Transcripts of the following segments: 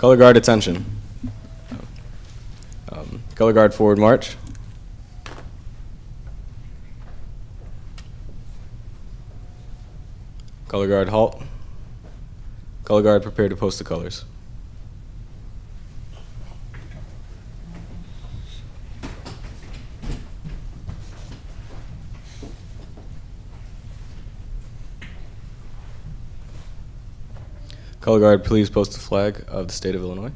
Color guard attention. Color guard forward march. Color guard halt. Color guard prepare to post the colors. Color guard, please post the flag of the state of Illinois.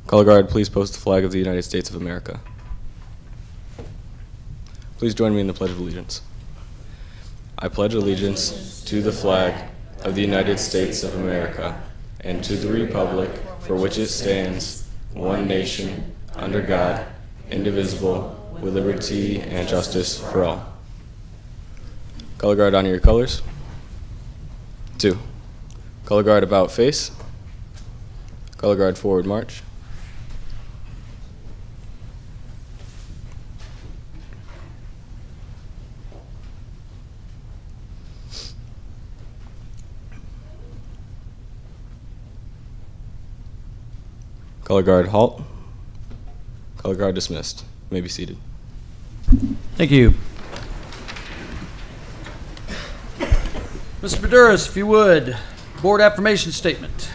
Color guard, please post the flag of the United States of America. Please join me in the Pledge of Allegiance. I pledge allegiance to the flag of the United States of America and to the republic for which it stands, one nation, under God, indivisible, with liberty and justice for all. Color guard, honor your colors. 2. Color guard about face. Color guard forward march. Color guard halt. Color guard dismissed. You may be seated. Thank you. Mr. Maduris, if you would, board affirmation statement.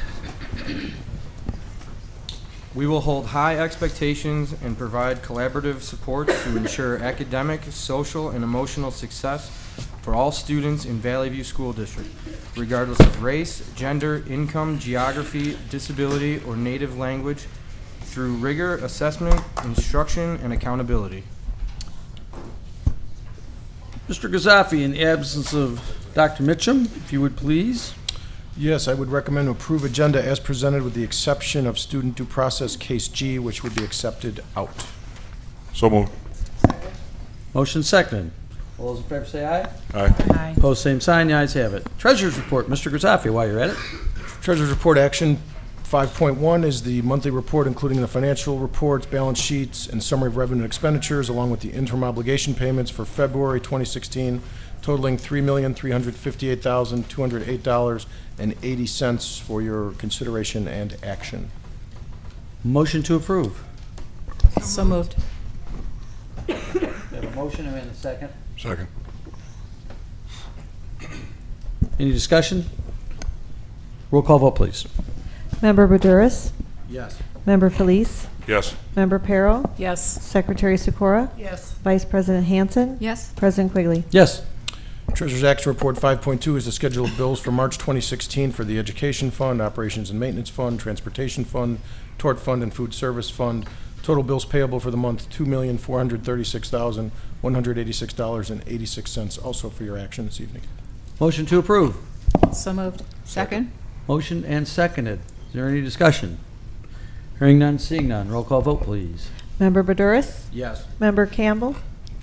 We will hold high expectations and provide collaborative support to ensure academic, social, and emotional success for all students in Valley View School District, regardless of race, gender, income, geography, disability, or native language, through rigor, assessment, instruction, and accountability. Mr. Gazafi, in the absence of Dr. Mitchum, if you would please. Yes, I would recommend to approve agenda as presented with the exception of student due process case G, which would be accepted out. So moved. Motion seconded. All those in favor say aye. Aye. Opposed, same sign. The ayes have it. Treasurer's report. Mr. Gazafi, while you're at it. Treasurer's report action 5.1 is the monthly report including the financial reports, balance sheets, and summary of revenue and expenditures, along with the interim obligation payments for February 2016, totaling $3,358,208.80 for your consideration and action. Motion to approve. So moved. We have a motion and a second. Second. Any discussion? Roll call vote, please. Member Baduris? Yes. Member Felice? Yes. Member Perro? Yes. Secretary Sikora? Yes. Vice President Hansen? Yes. President Quigley? Yes. Treasurer's action report 5.2 is the schedule of bills for March 2016 for the Education Fund, Operations and Maintenance Fund, Transportation Fund, Tort Fund, and Food Service Fund. Total bills payable for the month, $2,436,186.86, also for your action this evening. Motion to approve. So moved. Second? Motion and seconded. Is there any discussion? Hearing none, seeing none. Roll call vote, please. Member Baduris? Yes. Member Campbell?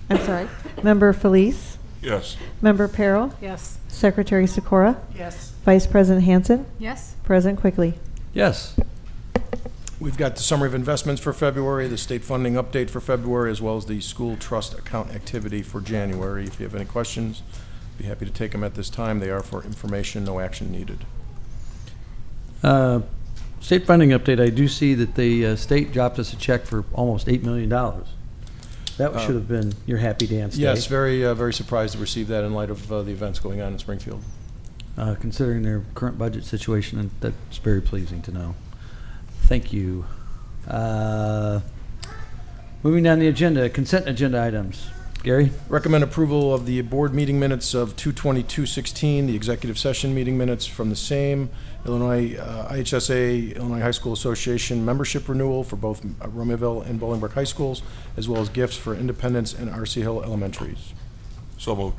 I'm sorry. Member Felice? Yes. Member Perro? Yes. Secretary Sikora? Yes. Vice President Hansen? Yes. President Quigley? Yes. We've got the summary of investments for February, the state funding update for February, as well as the school trust account activity for January. If you have any questions, be happy to take them at this time. They are for information, no action needed. State funding update, I do see that the state dropped us a check for almost $8 million. That should have been your happy dance day. Yes, very surprised to receive that in light of the events going on in Springfield. Considering their current budget situation, and that's very pleasing to know. Thank you. Moving down the agenda, consent agenda items. Gary? Recommend approval of the board meeting minutes of 2/22/16, the executive session meeting minutes from the same, Illinois IHSA, Illinois High School Association membership renewal for both Romeoville and Bolingbrook High Schools, as well as gifts for Independence and R.C. Hill Elementaries. So moved.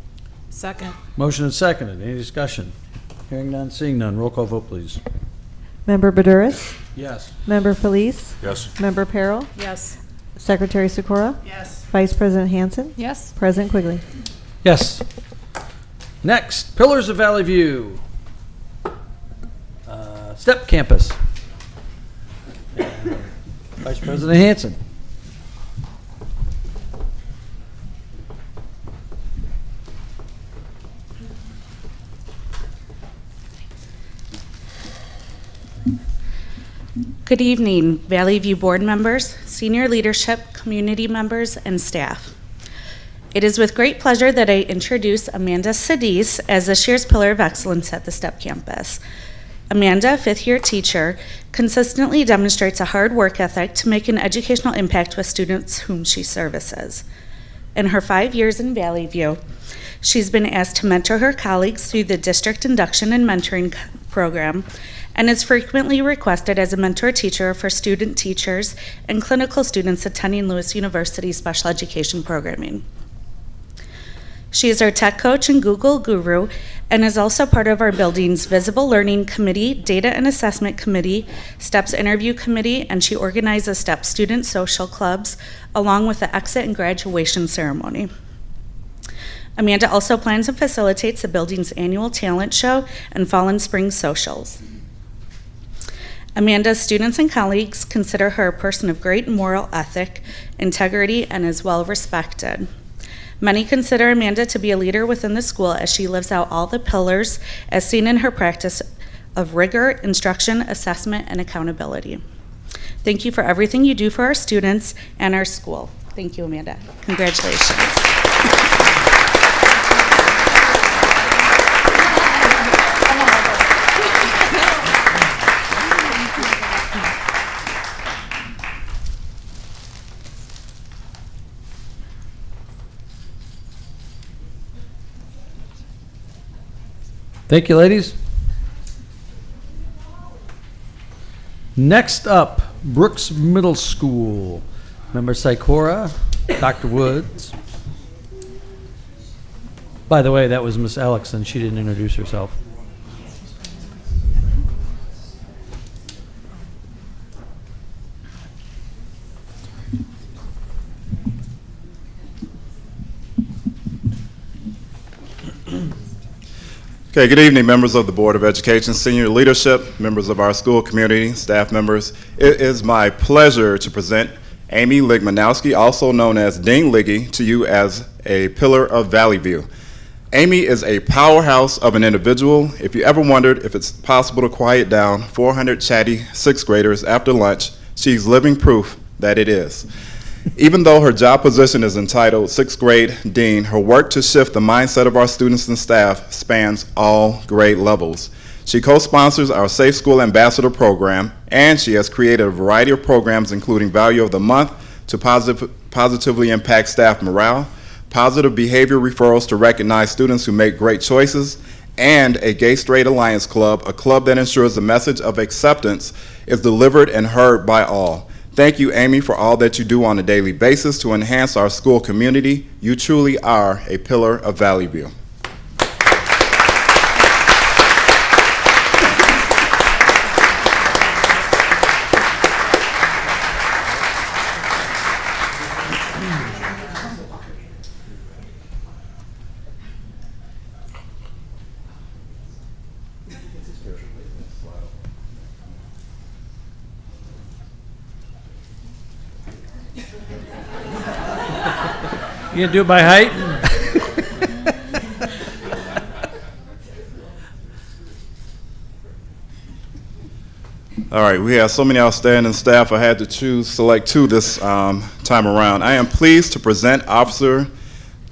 Second? Motion is seconded. Any discussion? Hearing none, seeing none. Roll call vote, please. Member Baduris? Yes. Member Felice? Yes. Member Perro? Yes. Secretary Sikora? Yes. Vice President Hansen? Yes. President Quigley? Yes. Next, Pillars of Valley View. STEP Campus. Vice President Hansen. Good evening, Valley View board members, senior leadership, community members, and staff. It is with great pleasure that I introduce Amanda Sidis as this year's Pillar of Excellence at the STEP campus. Amanda, a fifth-year teacher, consistently demonstrates a hard work ethic to make an educational impact with students whom she services. In her 5 years in Valley View, she's been asked to mentor her colleagues through the district induction and mentoring program, and is frequently requested as a mentor teacher for student teachers and clinical students attending Lewis University's special education programming. She is our tech coach and Google guru, and is also part of our building's Visible Learning Committee, Data and Assessment Committee, STEP's Interview Committee, and she organizes STEP student social clubs, along with the exit and graduation ceremony. Amanda also plans and facilitates the building's annual talent show and fall and spring socials. Amanda's students and colleagues consider her a person of great moral ethic, integrity, and is well respected. Many consider Amanda to be a leader within the school as she lives out all the pillars as seen in her practice of rigor, instruction, assessment, and accountability. Thank you for everything you do for our students and our school. Thank you, Amanda. Congratulations. Thank you, ladies. Next up, Brooks Middle School. Member Sikora, Dr. Woods. By the way, that was Miss Alex, and she didn't introduce herself. Okay, good evening, members of the Board of Education, senior leadership, members of our school community, staff members. It is my pleasure to present Amy Ligmanowski, also known as Dean Liggy, to you as a pillar of Valley View. Amy is a powerhouse of an individual. If you ever wondered if it's possible to quiet down 400 chatty sixth graders after lunch, she's living proof that it is. Even though her job position is entitled sixth grade dean, her work to shift the mindset of our students and staff spans all grade levels. She co-sponsors our Safe School Ambassador program, and she has created a variety of programs including Value of the Month to positively impact staff morale, positive behavior referrals to recognize students who make great choices, and a Gay Straight Alliance Club, a club that ensures the message of acceptance is delivered and heard by all. Thank you, Amy, for all that you do on a daily basis to enhance our school community. You truly are a pillar of Valley View. You gonna do it by height? All right, we have so many outstanding staff. I had to select two this time around. I am pleased to present Officer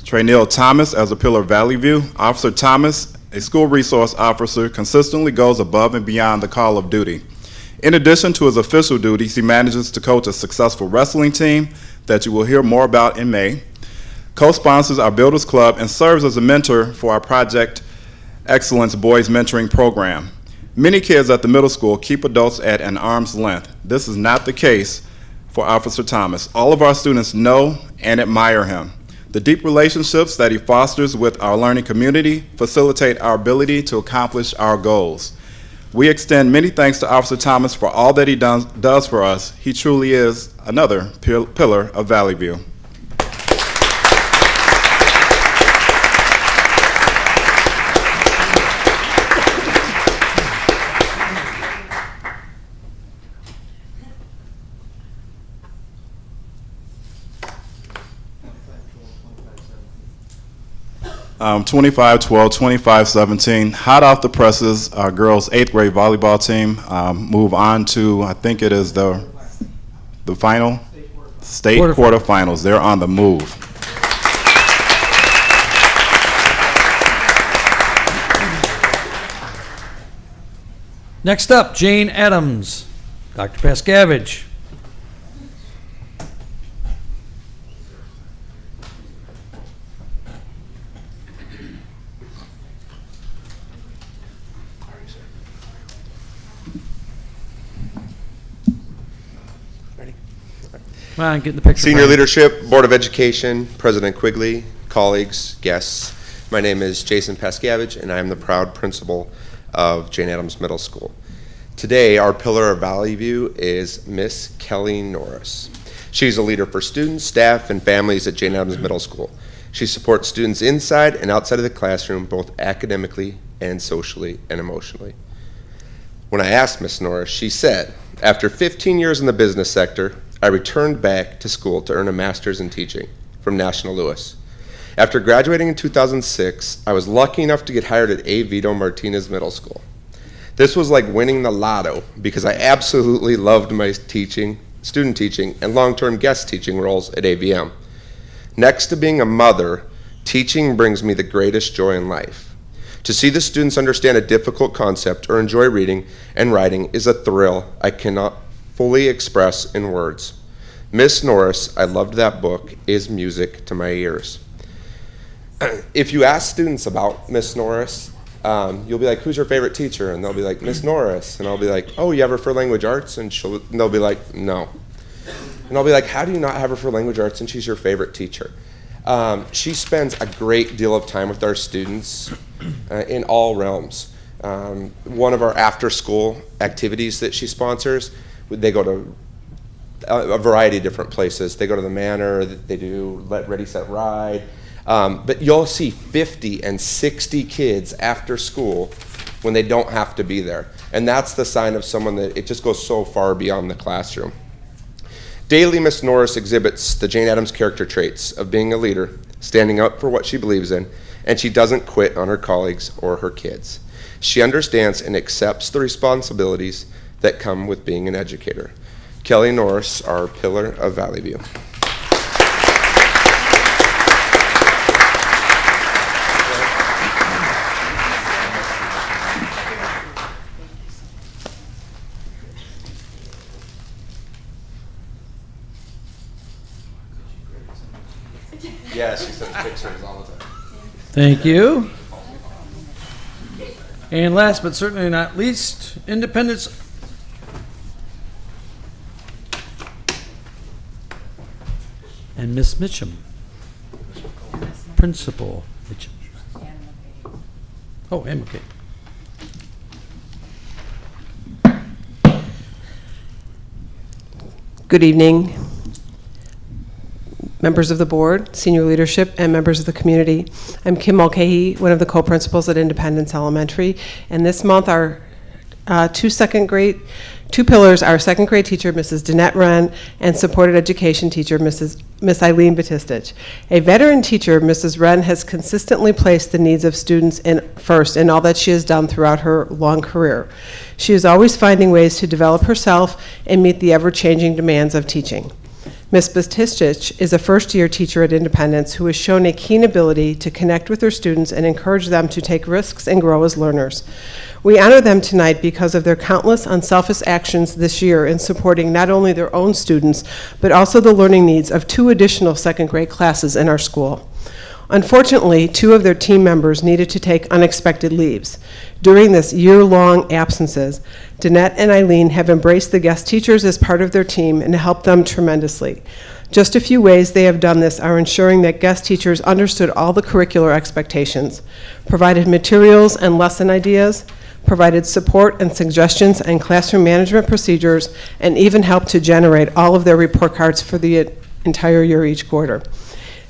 Traynell Thomas as a pillar of Valley View. Officer Thomas, a school resource officer, consistently goes above and beyond the call of duty. In addition to his official duties, he manages to coach a successful wrestling team that you will hear more about in May, co-sponsors our Builders Club, and serves as a mentor for our Project Excellence Boys Mentoring Program. Many kids at the middle school keep adults at an arm's length. This is not the case for Officer Thomas. All of our students know and admire him. The deep relationships that he fosters with our learning community facilitate our ability to accomplish our goals. We extend many thanks to Officer Thomas for all that he does for us. He truly is another pillar of Valley View. 25-12, 25-17. Hot off the presses, our girls' 8th grade volleyball team move on to, I think it is the final state quarterfinals. They're on the move. Next up, Jane Adams. Dr. Pascavage. Come on, get in the picture. Senior Frank. leadership, Board of Education, President Quigley, colleagues, guests. My name is Jason Pascavage, and I am the proud principal of Jane Addams Middle School. Today, our pillar of Valley View is Miss Kelly Norris. She's a leader for students, staff, and families at Jane Addams Middle School. She supports students inside and outside of the classroom, both academically and socially and emotionally. When I asked Miss Norris, she said, after 15 years in the business sector, I returned back to school to earn a master's in teaching from National Louis. After graduating in 2006, I was lucky enough to get hired at A. Vito Martinez Middle School. This was like winning the lotto because I absolutely loved my teaching, student teaching, and long-term guest teaching roles at AVM. Next to being a mother, teaching brings me the greatest joy in life. To see the students understand a difficult concept or enjoy reading and writing is a thrill I cannot fully express in words. Miss Norris, I loved that book, is music to my ears. If you ask students about Miss Norris, you'll be like, who's your favorite teacher? And they'll be like, Miss Norris. And I'll be like, oh, you have her for language arts? And they'll be like, no. And I'll be like, how do you not have her for language arts and she's your favorite teacher? She spends a great deal of time with our students in all realms. One of our after-school activities that she sponsors, they go to a variety of different places. They go to the Manor, they do Let Ready Set Ride, but you'll see 50 and 60 kids after school when they don't have to be there. And that's the sign of someone that it just goes so far beyond the classroom. Daily, Miss Norris exhibits the Jane Addams character traits of being a leader, standing up for what she believes in, and she doesn't quit on her colleagues or her kids. She understands and accepts the responsibilities that come with being an educator. Kelly Norris, our pillar of Valley View. Yeah, she sends pictures all the time. Thank you. And last but certainly not least, Independence. And Miss Mitchum. Principal Mitchum. Oh, and McKay. Good evening, members of the board, senior leadership, and members of the community. I'm Kim Mulcahy, one of the co-principals at Independence Elementary, and this month our two pillars are second grade teacher, Mrs. Danette Wren, and supported education teacher, Miss Eileen Batistich. A veteran teacher, Mrs. Wren has consistently placed the needs of students first in all that she has done throughout her long career. She is always finding ways to develop herself and meet the ever-changing demands of teaching. Ms. Batistich is a first-year teacher at Independence who has shown a keen ability to connect with her students and encourage them to take risks and grow as learners. We honor them tonight because of their countless unselfish actions this year in supporting not only their own students, but also the learning needs of 2 additional second grade classes in our school. Unfortunately, 2 of their team members needed to take unexpected leaves. During this year-long absences, Danette and Eileen have embraced the guest teachers as part of their team and helped them tremendously. Just a few ways they have done this are ensuring that guest teachers understood all the curricular expectations, provided materials and lesson ideas, provided support and suggestions and classroom management procedures, and even helped to generate all of their report cards for the entire year each quarter.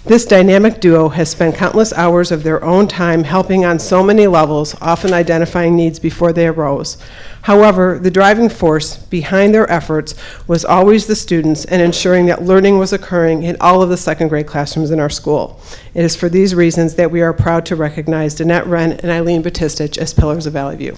This dynamic duo has spent countless hours of their own time helping on so many levels, often identifying needs before they arose. However, the driving force behind their efforts was always the students and ensuring that learning was occurring in all of the second grade classrooms in our school. It is for these reasons that we are proud to recognize Danette Wren and Eileen Batistich as Pillars of Valley View.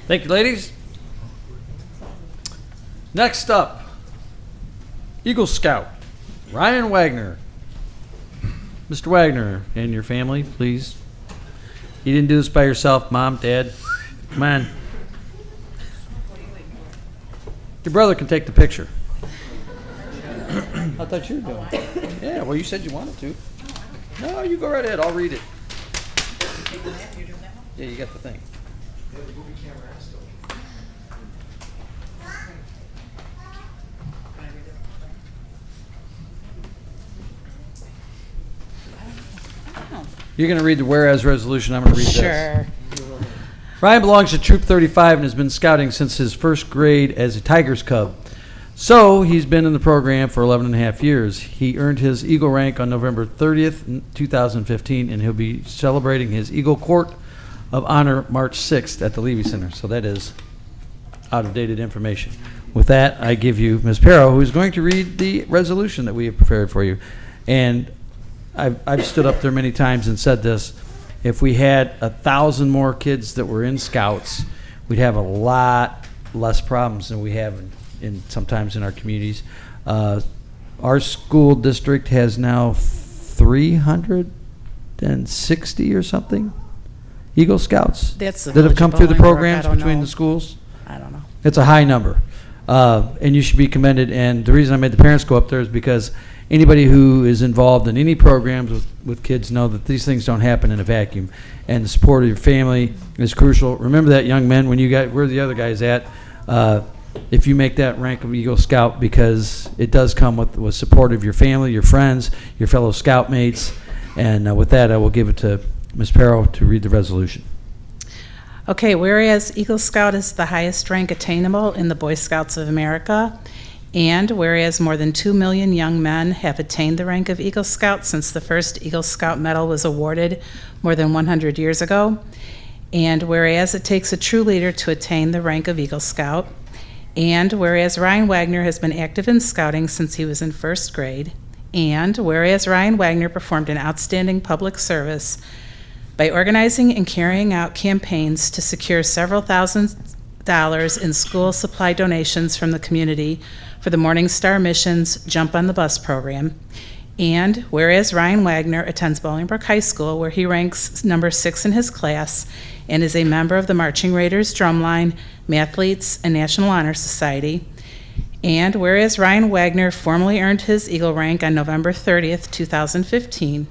Thank you, ladies. Next up, Eagle Scout, Ryan Wagner. Mr. Wagner and your family, please. You didn't do this by yourself, Mom, Dad. Come on. Your brother can take the picture. I thought you were doing it. Yeah, well, you said you wanted to. No, you go right ahead. I'll read it. Yeah, you got the thing. You're going to read the whereas resolution. I'm going to read this. Sure. Ryan belongs to Troop 35 and has been scouting since his first grade as a Tigers Cub. So he's been in the program for 11 and a half years. He earned his Eagle rank on November 30th, 2015, and he'll be celebrating his Eagle Court of Honor March 6th at the Levy Center. So that is out-of-dated information. With that, I give you Ms. Perro, who is going to read the resolution that we have prepared for you. And I've stood up there many times and said this. If we had 1,000 more kids that were in Scouts, we'd have a lot less problems than we have in sometimes in our communities. Our school district has now 360 or something Eagle Scouts That's the that have village come of through the Bolingbrook. programs I don't between know. the schools. I don't know. It's a high number, and you should be commended. And the reason I made the parents go up there is because anybody who is involved in any programs with kids know that these things don't happen in a vacuum, and the support of your family is crucial. Remember that, young men, when you got where the other guy's at. If you make that rank of Eagle Scout, because it does come with support of your family, your friends, your fellow Scout mates. And with that, I will give it to Ms. Perro to read the resolution. Okay, whereas Eagle Scout is the highest rank attainable in the Boy Scouts of America, and whereas more than 2 million young men have attained the rank of Eagle Scout since the first Eagle Scout medal was awarded more than 100 years ago, and whereas it takes a true leader to attain the rank of Eagle Scout, and whereas Ryan Wagner has been active in scouting since he was in first grade, and whereas Ryan Wagner performed an outstanding public service by organizing and carrying out campaigns to secure several $1,000s in school supply donations from the community for the Morning Star Mission's Jump on the Bus program. And whereas Ryan Wagner attends Bolingbrook High School, where he ranks number 6 in his class and is a member of the Marching Raiders Drumline, Mathletes, and National Honor Society. And whereas Ryan Wagner formally earned his Eagle rank on November 30th, 2015.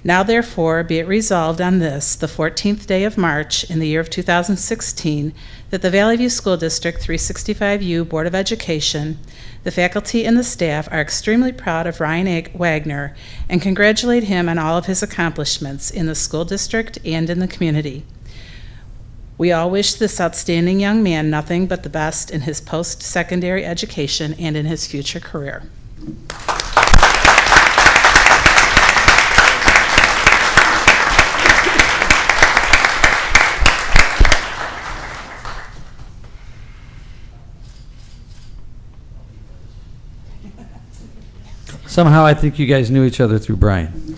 Now therefore be it resolved on this, the 14th day of March in the year of 2016, that the Valley View School District 365U Board of Education, the faculty and the staff are extremely proud of Ryan Wagner and congratulate him on all of his accomplishments in the school district and in the community. We all wish this outstanding young man nothing but the best in his post-secondary education and in his future career. Somehow I think you guys knew each other through Brian.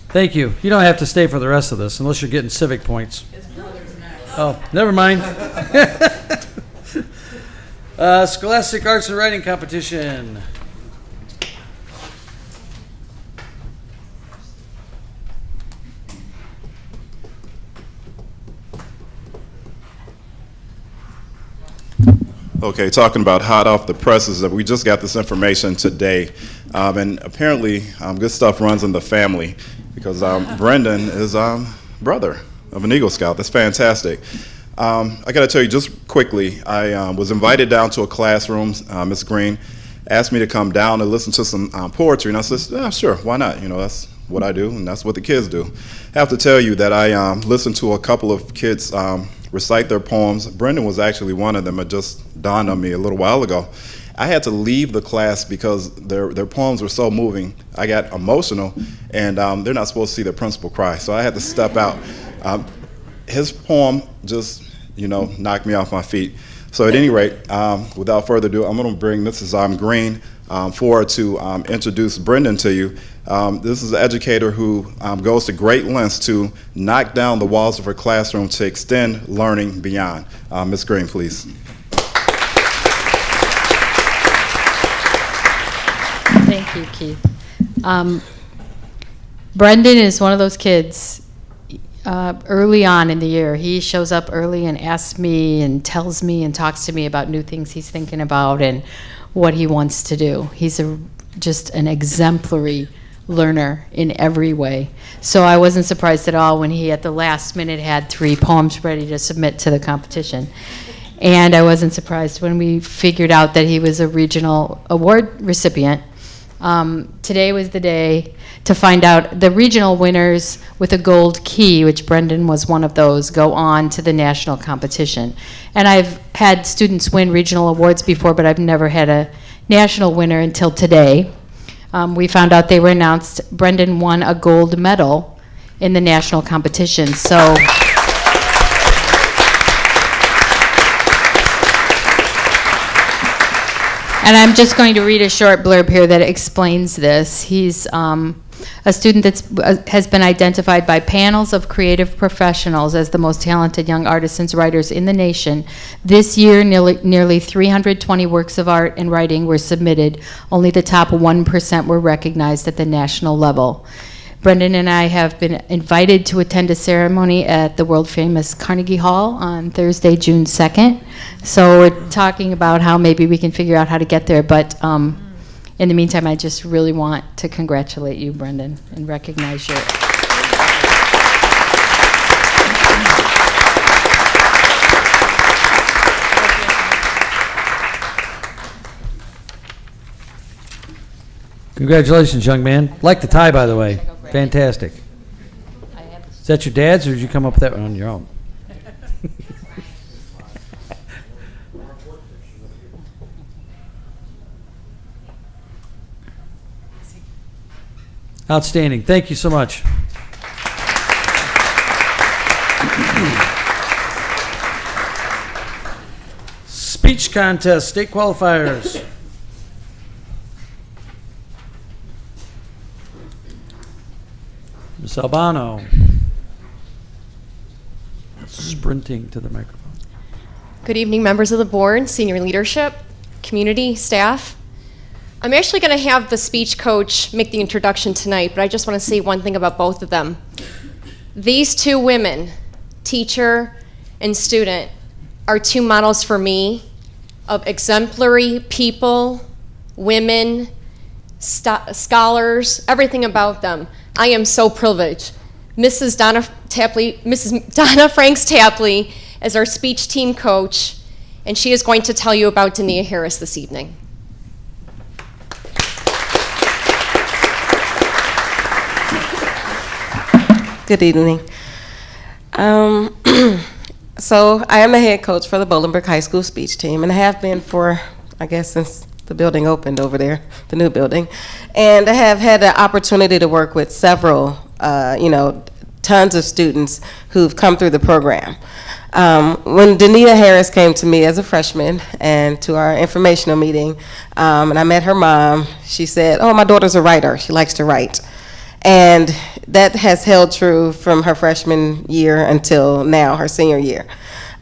Thank you. You don't have to stay for the rest of this unless you're getting civic points. Oh, never mind. Scholastic Arts and Writing Competition. Okay, talking about hot off the presses, that we just got this information today, and apparently good stuff runs in the family, because Brendan is brother of an Eagle Scout. That's fantastic. I got to tell you just quickly, I was invited down to a classroom. Ms. Green asked me to come down and listen to some poetry, and I said, yeah, sure, why not? You know, that's what I do, and that's what the kids do. I have to tell you that I listened to a couple of kids recite their poems. Brendan was actually one of them. It just dawned on me a little while ago. I had to leave the class because their poems were so moving. I got emotional, and they're not supposed to see their principal cry, so I had to step out. His poem just, knocked me off my feet. So at any rate, without further ado, I'm going to bring Mrs. Green forward to introduce Brendan to you. This is an educator who goes to great lengths to knock down the walls of her classroom to extend learning beyond. Ms. Green, please. Thank you, Keith. Brendan is one of those kids. Early on in the year, he shows up early and asks me and tells me and talks to me about new things he's thinking about and what he wants to do. He's just an exemplary learner in every way. So I wasn't surprised at all when he at the last minute had 3 poems ready to submit to the competition. And I wasn't surprised when we figured out that he was a regional award recipient. Today was the day to find out the regional winners with a gold key, which Brendan was one of those, go on to the national competition. And I've had students win regional awards before, but I've never had a national winner until today. We found out they were announced. Brendan won a gold medal in the national competition. So. And I'm just going to read a short blurb here that explains this. He's a student that has been identified by panels of creative professionals as the most talented young artists and writers in the nation. This year, nearly 320 works of art and writing were submitted. Only the top 1% were recognized at the national level. Brendan and I have been invited to attend a ceremony at the world-famous Carnegie Hall on Thursday, June 2nd. So we're talking about how maybe we can figure out how to get there. But in the meantime, I just really want to congratulate you, Brendan, and recognize your... Congratulations, young man. Like the tie, by the way. Fantastic. Is that your dad's, or did you come up with that one on your own? Outstanding. Thank you so much. Speech contest, state qualifiers. Ms. Albano, sprinting to the microphone. Good evening, members of the board, senior leadership, community, staff. I'm actually going to have the speech coach make the introduction tonight, but I just want to say one thing about both of them. These 2 women, teacher and student, are 2 models for me of exemplary people, women, scholars, everything about them. I am so privileged. Mrs. Donna Franks Tapley is our speech team coach, and she is going to tell you about Dania Harris this evening. Good evening. So I am the head coach for the Bolingbrook High School speech team, and I have been for, I guess, since the building opened over there, the new building. And I have had the opportunity to work with several, tons of students who've come through the program. When Dania Harris came to me as a freshman and to our informational meeting, and I met her mom, she said, "Oh, my daughter's a writer. She likes to write." And that has held true from her freshman year until now, her senior year.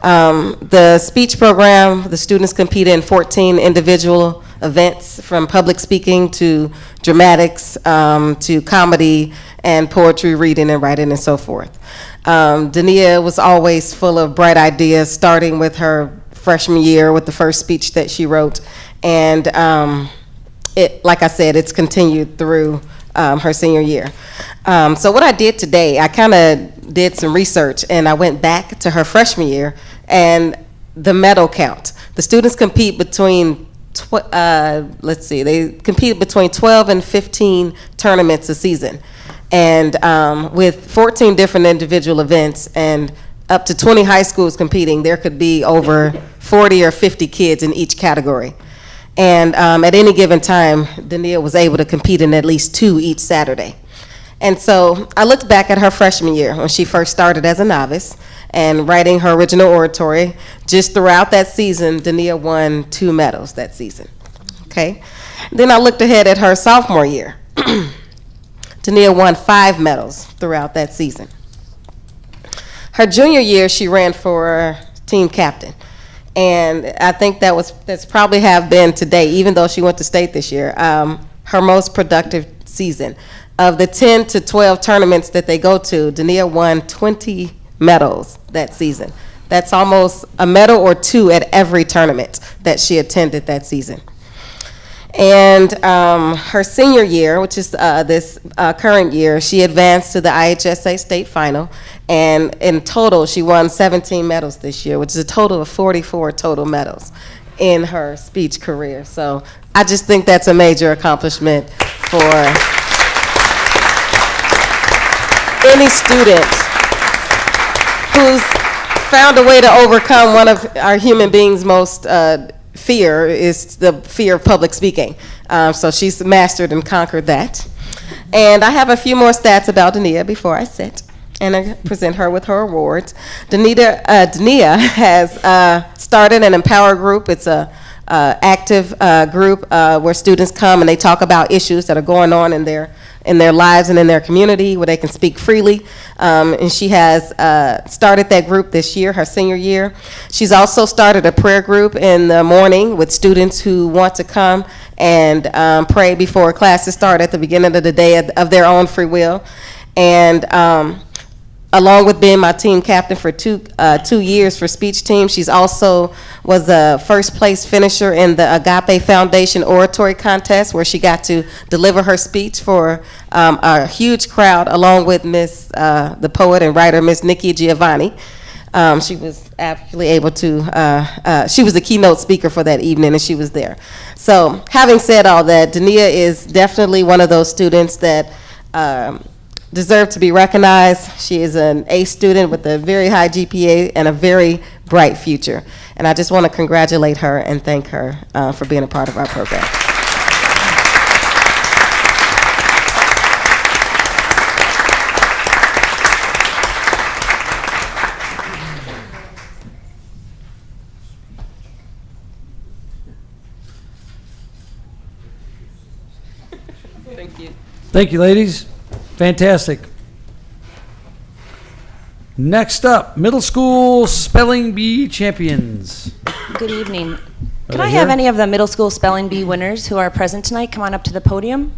The speech program, the students compete in 14 individual events, from public speaking to dramatics to comedy and poetry, reading and writing and so forth. Dania was always full of bright ideas, starting with her freshman year with the first speech that she wrote. And like I said, it's continued through her senior year. So what I did today, I kind of did some research, and I went back to her freshman year and the medal count. The students compete between they compete between 12 and 15 tournaments a season, and with 14 different individual events and up to 20 high schools competing, there could be over 40 or 50 kids in each category. And at any given time, Dania was able to compete in at least 2 each Saturday. And so I looked back at her freshman year when she first started as a novice and writing her original oratory. Just throughout that season, Dania won 2 medals that season. Okay. Then I looked ahead at her sophomore year. Dania won 5 medals throughout that season. Her junior year, she ran for team captain. And I think that's probably have been today, even though she went to state this year, her most productive season. Of the 10 to 12 tournaments that they go to, Dania won 20 medals that season. That's almost a medal or 2 at every tournament that she attended that season. And her senior year, which is this current year, she advanced to the IHSA state final, and in total she won 17 medals this year, which is a total of 44 total medals in her speech career. So I just think that's a major accomplishment for any student who's found a way to overcome one of our human beings' most fear is the fear of public speaking. So she's mastered and conquered that. And I have a few more stats about Dania before I sit and I present her with her awards. Dania has started an Empower group. It's a active group where students come and they talk about issues that are going on in their lives and in their community where they can speak freely. And she has started that group this year, her senior year. She's also started a prayer group in the morning with students who want to come and pray before classes start at the beginning of the day of their own free will. And along with being my team captain for 2 years for speech team, she's also was a first place finisher in the Agape Foundation oratory contest, where she got to deliver her speech for a huge crowd, along with the poet and writer, Miss Nikki Giovanni. She was actually able to, she was the keynote speaker for that evening, and she was there. So having said all that, Dania is definitely one of those students that deserve to be recognized. She is an A student with a very high GPA and a very bright future. And I just want to congratulate her and thank her for being a part of our program. Thank you. Thank you, ladies. Fantastic. Next up, middle school spelling bee champions. Good evening. Can they I have here? any of the middle school spelling bee winners who are present tonight come on up to the podium?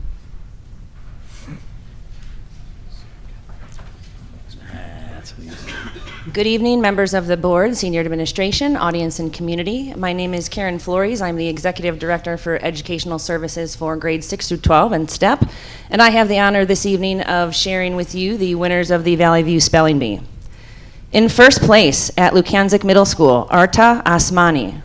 Good evening, members of the board, senior administration, audience, and community. My name is Karen Flores. I'm the Executive Director for Educational Services for grades 6 through 12 and STEP. And I have the honor this evening of sharing with you the winners of the Valley View Spelling Bee. In first place at Lukanzik Middle School, Arta Asmani.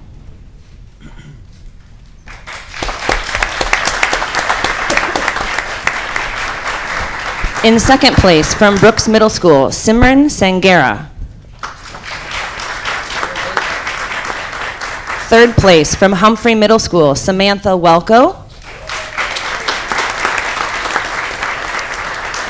In second place from Brooks Middle School, Simran Sangera. Third place from Humphrey Middle School, Samantha Welko.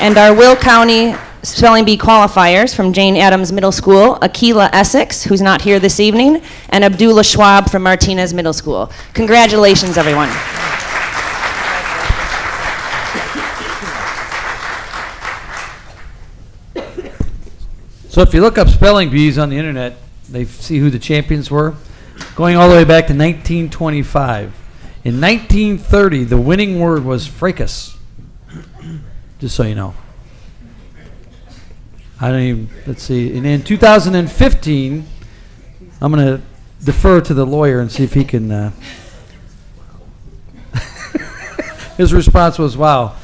And our Will County Spelling Bee qualifiers from Jane Addams Middle School, Akila Essex, who's not here this evening, and Abdullah Schwab from Martinez Middle School. Congratulations, everyone. So if you look up spelling bees on the internet, they see who the champions were, going all the way back to 1925. In 1930, the winning word was fracas. Just so you know. I don't even, let's see. And in 2015, I'm going to defer to the lawyer and see if he can. His response was, "Wow."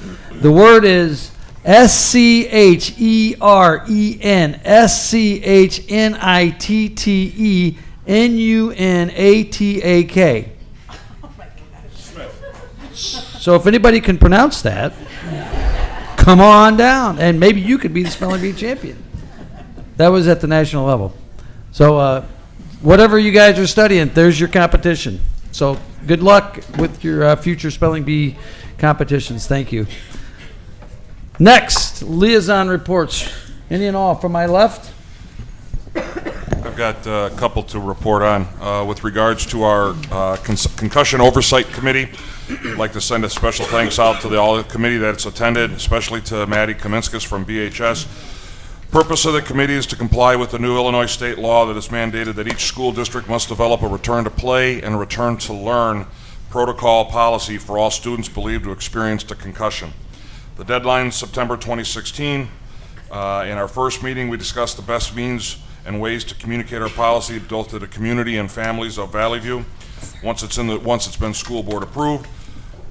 The word is SCHERENITTENUNATAK. So if anybody can pronounce that, come on down, and maybe you could be the spelling bee champion. That was at the national level. So whatever you guys are studying, there's your competition. So good luck with your future spelling bee competitions. Thank you. Next, liaison reports. Any and all from my left? I've got a couple to report on. With regards to our Concussion Oversight Committee, I'd like to send a special thanks out to all the committee that's attended, especially to Maddie Kaminskis from BHS. Purpose of the committee is to comply with the new Illinois state law that has mandated that each school district must develop a return to play and a return to learn protocol policy for all students believed to have experienced a concussion. The deadline is September 2016. In our first meeting, we discussed the best means and ways to communicate our policy both to the community and families of Valley View once it's been school board approved.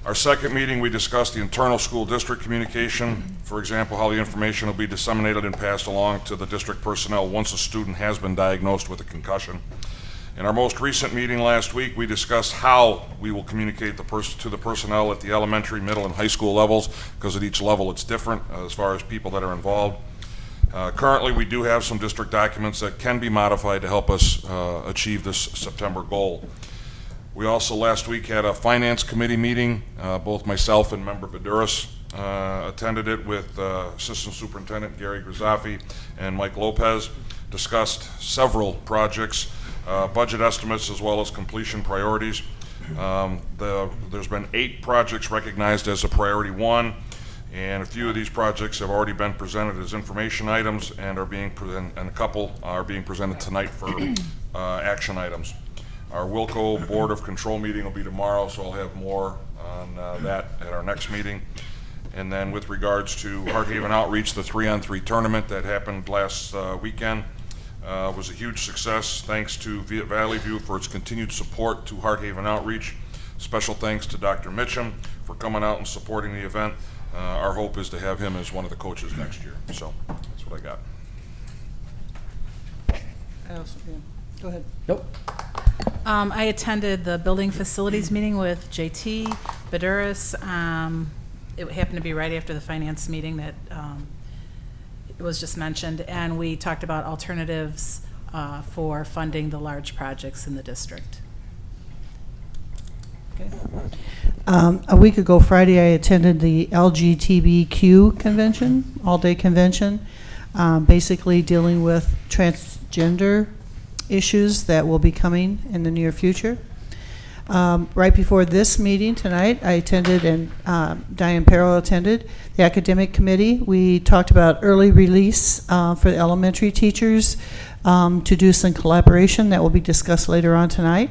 Our second meeting, we discussed the internal school district communication. For example, how the information will be disseminated and passed along to the district personnel once a student has been diagnosed with a concussion. In our most recent meeting last week, we discussed how we will communicate to the personnel at the elementary, middle, and high school levels, because at each level it's different as far as people that are involved. Currently, we do have some district documents that can be modified to help us achieve this September goal. We also last week had a finance committee meeting. Both myself and Member Baduras attended it with Assistant Superintendent Gary Grizafi and Mike Lopez. Discussed several projects, budget estimates, as well as completion priorities. There's been 8 projects recognized as a priority 1, and a few of these projects have already been presented as information items and a couple are being presented tonight for action items. Our Wilco Board of Control meeting will be tomorrow, so I'll have more on that at our next meeting. And then with regards to Hearthaven Outreach, the 3-on-3 tournament that happened last weekend was a huge success. Thanks to Valley View for its continued support to Hearthaven Outreach. Special thanks to Dr. Mitchum for coming out and supporting the event. Our hope is to have him as one of the coaches next year. So that's what I got. Go ahead. Nope. I attended the building facilities meeting with JT Baduras. It happened to be right after the finance meeting that it was just mentioned, and we talked about alternatives for funding the large projects in the district. Okay. A week ago Friday, I attended the LGBTQ convention, all-day convention, basically dealing with transgender issues that will be coming in the near future. Right before this meeting tonight, I attended, and Diane Perro attended, the academic committee. We talked about early release for the elementary teachers to do some collaboration that will be discussed later on tonight.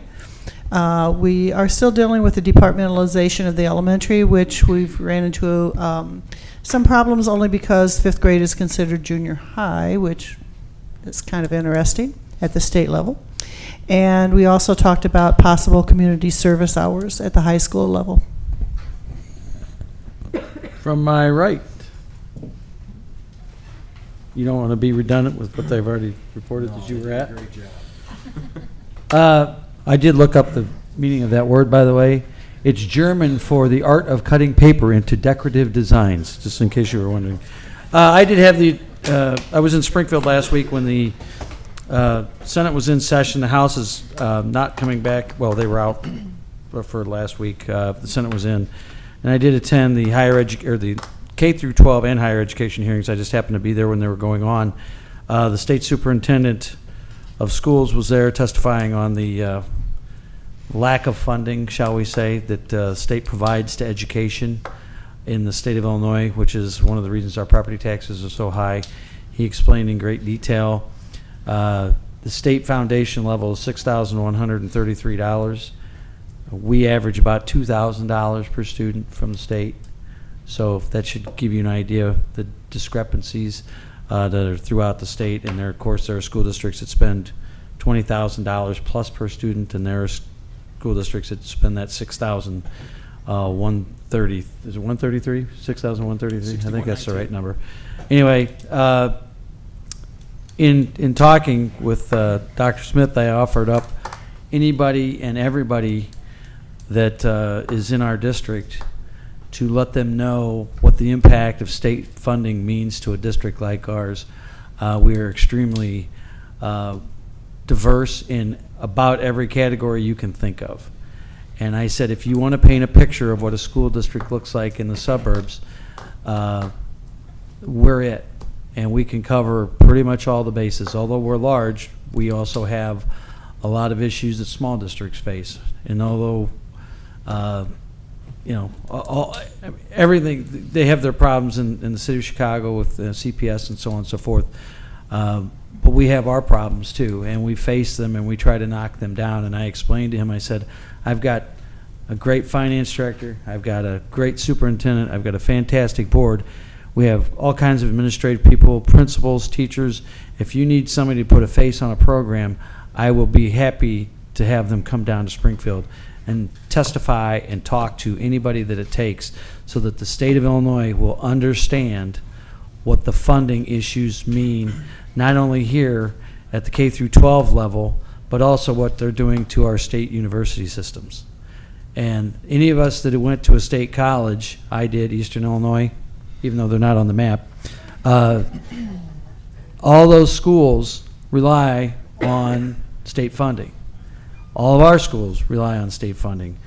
We are still dealing with the departmentalization of the elementary, which we've ran into some problems only because 5th grade is considered junior high, which is kind of interesting at the state level. And we also talked about possible community service hours at the high school level. From my right. You don't want to be redundant with what they've already reported that you were at? Great job. I did look up the meaning of that word, by the way. It's German for the art of cutting paper into decorative designs, just in case you were wondering. I did have I was in Springfield last week when the Senate was in session. The House is not coming back. Well, they were out for last week. The Senate was in. And I did attend the the K through 12 and higher education hearings. I just happened to be there when they were going on. The state superintendent of schools was there testifying on the lack of funding, shall we say, that the state provides to education in the state of Illinois, which is one of the reasons our property taxes are so high. He explained in great detail. The state foundation level is $6,133. We average about $2,000 per student from the state. So that should give you an idea of the discrepancies that are throughout the state. And there, of course, there are school districts that spend $20,000 plus per student, and there are school districts that spend that $6,130. Is it 133? $6,133? I think that's the right number. Anyway, in talking with Dr. Smith, I offered up anybody and everybody that is in our district to let them know what the impact of state funding means to a district like ours. We are extremely diverse in about every category you can think of. And I said, if you want to paint a picture of what a school district looks like in the suburbs, we're it. And we can cover pretty much all the bases. Although we're large, we also have a lot of issues that small districts face. And although, everything, they have their problems in the city of Chicago with CPS and so on and so forth. But we have our problems too, and we face them and we try to knock them down. And I explained to him, I said, I've got a great finance director, I've got a great superintendent, I've got a fantastic board. We have all kinds of administrative people, principals, teachers. If you need somebody to put a face on a program, I will be happy to have them come down to Springfield and testify and talk to anybody that it takes so that the state of Illinois will understand what the funding issues mean, not only here at the K through 12 level, but also what they're doing to our state university systems. And any of us that went to a state college, I did, Eastern Illinois, even though they're not on the map, all those schools rely on state funding. All of our schools rely on state funding.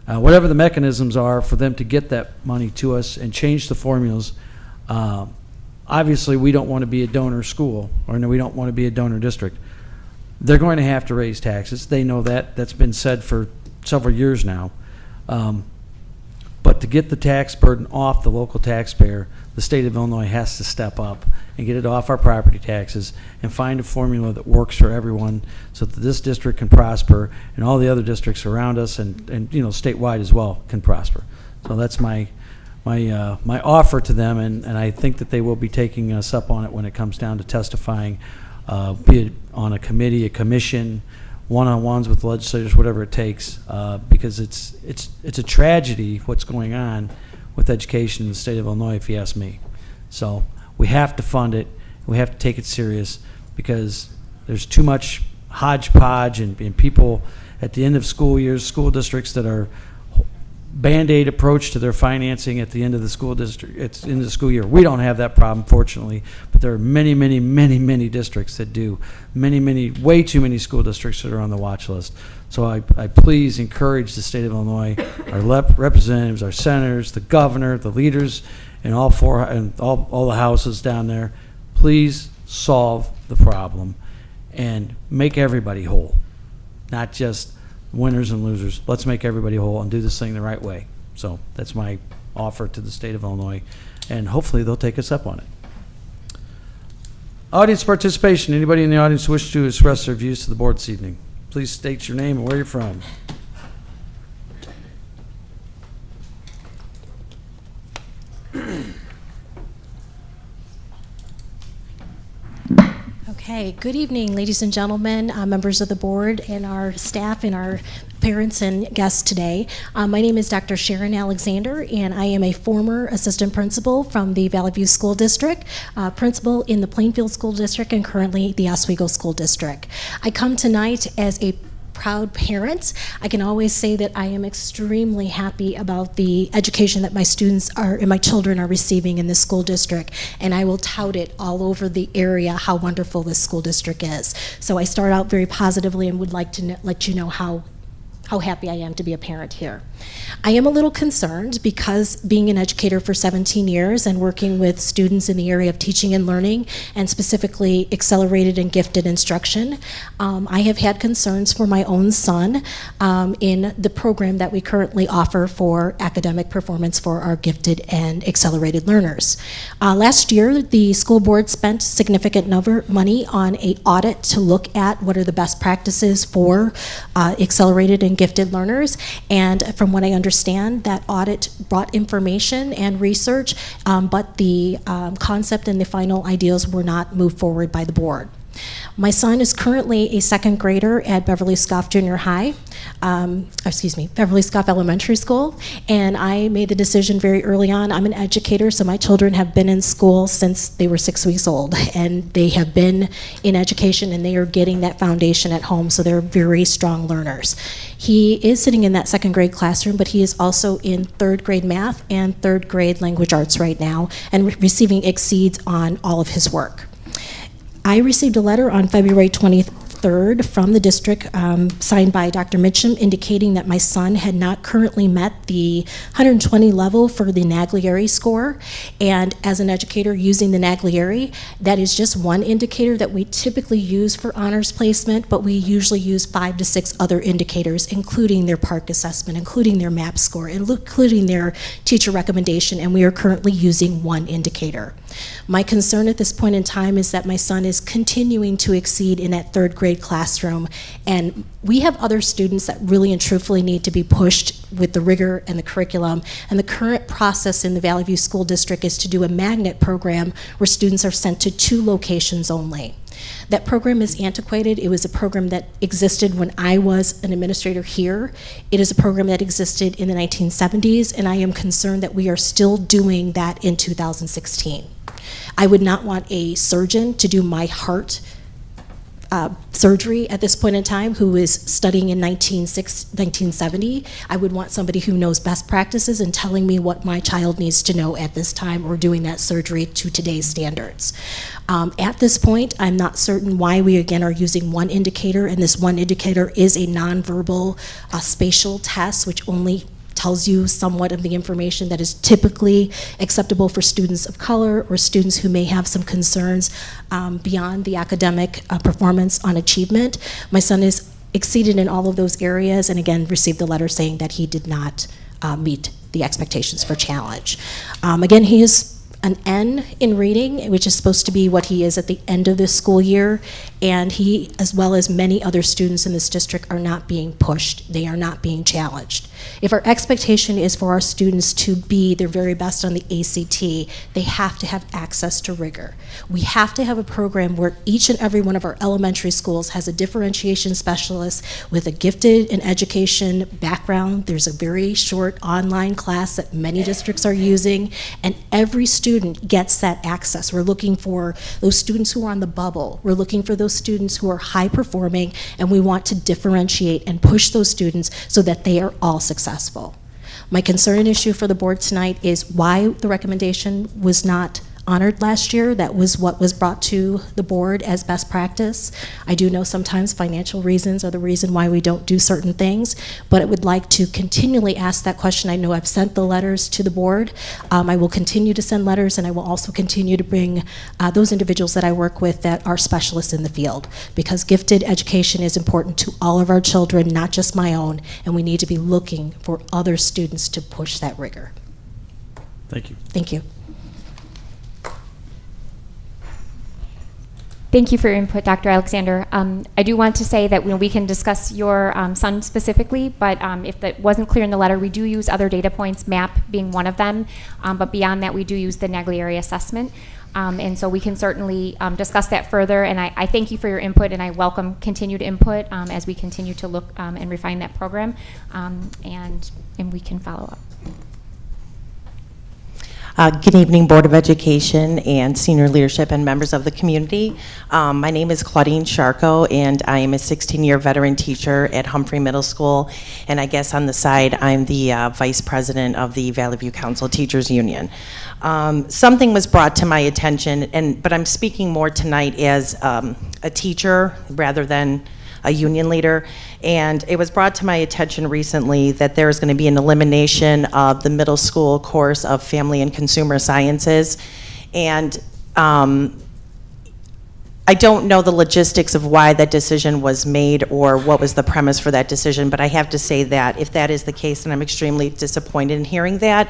Whatever the mechanisms are for them to get that money to us and change the formulas, obviously we don't want to be a donor school, or no, we don't want to be a donor district. They're going to have to raise taxes. They know that. That's been said for several years now. But to get the tax burden off the local taxpayer, the state of Illinois has to step up and get it off our property taxes and find a formula that works for everyone so that this district can prosper and all the other districts around us and statewide as well can prosper. So that's my offer to them, and I think that they will be taking us up on it when it comes down to testifying, be it on a committee, a commission, one-on-ones with legislators, whatever it takes, because it's a tragedy what's going on with education in the state of Illinois, if you ask me. So we have to fund it. We have to take it serious because there's too much hodgepodge and people at the end of school years, school districts that are Band-Aid approach to their financing at the end of the school district. It's in the school year. We don't have that problem, fortunately, but there are many, many, many, many districts that do. Many, many, way too many school districts that are on the watch list. So I please encourage the state of Illinois, our representatives, our senators, the governor, the leaders, and all the houses down there. Please solve the problem and make everybody whole, not just winners and losers. Let's make everybody whole and do this thing the right way. So that's my offer to the state of Illinois, and hopefully they'll take us up on it. Audience participation. Anybody in the audience wish to express their views to the board this evening? Please state your name and where you're from. Okay, good evening, ladies and gentlemen, members of the board, and our staff, and our parents and guests today. My name is Dr. Sharon Alexander, and I am a former assistant principal from the Valley View School District, principal in the Plainfield School District, and currently the Oswego School District. I come tonight as a proud parent. I can always say that I am extremely happy about the education that my students and my children are receiving in this school district, and I will tout it all over the area how wonderful this school district is. So I start out very positively and would like to let you know how happy I am to be a parent here. I am a little concerned because being an educator for 17 years and working with students in the area of teaching and learning, and specifically accelerated and gifted instruction, I have had concerns for my own son in the program that we currently offer for academic performance for our gifted and accelerated learners. Last year, the school board spent significant money on an audit to look at what are the best practices for accelerated and gifted learners, and from what I understand, that audit brought information and research, but the concept and the final ideas were not moved forward by the board. My son is currently a second grader at Beverly Scoff Junior High, Beverly Scoff Elementary School, and I made the decision very early on. I'm an educator, so my children have been in school since they were 6 weeks old, and they have been in education, and they are getting that foundation at home, so they're very strong learners. He is sitting in that second grade classroom, but he is also in third grade math and third grade language arts right now, and receiving exceeds on all of his work. I received a letter on February 23rd from the district signed by Dr. Mitchum indicating that my son had not currently met the 120 level for the Naglieri score. And as an educator using the Naglieri, that is just one indicator that we typically use for honors placement, but we usually use 5 to 6 other indicators, including their PARCC assessment, including their MAP score, including their teacher recommendation, and we are currently using one indicator. My concern at this point in time is that my son is continuing to exceed in that third grade classroom, and we have other students that really and truthfully need to be pushed with the rigor and the curriculum, and the current process in the Valley View School District is to do a magnet program where students are sent to 2 locations only. That program is antiquated. It was a program that existed when I was an administrator here. It is a program that existed in the 1970s, and I am concerned that we are still doing that in 2016. I would not want a surgeon to do my heart surgery at this point in time who is studying in 1970. I would want somebody who knows best practices and telling me what my child needs to know at this time, or doing that surgery to today's standards. At this point, I'm not certain why we again are using one indicator, and this one indicator is a nonverbal spatial test, which only tells you somewhat of the information that is typically acceptable for students of color or students who may have some concerns beyond the academic performance on achievement. My son is exceeded in all of those areas, and again received a letter saying that he did not meet the expectations for challenge. Again, he is an N in reading, which is supposed to be what he is at the end of this school year, and he, as well as many other students in this district, are not being pushed. They are not being challenged. If our expectation is for our students to be their very best on the ACT, they have to have access to rigor. We have to have a program where each and every one of our elementary schools has a differentiation specialist with a gifted in education background. There's a very short online class that many districts are using, and every student gets that access. We're looking for those students who are on the bubble. We're looking for those students who are high performing, and we want to differentiate and push those students so that they are all successful. My concern and issue for the board tonight is why the recommendation was not honored last year. That was what was brought to the board as best practice. I do know sometimes financial reasons are the reason why we don't do certain things, but I would like to continually ask that question. I know I've sent the letters to the board. I will continue to send letters, and I will also continue to bring those individuals that I work with that are specialists in the field, because gifted education is important to all of our children, not just my own, and we need to be looking for other students to push that rigor. Thank you. Thank you. Thank you for your input, Dr. Alexander. I do want to say that we can discuss your son specifically, but if that wasn't clear in the letter, we do use other data points, MAP being one of them, but beyond that, we do use the Naglieri assessment. And so we can certainly discuss that further, and I thank you for your input, and I welcome continued input as we continue to look and refine that program, and we can follow up. Good evening, Board of Education and senior leadership and members of the community. My name is Claudine Sharko, and I am a 16-year veteran teacher at Humphrey Middle School, and I guess on the side, I'm the vice president of the Valley View Council Teachers Union. Something was brought to my attention, but I'm speaking more tonight as a teacher rather than a union leader, and it was brought to my attention recently that there is going to be an elimination of the middle school course of Family and Consumer Sciences, and I don't know the logistics of why that decision was made or what was the premise for that decision, but I have to say that if that is the case, then I'm extremely disappointed in hearing that.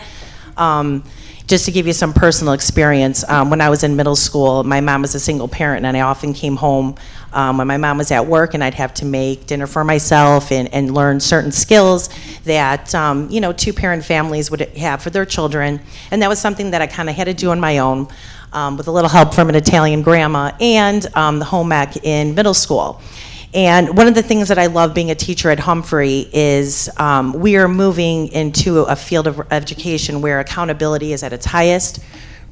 just to give you some personal experience, when I was in middle school, my mom was a single parent, and I often came home when my mom was at work, and I'd have to make dinner for myself and learn certain skills that, you know, two-parent families would have for their children. And that was something that I kind of had to do on my own with a little help from an Italian grandma and the home ec in middle school. And one of the things that I love being a teacher at Humphrey is we are moving into a field of education where accountability is at its highest,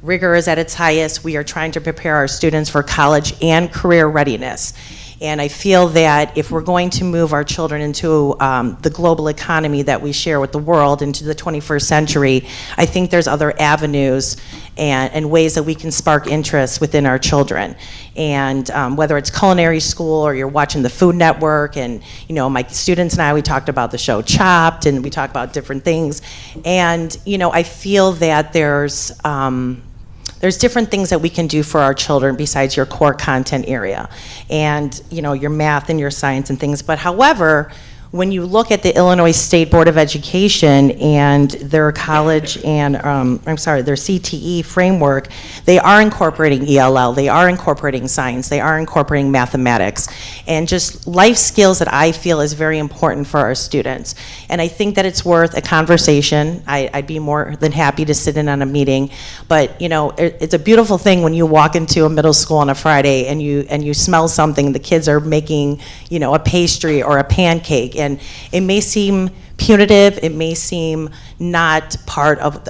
rigor is at its highest. We are trying to prepare our students for college and career readiness. And I feel that if we're going to move our children into the global economy that we share with the world into the 21st century, I think there's other avenues and ways that we can spark interest within our children. And whether it's culinary school or you're watching the Food Network, and you know, my students and I, we talked about the show Chopped, and we talked about different things. And you know, I feel that there's different things that we can do for our children besides your core content area and, you know, your math and your science and things. But however, when you look at the Illinois State Board of Education and their college and, their CTE framework, they are incorporating ELL, they are incorporating science, they are incorporating mathematics, and just life skills that I feel is very important for our students. And I think that it's worth a conversation. I'd be more than happy to sit in on a meeting, but you know, it's a beautiful thing when you walk into a middle school on a Friday and you smell something, the kids are making, you know, a pastry or a pancake. And it may seem punitive, it may seem not part of,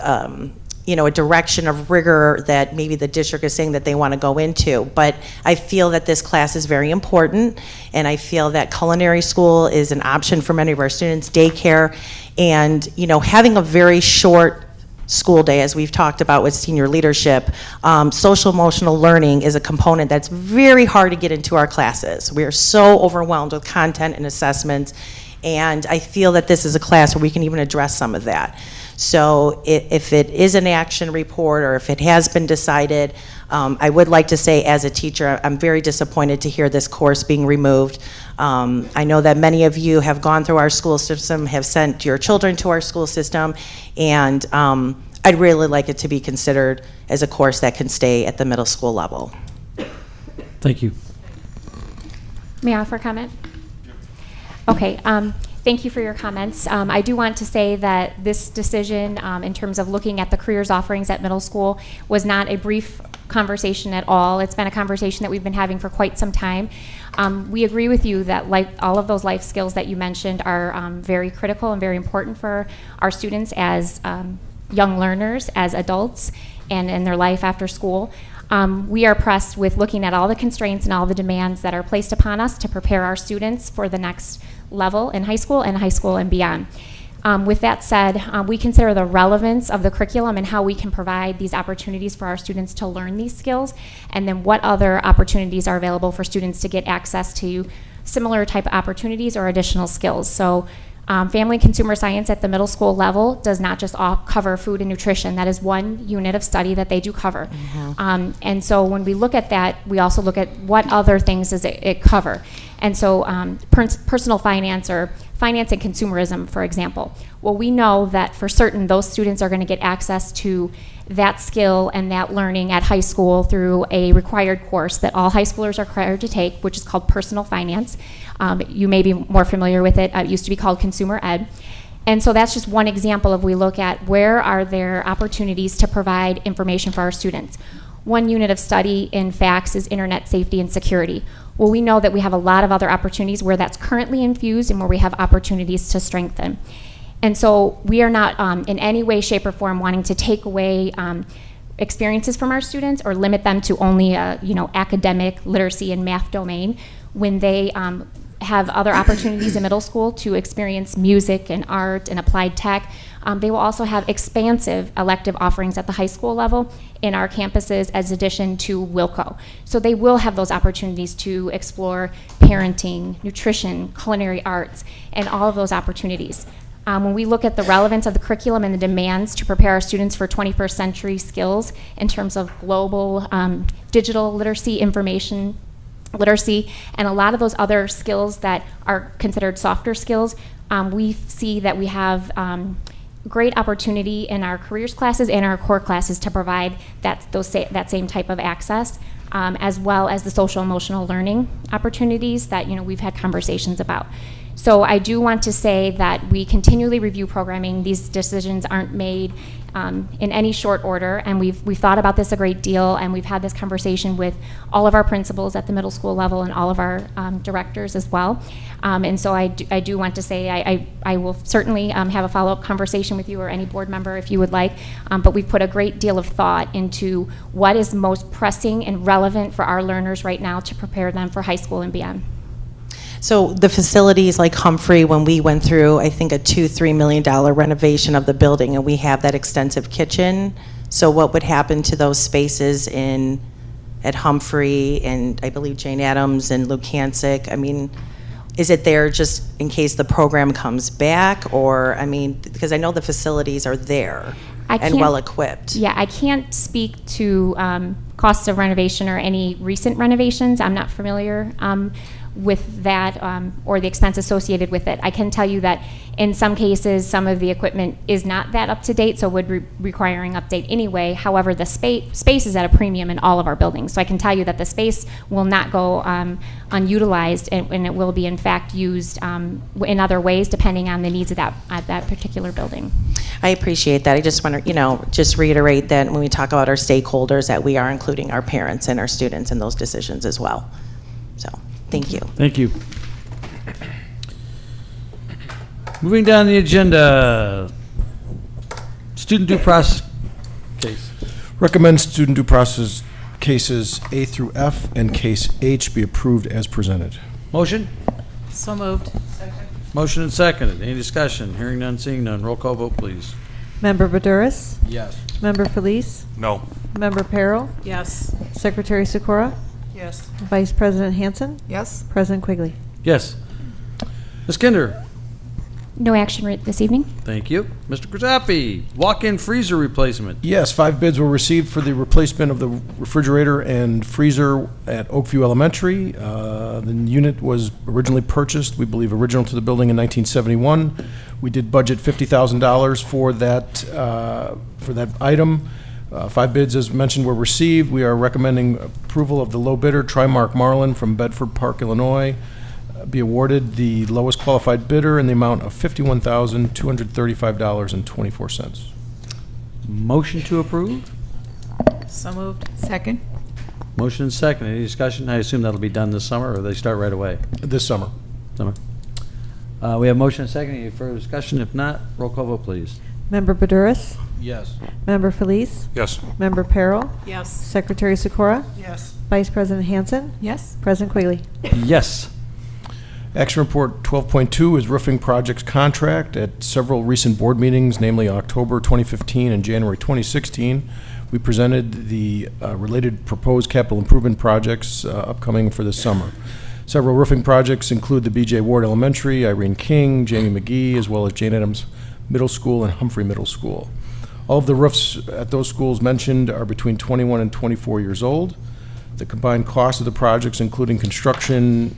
you know, a direction of rigor that maybe the district is saying that they want to go into. But I feel that this class is very important, and I feel that culinary school is an option for many of our students, daycare, and, you know, having a very short school day, as we've talked about with senior leadership, social emotional learning is a component that's very hard to get into our classes. We are so overwhelmed with content and assessments, and I feel that this is a class where we can even address some of that. So if it is an action report or if it has been decided, I would like to say as a teacher, I'm very disappointed to hear this course being removed. I know that many of you have gone through our school system, have sent your children to our school system, and I'd really like it to be considered as a course that can stay at the middle school level. Thank you. May I offer a comment? Okay. Thank you for your comments. I do want to say that this decision, in terms of looking at the careers offerings at middle school, was not a brief conversation at all. It's been a conversation that we've been having for quite some time. We agree with you that all of those life skills that you mentioned are very critical and very important for our students as young learners, as adults, and in their life after school. We are pressed with looking at all the constraints and all the demands that are placed upon us to prepare our students for the next level in high school and beyond. With that said, we consider the relevance of the curriculum and how we can provide these opportunities for our students to learn these skills, and then what other opportunities are available for students to get access to similar type of opportunities or additional skills. So family and consumer science at the middle school level does not just cover food and nutrition. That is one unit of study that they do cover. Mm-hmm. And so when we look at that, we also look at what other things does it cover. And so personal finance or finance and consumerism, for example. Well, we know that for certain those students are going to get access to that skill and that learning at high school through a required course that all high schoolers are required to take, which is called personal finance. You may be more familiar with it. It used to be called consumer ed. And so that's just one example of we look at where are there opportunities to provide information for our students. One unit of study in FACS is internet safety and security. Well, we know that we have a lot of other opportunities where that's currently infused and where we have opportunities to strengthen. And so we are not in any way, shape, or form wanting to take away experiences from our students or limit them to only a academic literacy and math domain. When they have other opportunities in middle school to experience music and art and applied tech, they will also have expansive elective offerings at the high school level in our campuses as addition to Wilco. So they will have those opportunities to explore parenting, nutrition, culinary arts, and all of those opportunities. When we look at the relevance of the curriculum and the demands to prepare our students for 21st century skills in terms of global digital literacy, information literacy, and a lot of those other skills that are considered softer skills, we see that we have great opportunity in our careers classes and our core classes to provide that same type of access, as well as the social emotional learning opportunities that we've had conversations about. So I do want to say that we continually review programming. These decisions aren't made in any short order, and we've thought about this a great deal, and we've had this conversation with all of our principals at the middle school level and all of our directors as well. And so I do want to say I will certainly have a follow-up conversation with you or any board member if you would like, but we've put a great deal of thought into what is most pressing and relevant for our learners right now to prepare them for high school and beyond. So the facilities like Humphrey, when we went through, I think, a $2-3 million renovation of the building, and we have that extensive kitchen. So what would happen to those spaces at Humphrey and I believe Jane Addams and Lukansic? I mean, is it there just in case the program comes back, or because I know the facilities are there and well equipped. Yeah, I can't speak to costs of renovation or any recent renovations. I'm not familiar with that or the expense associated with it. I can tell you that in some cases, some of the equipment is not that up to date, so would requiring update anyway. However, the space is at a premium in all of our buildings. So I can tell you that the space will not go unutilized, and it will be in fact used in other ways depending on the needs of that particular building. I appreciate that. I just want to, just reiterate that when we talk about our stakeholders, that we are including our parents and our students in those decisions as well. So, thank you. Thank you. Moving down the agenda, student due process case. Recommend student due process cases A through F and case H be approved as presented. Motion? So moved. Motion and seconded. Any discussion? Hearing none, seeing none. Roll call vote, please. Member Buduris? Yes. Member Felice? No. Member Peril? Yes. Secretary Sikora? Yes. Vice President Hansen? Yes. President Quigley? Yes. Ms. Kinder? No action this evening. Thank you. Mr. Krasafi, walk-in freezer replacement. Yes, 5 bids were received for the replacement of the refrigerator and freezer at Oakview Elementary. The unit was originally purchased, we believe, original to the building in 1971. We did budget $50,000 for that item. 5 bids, as mentioned, were received. We are recommending approval of the low bidder, Trimark Marlin from Bedford Park, Illinois, be awarded the lowest qualified bidder in the amount of $51,235.24. Motion to approve? So moved. Second. Motion and second. Any discussion? I assume that'll be done this summer, or they start right away? This summer. Summer. We have motion and second. Any further discussion? If not, roll call vote, please. Member Buduris? Yes. Member Felice? Yes. Member Peril? Yes. Secretary Sikora? Yes. Vice President Hansen? Yes. President Quigley? Yes. Action Report 12.2 is roofing projects contract. At several recent board meetings, namely October 2015 and January 2016, we presented the related proposed capital improvement projects upcoming for this summer. Several roofing projects include the B.J. Ward Elementary, Irene King, Jamie McGee, as well as Jane Addams Middle School and Humphrey Middle School. All of the roofs at those schools mentioned are between 21 and 24 years old. The combined cost of the projects, including construction,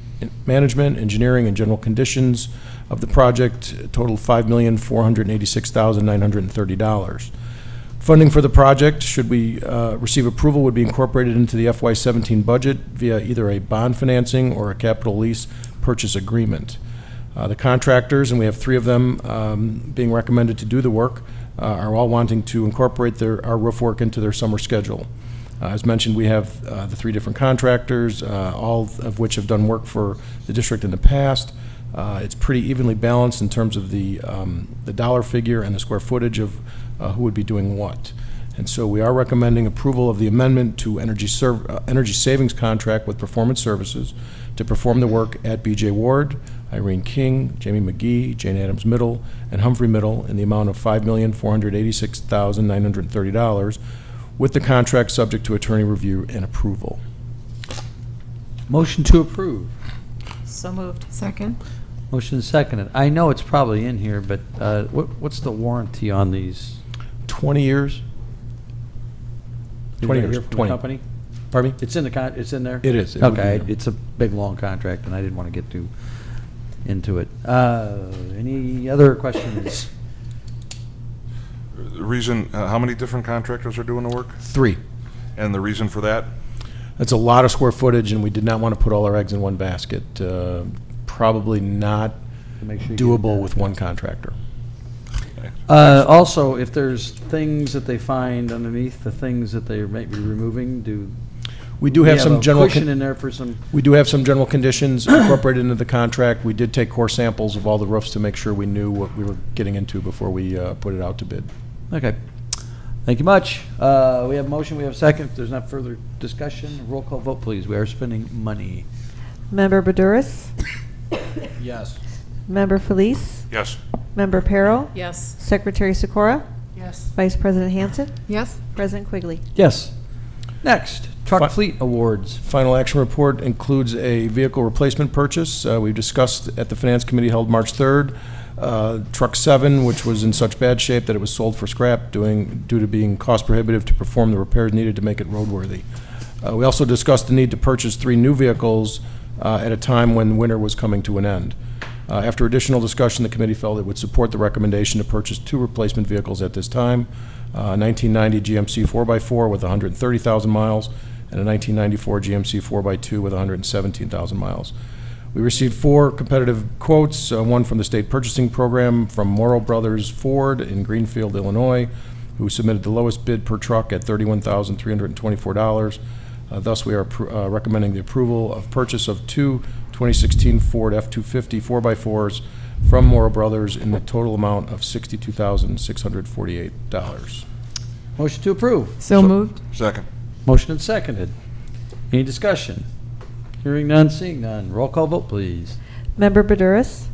management, engineering, and general conditions of the project, totaled $5,486,930. Funding for the project, should we receive approval, would be incorporated into the FY17 budget via either a bond financing or a capital lease purchase agreement. The contractors, and we have 3 of them being recommended to do the work, are all wanting to incorporate our roof work into their summer schedule. As mentioned, we have the 3 different contractors, all of which have done work for the district in the past. It's pretty evenly balanced in terms of the dollar figure and the square footage of who would be doing what. And so we are recommending approval of the amendment to energy savings contract with Performance Services to perform the work at B.J. Ward, Irene King, Jamie McGee, Jane Addams Middle, and Humphrey Middle in the amount of $5,486,930, with the contract subject to attorney review and approval. Motion to approve. So moved. Second. Motion and seconded. I know it's probably in here, but what's the warranty on these? 20 years. 20 years. From the 20. company? Pardon me? It's in it's in there? It is. It Okay, would be. it's a big, long contract, and I didn't want to get too into it. Any other questions? The reason, how many different contractors are doing the work? 3. And the reason for that? That's a lot of square footage, and we did not want to put all our eggs in one basket. Probably not make sure you doable with one contractor. Also, if there's things that they find underneath the things that they might be removing, we do have some a general cushion in there for some. We do have some general conditions incorporated into the contract. We did take core samples of all the roofs to make sure we knew what we were getting into before we put it out to bid. Okay. Thank you much. We have a motion, we have a second. If there's not further discussion, roll call vote, please. We are spending money. Member Badouris? Yes. Member Felice? Yes. Member Perro? Yes. Secretary Sikora? Yes. Vice President Hanson? Yes. President Quigley? Yes. Next, truck fleet awards. Final action report includes a vehicle replacement purchase. We've discussed at the Finance Committee held March 3rd. Truck 7, which was in such bad shape that it was sold for scrap due to being cost prohibitive to perform the repairs needed to make it roadworthy. We also discussed the need to purchase 3 new vehicles at a time when winter was coming to an end. After additional discussion, the committee felt it would support the recommendation to purchase 2 replacement vehicles at this time, a 1990 GMC 4x4 with 130,000 miles and a 1994 GMC 4x2 with 117,000 miles. We received 4 competitive quotes, one from the State Purchasing Program from Morrow Brothers Ford in Greenfield, Illinois, who submitted the lowest bid per truck at $31,324. Thus, we are recommending the approval of purchase of 2 2016 Ford F-250 4x4s from Morrow Brothers in the total amount of $62,648. Motion to approve. So moved. Second. Motion and seconded. Any discussion? Hearing none, seeing none. Roll call vote, please. Member Badouris?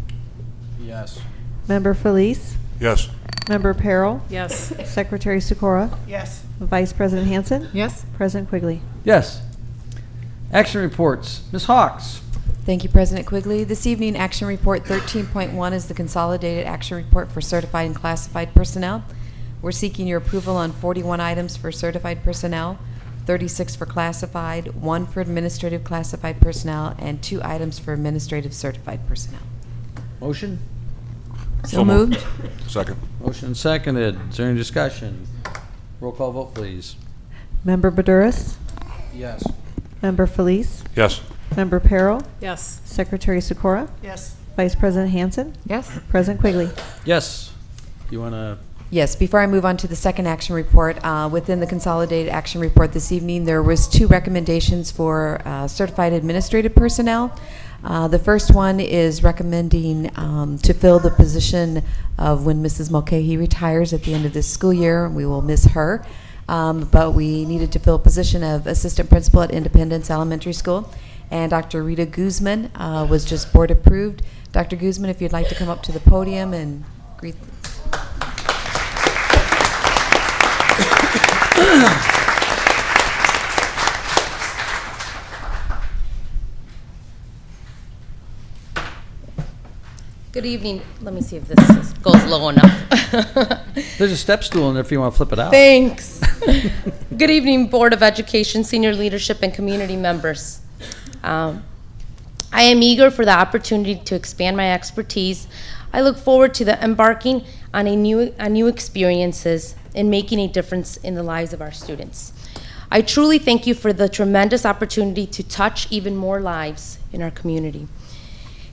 Yes. Member Felice? Yes. Member Perro? Yes. Secretary Sikora? Yes. Vice President Hanson? Yes. President Quigley? Yes. Action reports. Ms. Hawks. Thank you, President Quigley. This evening, Action Report 13.1 is the Consolidated Action Report for Certified and Classified Personnel. We're seeking your approval on 41 items for certified personnel, 36 for classified, 1 for administrative classified personnel, and 2 items for administrative certified personnel. Motion? So moved. Second. Motion and seconded. Is there any discussion? Roll call vote, please. Member Badouris? Yes. Member Felice? Yes. Member Perro? Yes. Secretary Sikora? Yes. Vice President Hanson? Yes. President Quigley? Yes. You want to? Yes, before I move on to the second action report, within the Consolidated Action Report this evening, there was 2 recommendations for certified administrative personnel. The first one is recommending to fill the position of when Mrs. Mulcahy retires at the end of this school year. We will miss her. But we needed to fill a position of assistant principal at Independence Elementary School. And Dr. Rita Guzman was just board approved. Dr. Guzman, if you'd like to come up to the podium and greet. Good evening. Let me see if this goes low enough. There's a step stool in there if you want to flip it out. Thanks. Good evening, Board of Education, senior leadership, and community members. I am eager for the opportunity to expand my expertise. I look forward to the embarking on new experiences and making a difference in the lives of our students. I truly thank you for the tremendous opportunity to touch even more lives in our community.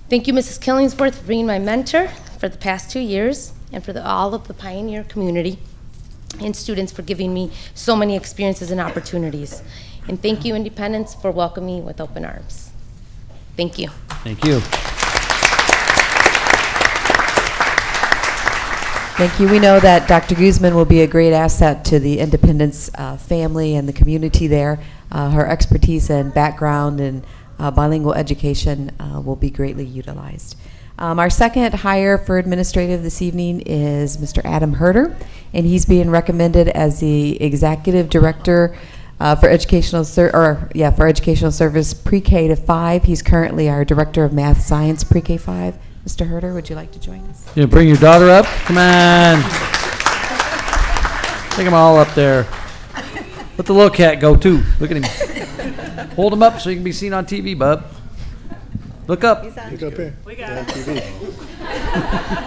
Thank you, Mrs. Killingsworth, for being my mentor for the past 2 years, and for all of the Pioneer community and students for giving me so many experiences and opportunities. And thank you, Independence, for welcoming me with open arms. Thank you. Thank you. Thank you. We know that Dr. Guzman will be a great asset to the Independence family and the community there. Her expertise and background and bilingual education will be greatly utilized. Our second hire for administrative this evening is Mr. Adam Herder, and he's being recommended as the Executive Director for Educational Service Pre-K to 5. He's currently our Director of Math Science Pre-K 5. Mr. Herder, would you like to join us? You bring your daughter up? Come on. Take them all up there. Let the little cat go too. Look at him. Hold him up so you can be seen on TV, bub. Look up. Look up here. We got it. TV.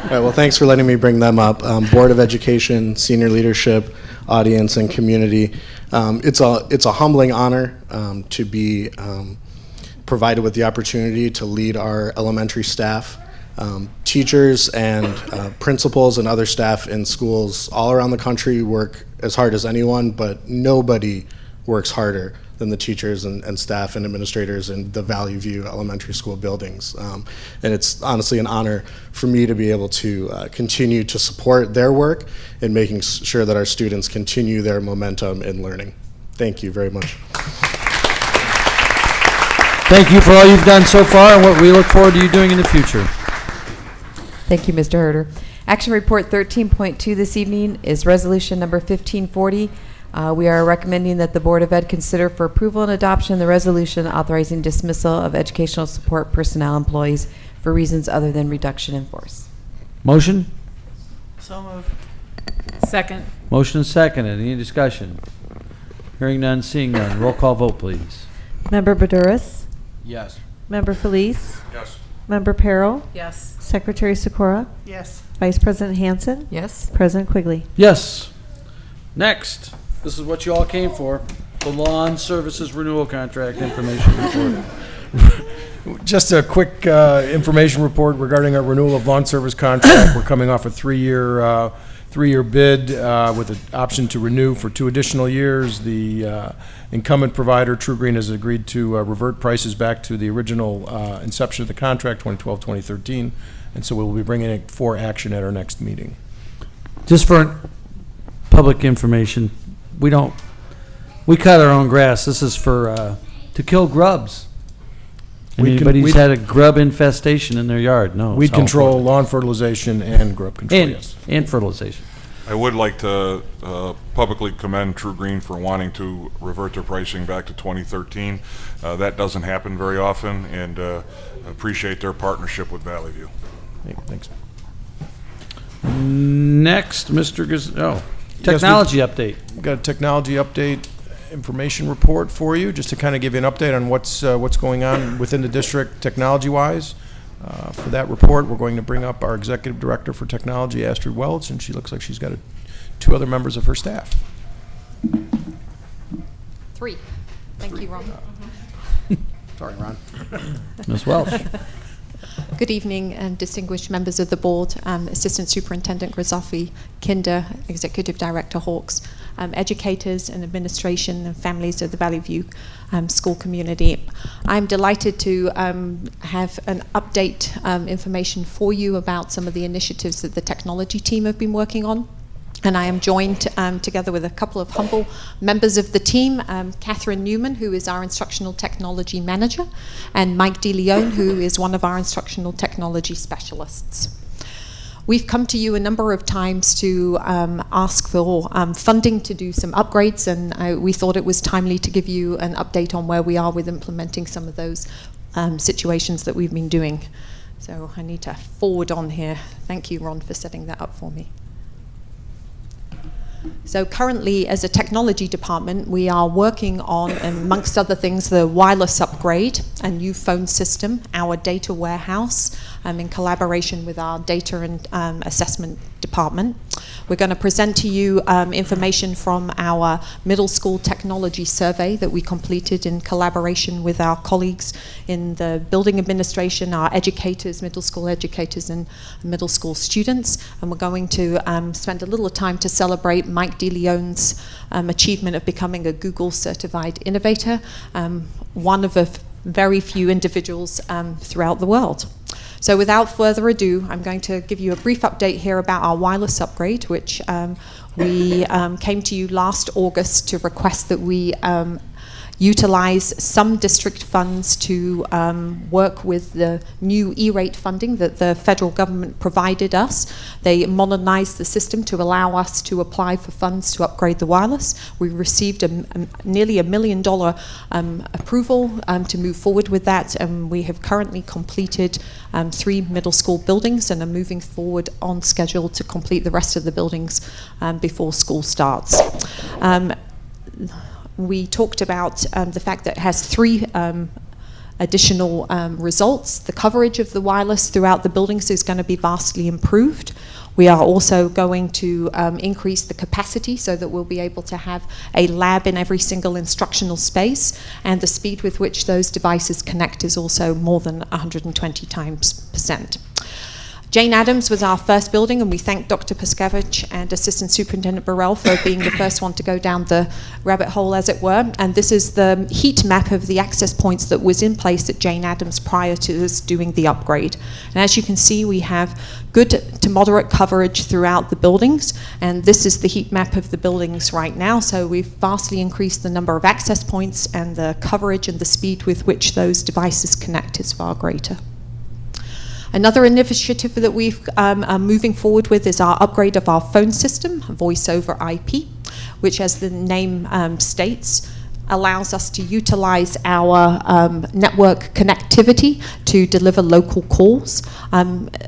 All right, well, thanks for letting me bring them up. Board of Education, senior leadership, audience, and community. It's a humbling honor to be provided with the opportunity to lead our elementary staff. Teachers and principals and other staff in schools all around the country work as hard as anyone, but nobody works harder than the teachers and staff and administrators in the Valley View Elementary School buildings. And it's honestly an honor for me to be able to continue to support their work in making sure that our students continue their momentum in learning. Thank you very much. Thank you for all you've done so far and what we look forward to you doing in the future. Thank you, Mr. Herder. Action Report 13.2 this evening is Resolution Number 1540. We are recommending that the Board of Ed consider for approval and adoption the resolution authorizing dismissal of educational support personnel employees for reasons other than reduction in force. Motion? So moved. Second. Motion is seconded. Any discussion? Hearing none, seeing none. Roll call vote, please. Member Badouris? Yes. Member Felice? Yes. Member Peril? Yes. Secretary Sikora? Yes. Vice President Hansen? Yes. President Quigley? Yes. Next, this is what you all came for, the lawn services renewal contract information report. Just a quick information report regarding our renewal of lawn service contract. We're coming off a three-year bid with an option to renew for 2 additional years. The incumbent provider, True Green, has agreed to revert prices back to the original inception of the contract, 2012-2013, and so we will be bringing it for action at our next meeting. Just for public information, we cut our own grass. This is for, to kill grubs. Anybody's had a grub infestation in their yard? No. Weed control, lawn fertilization, and grub control, yes. And fertilization. I would like to publicly commend True Green for wanting to revert their pricing back to 2013. That doesn't happen very often, and appreciate their partnership with Valley View. Thanks. Next, technology update. We've got a technology update information report for you, just to kind of give you an update on what's going on within the district technology-wise. For that report, we're going to bring up our Executive Director for Technology, Astrid Welch, and she looks like she's got 2 other members of her staff. 3. Thank you, Ron. Sorry, Ron. Ms. Welch. Good evening, and distinguished members of the board, Assistant Superintendent Grizzoffi, Kinder, Executive Director Hawks, educators and administration and families of the Valley View school community. I'm delighted to have an update information for you about some of the initiatives that the technology team have been working on. And I am joined together with a couple of humble members of the team, Catherine Newman, who is our Instructional Technology Manager, and Mike DeLeon, who is one of our Instructional Technology Specialists. We've come to you a number of times to ask for funding to do some upgrades, and we thought it was timely to give you an update on where we are with implementing some of those situations that we've been doing. So I need to forward on here. Thank you, Ron, for setting that up for me. So currently, as a technology department, we are working on, amongst other things, the wireless upgrade, a new phone system, our data warehouse, in collaboration with our data and assessment department. We're going to present to you information from our middle school technology survey that we completed in collaboration with our colleagues in the building administration, our educators, middle school educators, and middle school students. And we're going to spend a little time to celebrate Mike DeLeon's achievement of becoming a Google certified innovator, one of a very few individuals throughout the world. So without further ado, I'm going to give you a brief update here about our wireless upgrade, which we came to you last August to request that we utilize some district funds to work with the new E-rate funding that the federal government provided us. They modernized the system to allow us to apply for funds to upgrade the wireless. We received nearly $1 million approval to move forward with that, and we have currently completed 3 middle school buildings and are moving forward on schedule to complete the rest of the buildings before school starts. We talked about the fact that it has 3 additional results. The coverage of the wireless throughout the buildings is going to be vastly improved. We are also going to increase the capacity so that we'll be able to have a lab in every single instructional space, and the speed with which those devices connect is also more than 120%. Jane Addams was our first building, and we thank Dr. Paskevich and Assistant Superintendent Burrell for being the first one to go down the rabbit hole, as it were. And this is the heat map of the access points that was in place at Jane Addams prior to us doing the upgrade. And as you can see, we have good to moderate coverage throughout the buildings, and this is the heat map of the buildings right now. So we've vastly increased the number of access points, and the coverage and the speed with which those devices connect is far greater. Another initiative that we've are moving forward with is our upgrade of our phone system, Voice over IP, which, as the name states, allows us to utilize our network connectivity to deliver local calls.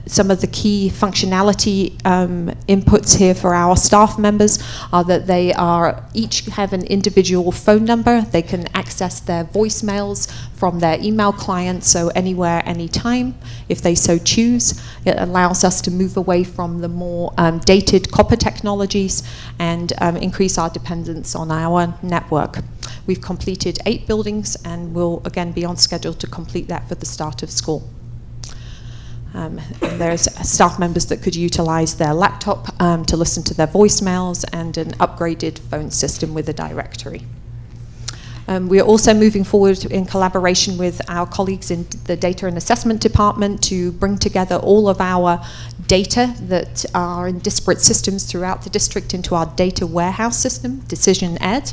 Some of the key functionality inputs here for our staff members are that they each have an individual phone number. They can access their voicemails from their email client, so anywhere, anytime, if they so choose. It allows us to move away from the more dated copper technologies and increase our dependence on our network. We've completed 8 buildings, and we'll again be on schedule to complete that for the start of school. And there's staff members that could utilize their laptop to listen to their voicemails, and an upgraded phone system with a directory. We are also moving forward in collaboration with our colleagues in the Data and Assessment Department to bring together all of our data that are in disparate systems throughout the district into our data warehouse system, Decision Ed.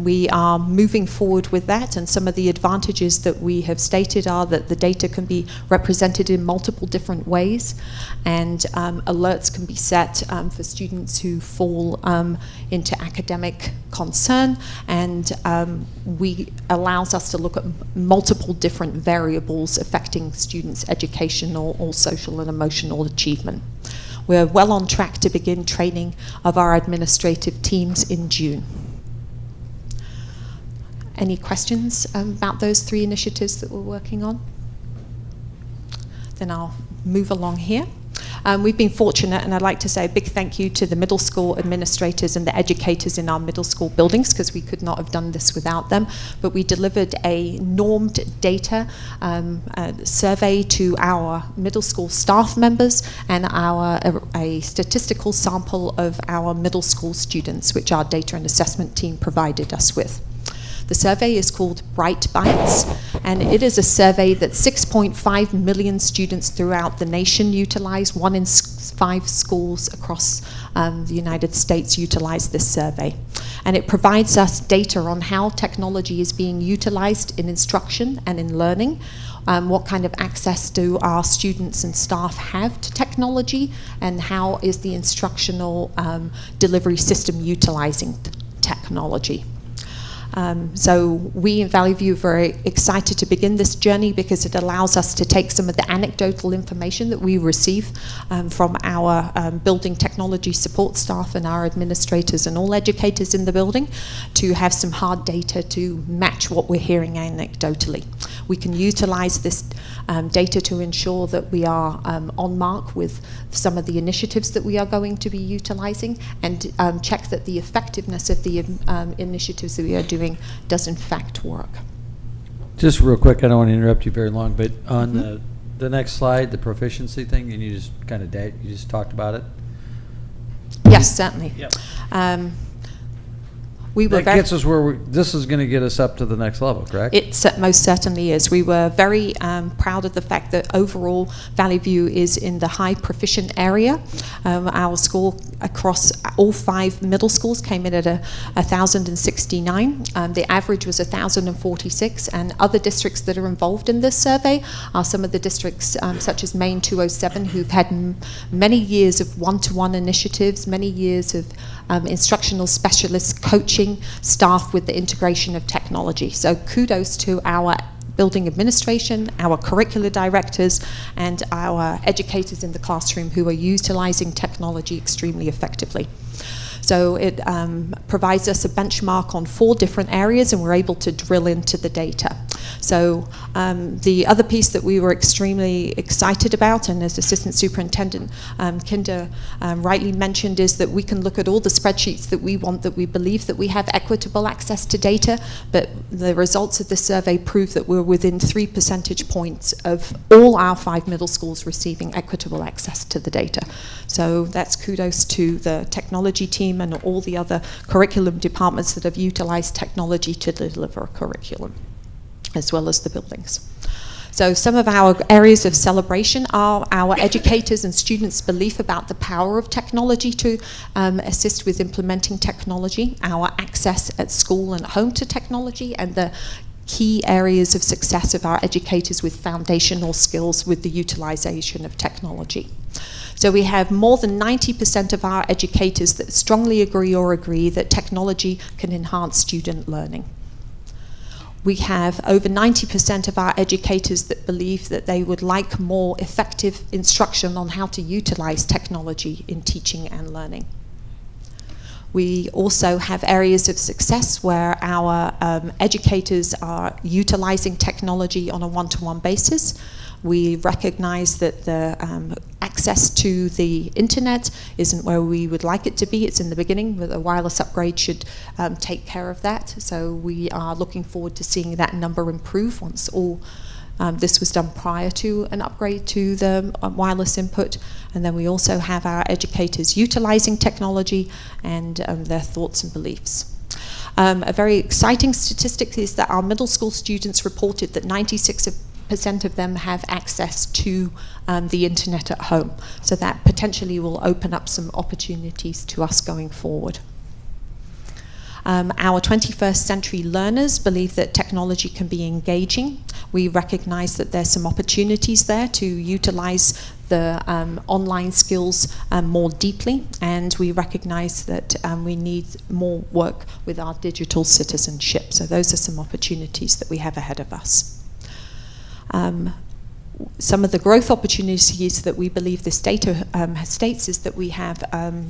We are moving forward with that, and some of the advantages that we have stated are that the data can be represented in multiple different ways, and alerts can be set for students who fall into academic concern, and allows us to look at multiple different variables affecting students' educational or social and emotional achievement. We're well on track to begin training of our administrative teams in June. Any questions about those 3 initiatives that we're working on? Then I'll move along here. We've been fortunate, and I'd like to say a big thank you to the middle school administrators and the educators in our middle school buildings, because we could not have done this without them. But we delivered a normed data survey to our middle school staff members, and a statistical sample of our middle school students, which our data and assessment team provided us with. The survey is called Bright Bites, and it is a survey that 6.5 million students throughout the nation utilize. 1 in 5 schools across the United States utilize this survey. And it provides us data on how technology is being utilized in instruction and in learning. What kind of access do our students and staff have to technology, and how is the instructional delivery system utilizing technology? So we in Valley View are very excited to begin this journey, because it allows us to take some of the anecdotal information that we receive from our building technology support staff and our administrators and all educators in the building, to have some hard data to match what we're hearing anecdotally. We can utilize this data to ensure that we are on mark with some of the initiatives that we are going to be utilizing, and check that the effectiveness of the initiatives that we are doing does in fact work. Just real quick, I don't want to interrupt you very long, but on the next slide, the proficiency thing, and you just kind of you just talked about it. Yes, certainly. Yep. That gets us where this is going to get us up to the next level, correct? It most certainly is. We were very proud of the fact that overall Valley View is in the high proficient area. Our school across all 5 middle schools came in at 1,069. The average was 1,046, and other districts that are involved in this survey are some of the districts such as Maine 207, who've had many years of one-to-one initiatives, many years of instructional specialist coaching staff with the integration of technology. So kudos to our building administration, our curricular directors, and our educators in the classroom who are utilizing technology extremely effectively. So it provides us a benchmark on 4 different areas, and we're able to drill into the data. So the other piece that we were extremely excited about, and as Assistant Superintendent Kinder rightly mentioned, is that we can look at all the spreadsheets that we want, that we believe that we have equitable access to data, but the results of the survey prove that we're within 3 percentage points of all our 5 middle schools receiving equitable access to the data. So that's kudos to the technology team and all the other curriculum departments that have utilized technology to deliver a curriculum, as well as the buildings. So some of our areas of celebration are our educators' and students' belief about the power of technology to assist with implementing technology, our access at school and at home to technology, and the key areas of success of our educators with foundational skills with the utilization of technology. So we have more than 90% of our educators that strongly agree that technology can enhance student learning. We have over 90% of our educators that believe that they would like more effective instruction on how to utilize technology in teaching and learning. We also have areas of success where our educators are utilizing technology on a one-to-one basis. We recognize that the access to the internet isn't where we would like it to be. It's in the beginning, but a wireless upgrade should take care of that. So we are looking forward to seeing that number improve once all this was done prior to an upgrade to the wireless input. And then we also have our educators utilizing technology and their thoughts and beliefs. A very exciting statistic is that our middle school students reported that 96% of them have access to the internet at home. So that potentially will open up some opportunities to us going forward. Our 21st century learners believe that technology can be engaging. We recognize that there's some opportunities there to utilize the online skills more deeply, and we recognize that we need more work with our digital citizenship. So those are some opportunities that we have ahead of us. Some of the growth opportunities that we believe this data states is that we have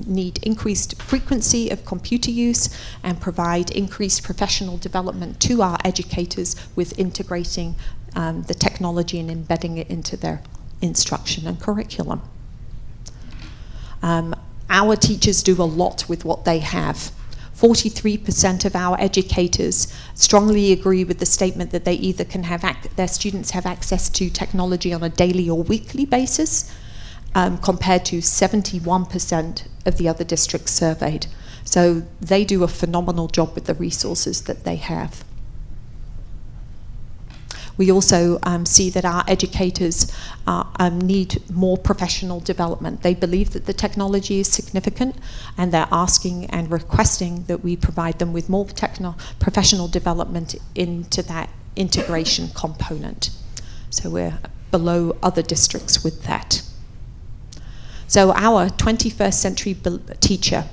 need increased frequency of computer use and provide increased professional development to our educators with integrating the technology and embedding it into their instruction and curriculum. Our teachers do a lot with what they have. 43% of our educators strongly agree with the statement that they either can have their students have access to technology on a daily or weekly basis, compared to 71% of the other districts surveyed. So they do a phenomenal job with the resources that they have. We also see that our educators need more professional development. They believe that the technology is significant, and they're asking and requesting that we provide them with more professional development into that integration component. So we're below other districts with that. So our 21st century teacher,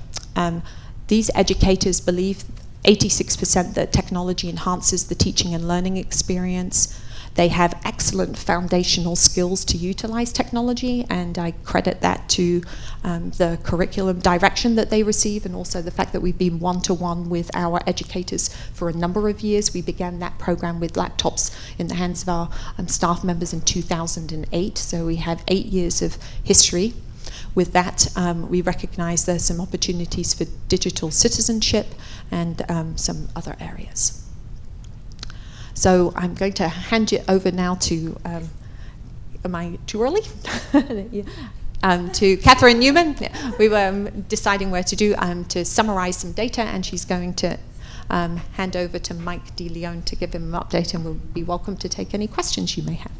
these educators believe 86% that technology enhances the teaching and learning experience. They have excellent foundational skills to utilize technology, and I credit that to the curriculum direction that they receive, and also the fact that we've been one-to-one with our educators for a number of years. We began that program with laptops in the hands of our staff members in 2008, so we have 8 years of history. With that, we recognize there's some opportunities for digital citizenship and some other areas. So I'm going to hand you over now to, am I too early? To Catherine Newman. We were deciding where to do, to summarize some data, and she's going to hand over to Mike DeLeon to give him an update, and we'll be welcome to take any questions you may have.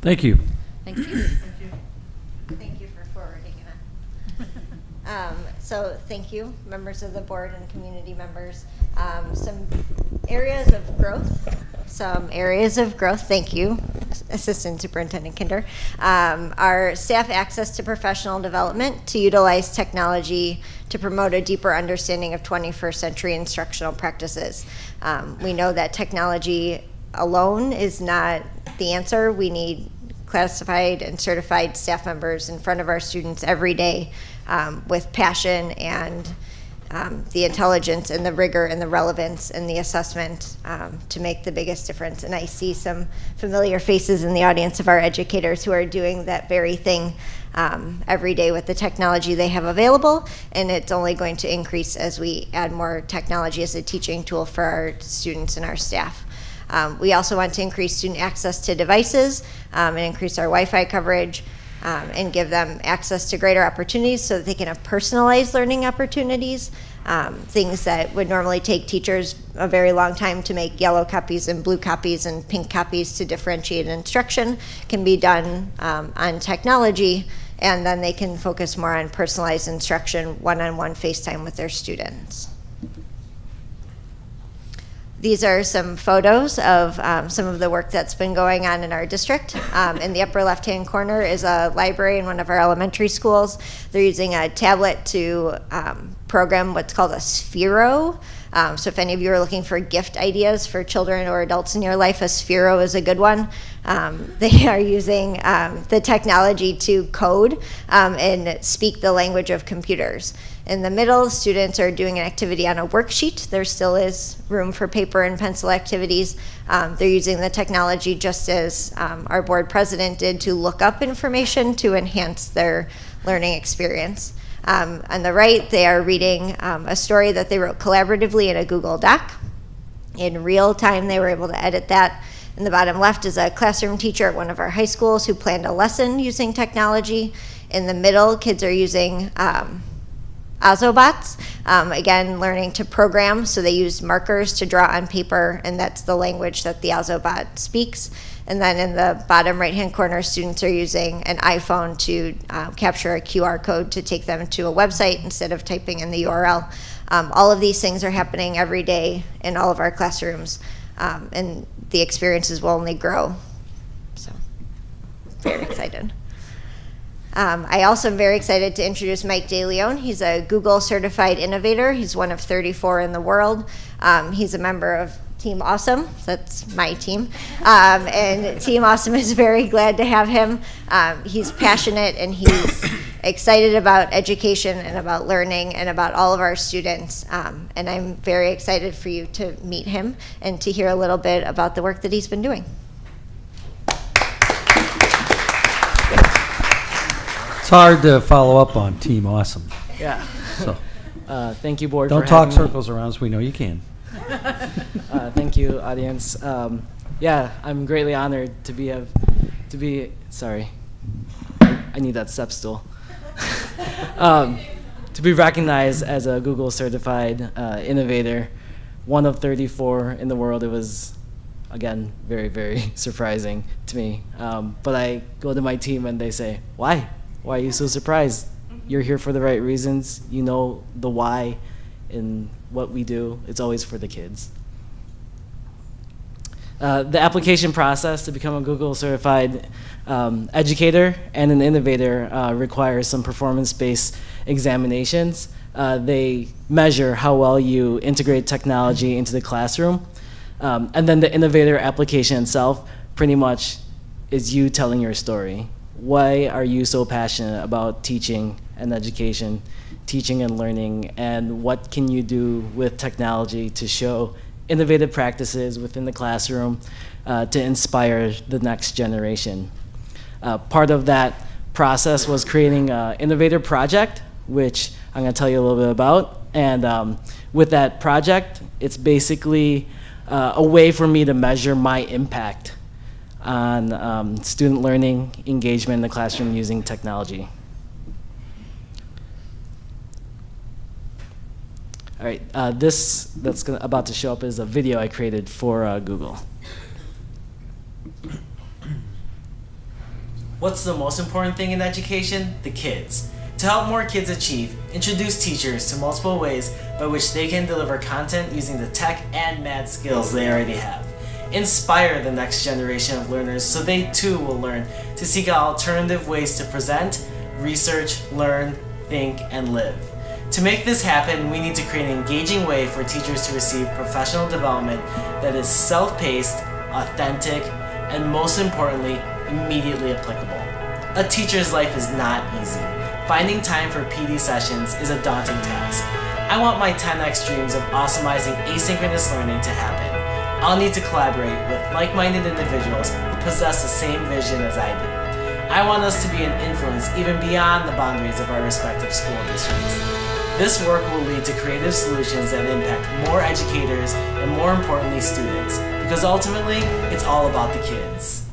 Thank you. Thank you. Thank you for forwarding it on. So thank you, members of the board and community members. Some areas of growth, thank you, Assistant Superintendent Kinder, are staff access to professional development to utilize technology to promote a deeper understanding of 21st century instructional practices. We know that technology alone is not the answer. We need classified and certified staff members in front of our students every day with passion and the intelligence and the rigor and the relevance and the assessment to make the biggest difference. And I see some familiar faces in the audience of our educators who are doing that very thing every day with the technology they have available, and it's only going to increase as we add more technology as a teaching tool for our students and our staff. We also want to increase student access to devices and increase our Wi-Fi coverage and give them access to greater opportunities so that they can have personalized learning opportunities. Things that would normally take teachers a very long time to make yellow copies and blue copies and pink copies to differentiate instruction can be done on technology, and then they can focus more on personalized instruction, one-on-one FaceTime with their students. These are some photos of some of the work that's been going on in our district. In the upper left-hand corner is a library in one of our elementary schools. They're using a tablet to program what's called a Sphero. So if any of you are looking for gift ideas for children or adults in your life, a Sphero is a good one. They are using the technology to code and speak the language of computers. In the middle, students are doing an activity on a worksheet. There still is room for paper and pencil activities. They're using the technology just as our board president did to look up information to enhance their learning experience. On the right, they are reading a story that they wrote collaboratively in a Google Doc. In real time, they were able to edit that. In the bottom left is a classroom teacher at one of our high schools who planned a lesson using technology. In the middle, kids are using Ozobots, again, learning to program, so they use markers to draw on paper, and that's the language that the Ozobot speaks. And then in the bottom right-hand corner, students are using an iPhone to capture a QR code to take them to a website instead of typing in the URL. All of these things are happening every day in all of our classrooms, and the experiences will only grow. So, very excited. I also am very excited to introduce Mike DeLeon. He's a Google certified innovator. He's one of 34 in the world. He's a member of Team Awesome. That's my team. And Team Awesome is very glad to have him. He's passionate and he's excited about education and about learning and about all of our students. And I'm very excited for you to meet him and to hear a little bit about the work that he's been doing. It's hard to follow up on Team Awesome. Yeah. So, thank you, board. don't for talk having me. circles around, so we know you can. Thank you, audience. Yeah, I'm greatly honored to be. Sorry, I need that step stool. To be recognized as a Google certified innovator, one of 34 in the world. It was, again, very, very surprising to me. But I go to my team and they say, "Why? Why are you so surprised? You're here for the right reasons. You know the why in what we do. It's always for the kids." The application process to become a Google certified educator and an innovator requires some performance-based examinations. They measure how well you integrate technology into the classroom. And then the innovator application itself pretty much is you telling your story. Why are you so passionate about teaching and education, teaching and learning, and what can you do with technology to show innovative practices within the classroom to inspire the next generation? Part of that process was creating an innovator project, which I'm going to tell you a little bit about. And with that project, it's basically a way for me to measure my impact on student learning, engagement in the classroom using technology. All right, this that's about to show up is a video I created for Google. What's the most important thing in education? The kids. To help more kids achieve, introduce teachers to multiple ways by which they can deliver content using the tech and math skills they already have. Inspire the next generation of learners so they too will learn to seek out alternative ways to present, research, learn, think, and live. To make this happen, we need to create an engaging way for teachers to receive professional development that is self-paced, authentic, and most importantly, immediately applicable. A teacher's life is not easy. Finding time for PD sessions is a daunting task. I want my 10x dreams of awesomizing asynchronous learning to happen. I'll need to collaborate with like-minded individuals who possess the same vision as I do. I want us to be an influence even beyond the boundaries of our respective school districts. This work will lead to creative solutions that impact more educators and, more importantly, students, because ultimately, it's all about the kids.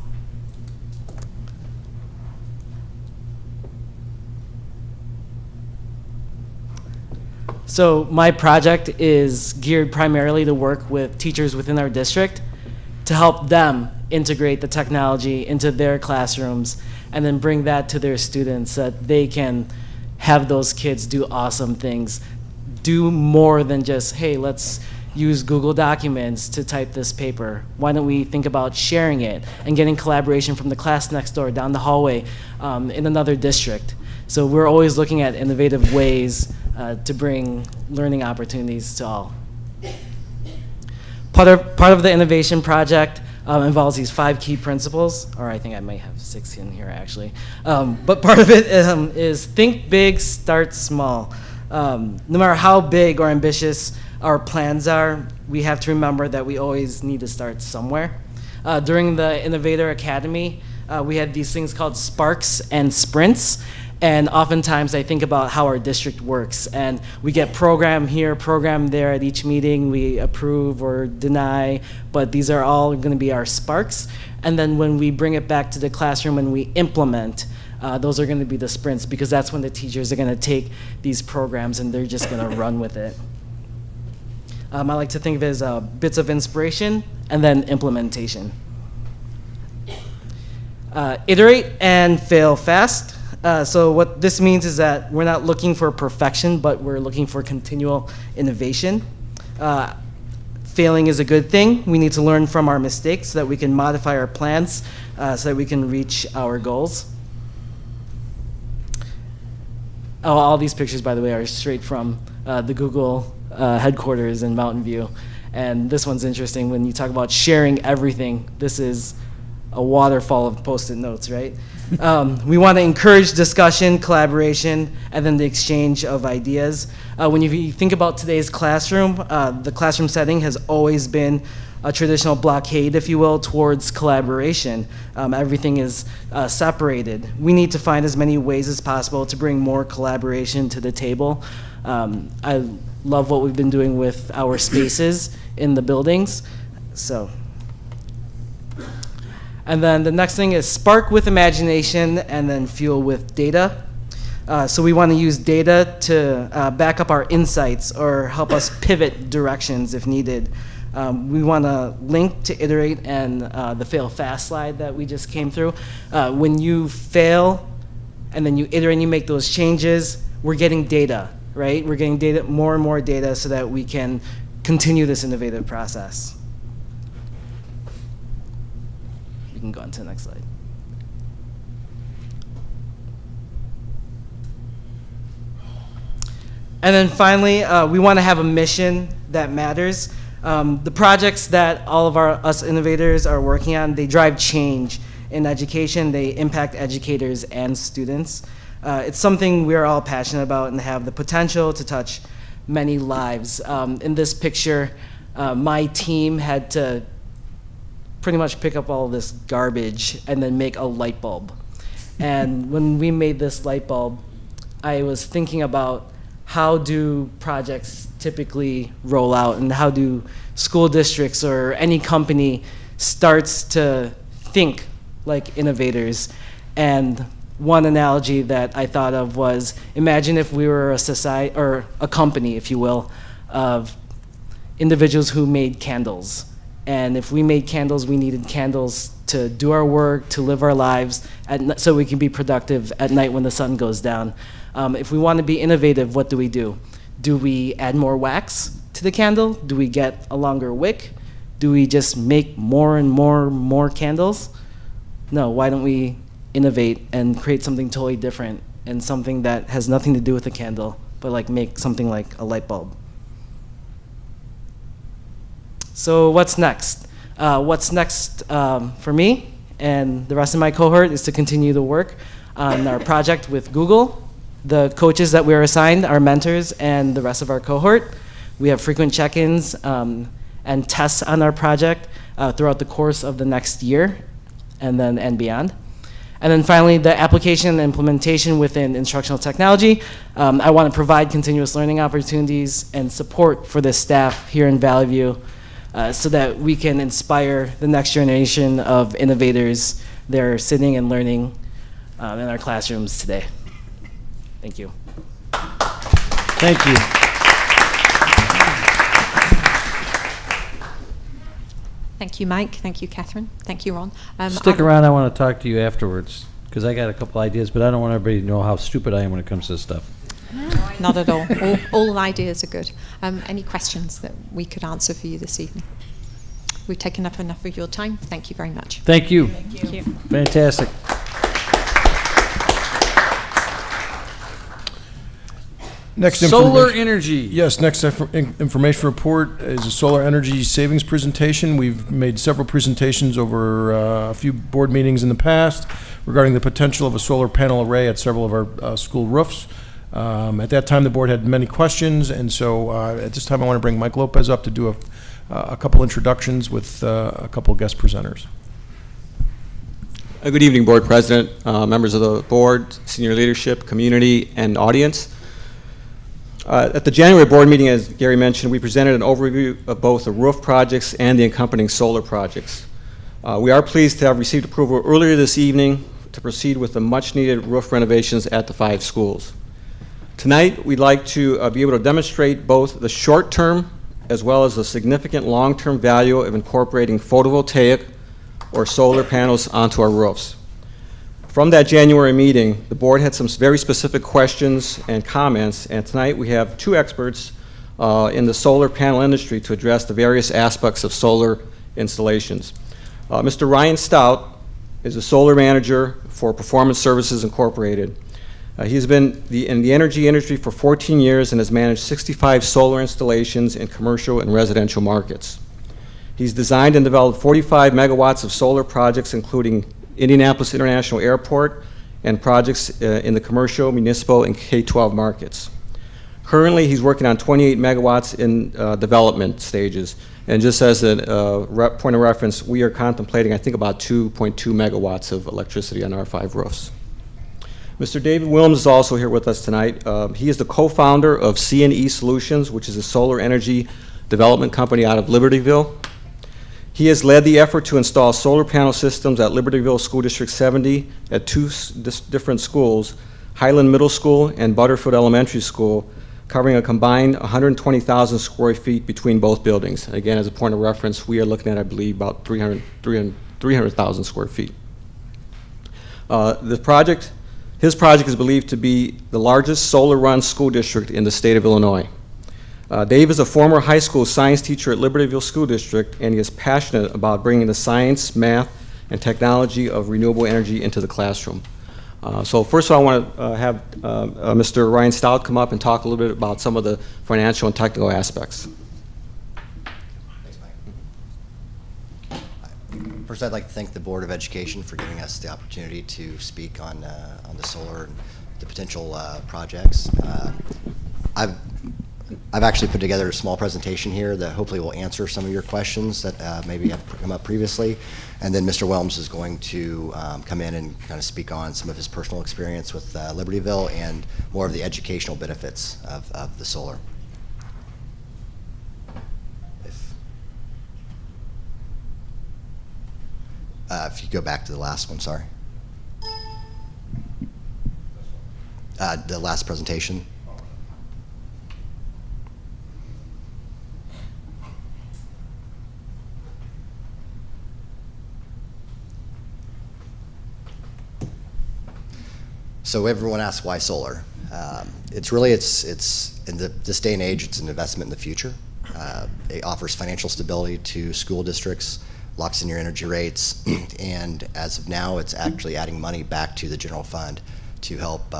So my project is geared primarily to work with teachers within our district to help them integrate the technology into their classrooms and then bring that to their students so that they can have those kids do awesome things, do more than just, hey, let's use Google Documents to type this paper. Why don't we think about sharing it and getting collaboration from the class next door, down the hallway, in another district. So we're always looking at innovative ways to bring learning opportunities to all. Part of the innovation project involves these 5 key principles, or I think I might have 6 in here actually. But part of it is think big, start small. No matter how big or ambitious our plans are, we have to remember that we always need to start somewhere. During the Innovator Academy, we had these things called Sparks and Sprints. And oftentimes I think about how our district works, and we get program here, program there at each meeting. We approve or deny, but these are all going to be our sparks. And then when we bring it back to the classroom and we implement, those are going to be the sprints, because that's when the teachers are going to take these programs and they're just going to run with it. I like to think of it as bits of inspiration and then implementation. Iterate and fail fast. So what this means is that we're not looking for perfection, but we're looking for continual innovation. Failing is a good thing. We need to learn from our mistakes so that we can modify our plans so that we can reach our goals. Oh, all these pictures, by the way, are straight from the Google headquarters in Mountain View. And this one's interesting. When you talk about sharing everything, this is a waterfall of Post-it notes, right? We want to encourage discussion, collaboration, and then the exchange of ideas. When you think about today's classroom, the classroom setting has always been a traditional blockade, if you will, towards collaboration. Everything is separated. We need to find as many ways as possible to bring more collaboration to the table. I love what we've been doing with our spaces in the buildings. And then the next thing is spark with imagination and then fuel with data. So we want to use data to back up our insights or help us pivot directions if needed. We want to link to iterate and the fail fast slide that we just came through. When you fail and then you iterate and you make those changes, we're getting data, right? We're getting data, more and more data, so that we can continue this innovative process. Can go on to the next slide. And then finally, we want to have a mission that matters. The projects that all of us innovators are working on, they drive change in education. They impact educators and students. It's something we're all passionate about and have the potential to touch many lives. In this picture, my team had to pretty much pick up all this garbage and then make a light bulb. And when we made this light bulb, I was thinking about how do projects typically roll out, and how do school districts or any company starts to think like innovators. And one analogy that I thought of was, imagine if we were a society, or a company, if you will, of individuals who made candles. And if we made candles, we needed candles to do our work, to live our lives, so we can be productive at night when the sun goes down. If we want to be innovative, what do? Do we add more wax to the candle? Do we get a longer wick? Do we just make more and more candles? No, why don't we innovate and create something totally different, and something that has nothing to do with a candle, but like make something like a light bulb. So what's next? What's next for me and the rest of my cohort is to continue the work on our project with Google The coaches that we are assigned are mentors and the rest of our cohort. We have frequent check-ins and tests on our project throughout the course of the next year and beyond. And then finally, the application and implementation within instructional technology. I want to provide continuous learning opportunities and support for the staff here in Valley View so that we can inspire the next generation of innovators that are sitting and learning in our classrooms today. Thank you. Thank you. Thank you, Mike. Thank you, Catherine. Thank you, Ron. Stick around. I want to talk to you afterwards because I got a couple ideas, but I don't want everybody to know how stupid I am when it comes to this stuff. Not at all. All ideas are good. Any questions that we could answer for you this evening? We've taken up enough of your time. Thank you very much. Thank you. Thank you. Fantastic. Next Solar information- energy. Yes, next information report is a solar energy savings presentation. We've made several presentations over a few board meetings in the past regarding the potential of a solar panel array at several of our school roofs. At that time, the board had many questions, and so at this time, I want to bring Mike Lopez up to do a couple introductions with a couple guest presenters. Good evening, Board President, members of the board, senior leadership, community, and audience. At the January board meeting, as Gary mentioned, we presented an overview of both the roof projects and the accompanying solar projects. We are pleased to have received approval earlier this evening to proceed with the much-needed roof renovations at the 5 schools. Tonight, we'd like to be able to demonstrate both the short-term as well as the significant long-term value of incorporating photovoltaic or solar panels onto our roofs. From that January meeting, the board had some very specific questions and comments, and tonight we have 2 experts in the solar panel industry to address the various aspects of solar installations. Mr. Ryan Stout is a solar manager for Performance Services Incorporated. He's been in the energy industry for 14 years and has managed 65 solar installations in commercial and residential markets. He's designed and developed 45 megawatts of solar projects, including Indianapolis International Airport and projects in the commercial, municipal, and K-12 markets. Currently, he's working on 28 megawatts in development stages. And just as a point of reference, we are contemplating, I think, about 2.2 megawatts of electricity on our 5 roofs. Mr. David Wilms is also here with us tonight. He is the co-founder of C&E Solutions, which is a solar energy development company out of Libertyville. He has led the effort to install solar panel systems at Libertyville School District 70 at 2 different schools, Highland Middle School and Butterfield Elementary School, covering a combined 120,000 square feet between both buildings. Again, as a point of reference, we are looking at, I believe, about 300,000 square feet. His project is believed to be the largest solar-run school district in the state of Illinois. Dave is a former high school science teacher at Libertyville School District, and he is passionate about bringing the science, math, and technology of renewable energy into the classroom. So first of all, I want to have Mr. Ryan Stout come up and talk a little bit about some of the financial and technical aspects. First, I'd like to thank the Board of Education for giving us the opportunity to speak on the solar and the potential projects. I've actually put together a small presentation here that hopefully will answer some of your questions that maybe have come up previously. And then Mr. Wilms is going to come in and kind of speak on some of his personal experience with Libertyville and more of the educational benefits of the solar. If you go back to the last one, sorry. The last presentation. So everyone asks why solar. It's really in this day and age, it's an investment in the future. It offers financial stability to school districts, locks in your energy rates, and as of now, it's actually adding money back to the general fund to help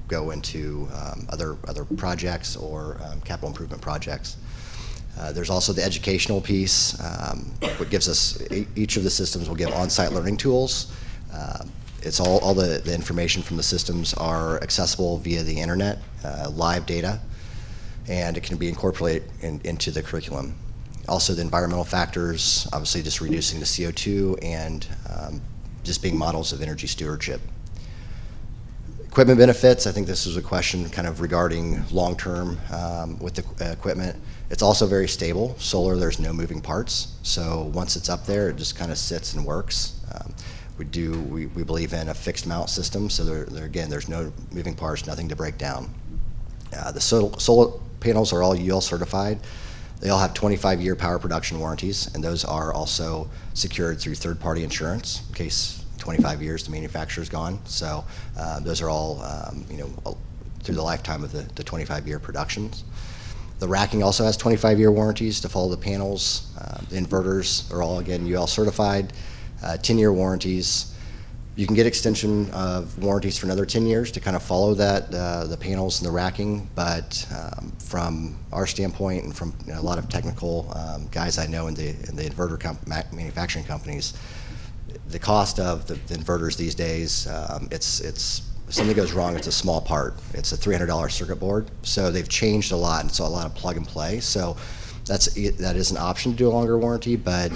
go into other projects or capital improvement projects. There's also the educational piece. What gives us each of the systems will give on-site learning tools. It's all the information from the systems are accessible via the internet, live data, and it can be incorporated into the curriculum. Also, the environmental factors, obviously just reducing the CO2 and just being models of energy stewardship. Equipment benefits, I think this was a question kind of regarding long-term with the equipment. It's also very stable. Solar, there's no moving parts. So once it's up there, it just kind of sits and works. We believe in a fixed mount system, so again, there's no moving parts, nothing to break down. The solar panels are all UL certified. They all have 25-year power production warranties, and those are also secured through third-party insurance in case 25 years the manufacturer's gone. So those are all through the lifetime of the 25-year productions. The racking also has 25-year warranties to follow the panels. The inverters are all, again, UL certified, 10-year warranties. You can get extension of warranties for another 10 years to kind of follow that, the panels and the racking, but from our standpoint and from a lot of technical guys I know in the inverter manufacturing companies, the cost of the inverters these days, if something goes wrong, it's a small part. It's a $300 circuit board. So they've changed a lot, and so a lot of plug and play. So that is an option to do a longer warranty, but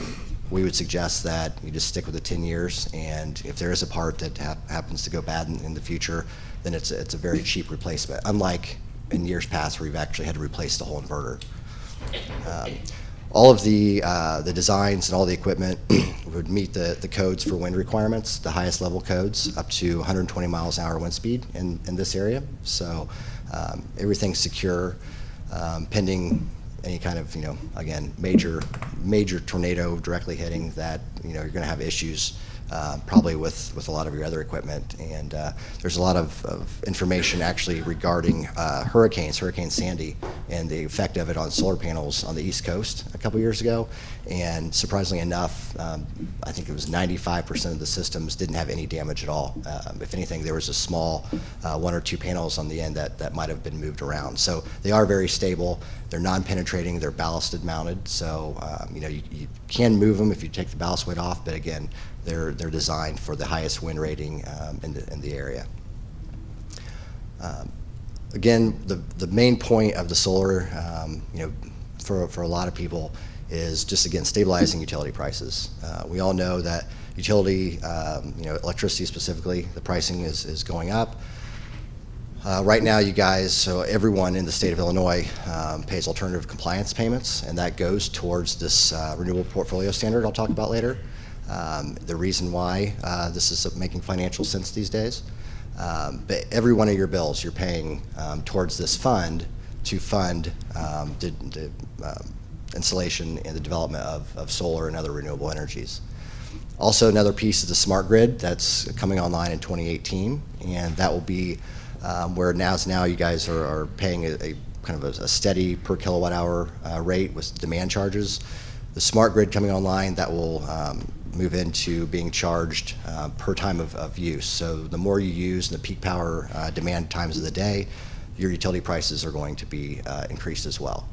we would suggest that you just stick with the 10 years, and if there is a part that happens to go bad in the future, then it's a very cheap replacement, unlike in years past where you've actually had to replace the whole inverter. All of the designs and all the equipment would meet the codes for wind requirements, the highest level codes, up to 120 miles an hour wind speed in this area. So everything's secure, pending any kind of, again, major tornado directly hitting that, you're going to have issues probably with a lot of your other equipment. And there's a lot of information actually regarding Hurricane Sandy, and the effect of it on solar panels on the East Coast a couple years ago. And surprisingly enough, I think it was 95% of the systems didn't have any damage at all. If anything, there was a small 1 or 2 panels on the end that might have been moved around. So they are very stable. They're non-penetrating. They're ballasted mounted. So you can move them if you take the ballast weight off. But again, they're designed for the highest wind rating in the area. Again, the main point of the solar, for a lot of people, is just, again, stabilizing utility prices. We all know that utility, electricity specifically, the pricing is going up. Right now, you guys, so everyone in the state of Illinois pays alternative compliance payments, and that goes towards this renewable portfolio standard I'll talk about later. The reason why this is making financial sense these days. But every one of your bills you're paying towards this fund to fund the installation and the development of solar and other renewable energies. Also, another piece is the smart grid that's coming online in 2018, and that will be where now you guys are paying a kind of a steady per kilowatt hour rate with demand charges. The smart grid coming online, that will move into being charged per time of use. So the more you use in the peak power demand times of the day, your utility prices are going to be increased as well.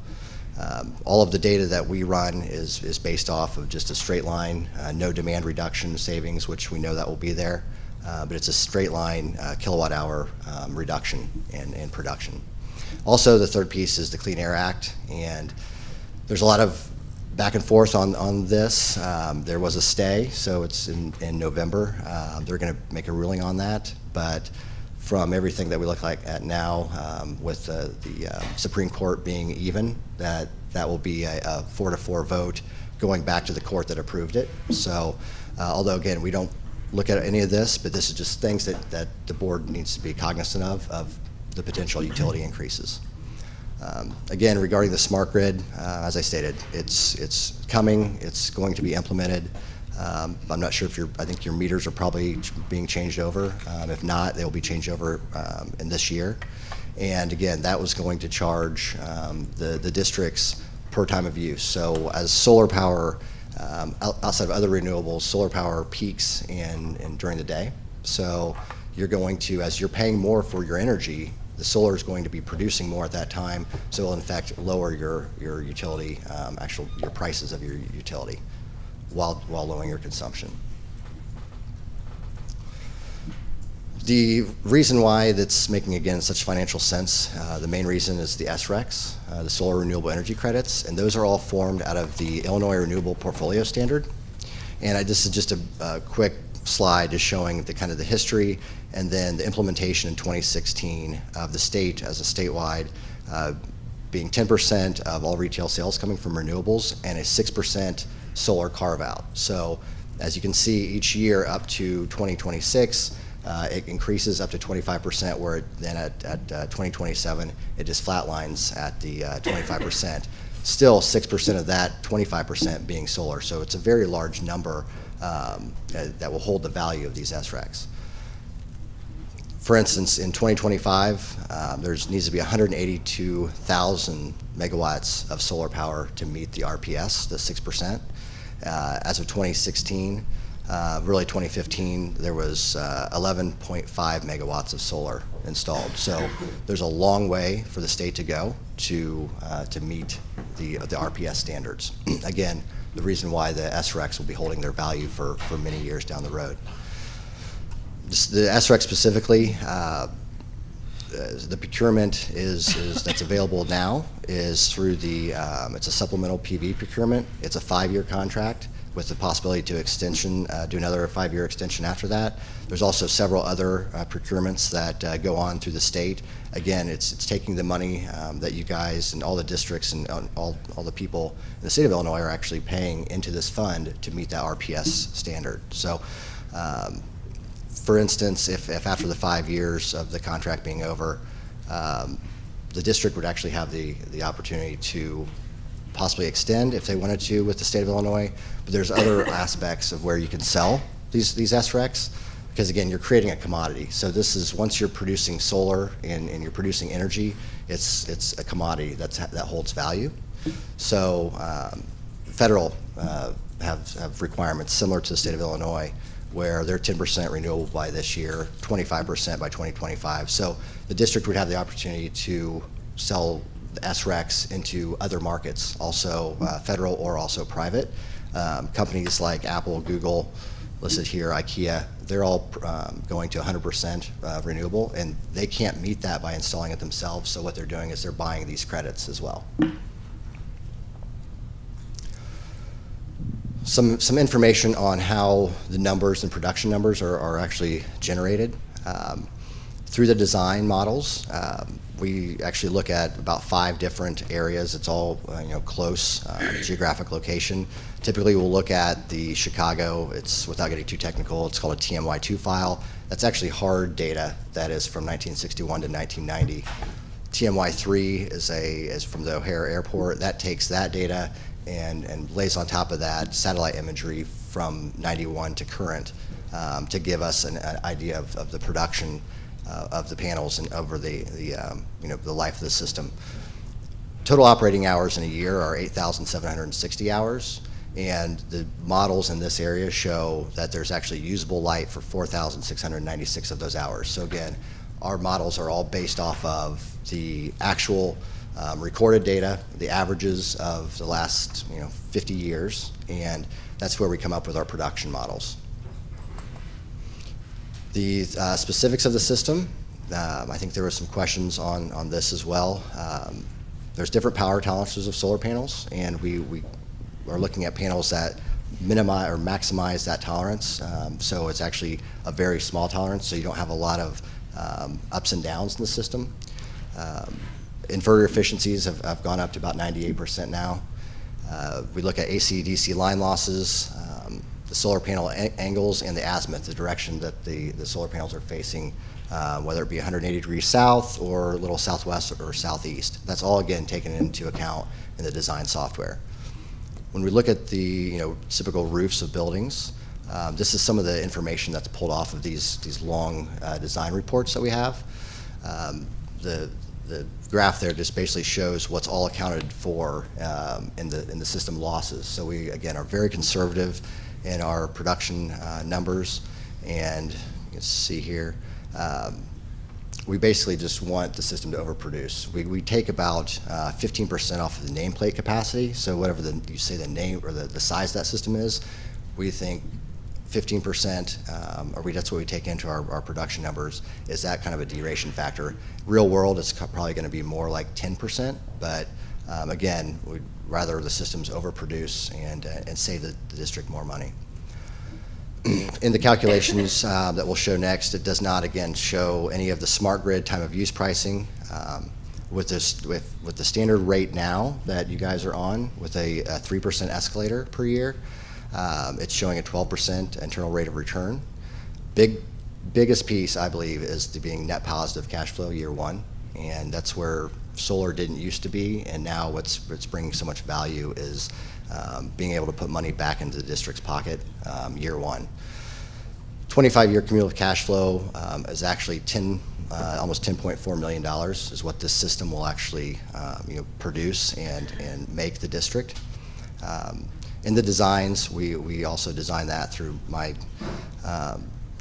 All of the data that we run is based off of just a straight line, no demand reduction savings, which we know that will be there, but it's a straight line kilowatt hour reduction in production. Also, the third piece is the Clean Air Act, and there's a lot of back and forth on this. There was a stay, so it's in November. They're going to make a ruling on that, but from everything that we look like at now, with the Supreme Court being even, that will be a 4-4 vote going back to the court that approved it. So although, again, we don't look at any of this, but this is just things that the board needs to be cognizant of the potential utility increases. Again, regarding the smart grid, as I stated, it's coming, it's going to be implemented. I'm not sure I think your meters are probably being changed over. If not, they'll be changed over in this year. And again, that was going to charge the districts per time of use. So as solar power, outside of other renewables, solar power peaks during the day. So you're going to, as you're paying more for your energy, the solar is going to be producing more at that time, so it will in fact lower your utility, your prices of your utility, while lowering your consumption. The reason why that's making, again, such financial sense, the main reason is the SRECs, the Solar Renewable Energy Credits, and those are all formed out of the Illinois Renewable Portfolio Standard. And this is just a quick slide just showing the kind of the history and then the implementation in 2016 of the state as a statewide being 10% of all retail sales coming from renewables and a 6% solar carve-out. So as you can see, each year up to 2026, it increases up to 25%, where then at 2027, it just flatlines at the 25%. Still 6% of that 25% being solar. So it's a very large number that will hold the value of these SRECs. For instance, in 2025, there needs to be 182,000 megawatts of solar power to meet the RPS, the 6%. As of 2016, really 2015, there was 11.5 megawatts of solar installed. So there's a long way for the state to go to meet the RPS standards. Again, the reason why the SRECs will be holding their value for many years down the road. The SREC specifically, the procurement that's available now is through the, it's a supplemental PV procurement. It's a 5-year contract with the possibility to extension, do another 5-year extension after that. There's also several other procurements that go on through the state. Again, it's taking the money that you guys and all the districts and all the people in the state of Illinois are actually paying into this fund to meet that RPS standard. So, for instance, if after the 5 years of the contract being over, the district would actually have the opportunity to possibly extend if they wanted to with the state of Illinois, but there's other aspects of where you can sell these SRECs, because again, you're creating a commodity. So this is, once you're producing solar and you're producing energy, it's a commodity that holds value. So federal have requirements similar to the state of Illinois, where they're 10% renewable by this year, 25% by 2025. So the district would have the opportunity to sell the SRECs into other markets, also federal or also private. Companies like Apple, Google, listed here, IKEA, they're all going to 100% renewable, and they can't meet that by installing it themselves. So what they're doing is they're buying these credits as well. Some information on how the numbers and production numbers are actually generated. Through the design models, we actually look at about 5 different areas. It's all close geographic location. Typically, we'll look at the Chicago. It's, without getting too technical, it's called a TMY2 file. That's actually hard data that is from 1961 to 1990. TMY3 is from the O'Hare Airport. That takes that data and lays on top of that satellite imagery from 91 to current to give us an idea of the production of the panels and over the life of the system. Total operating hours in a year are 8,760 hours, and the models in this area show that there's actually usable light for 4,696 of those hours. So again, our models are all based off of the actual recorded data, the averages of the last 50 years, and that's where we come up with our production models. The specifics of the system, I think there were some questions on this as well. There's different power tolerances of solar panels, and we are looking at panels that minimize or maximize that tolerance. So it's actually a very small tolerance, so you don't have a lot of ups and downs in the system. Inverter efficiencies have gone up to about 98% now. We look at AC/DC line losses, the solar panel angles, and the azimuth, the direction that the solar panels are facing, whether it be 180 degrees south or a little southwest or southeast. That's all, again, taken into account in the design software. When we look at the typical roofs of buildings, this is some of the information that's pulled off of these long design reports that we have. The graph there just basically shows what's all accounted for in the system losses. So we, again, are very conservative in our production numbers, and you can see here, we basically just want the system to overproduce. We take about 15% off of the nameplate capacity, so whatever you say the name or the size of that system is, we think 15%, or that's what we take into our production numbers, is that kind of a duration factor. Real world, it's probably going to be more like 10%, but again, we'd rather the systems overproduce and save the district more money. In the calculations that we'll show next, it does not, again, show any of the smart grid time of use pricing. With the standard rate now that you guys are on, with a 3% escalator per year, it's showing a 12% internal rate of return. Biggest piece, I believe, is being net positive cash flow year one, and that's where solar didn't used to be, and now what's bringing so much value is being able to put money back into the district's pocket year one. 25-year cumulative cash flow is actually almost $10.4 million is what this system will actually produce and make the district. In the designs, we also designed that through my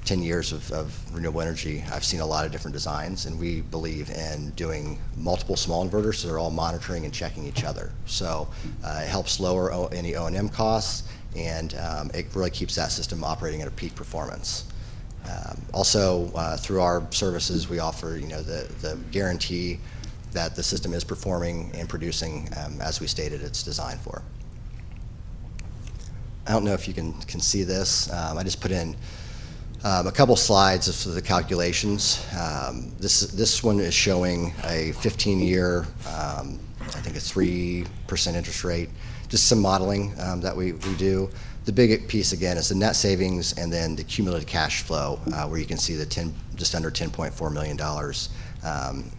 10 years of renewable energy. I've seen a lot of different designs, and we believe in doing multiple small inverters so they're all monitoring and checking each other. So it helps lower any O&M costs, and it really keeps that system operating at a peak performance. Also, through our services, we offer the guarantee that the system is performing and producing as we stated it's designed for. I don't know if you can see this. I just put in a couple slides of the calculations. This one is showing a 15-year, I think a 3% interest rate, just some modeling that we do. The big piece, again, is the net savings and then the cumulative cash flow, where you can see the just under $10.4 million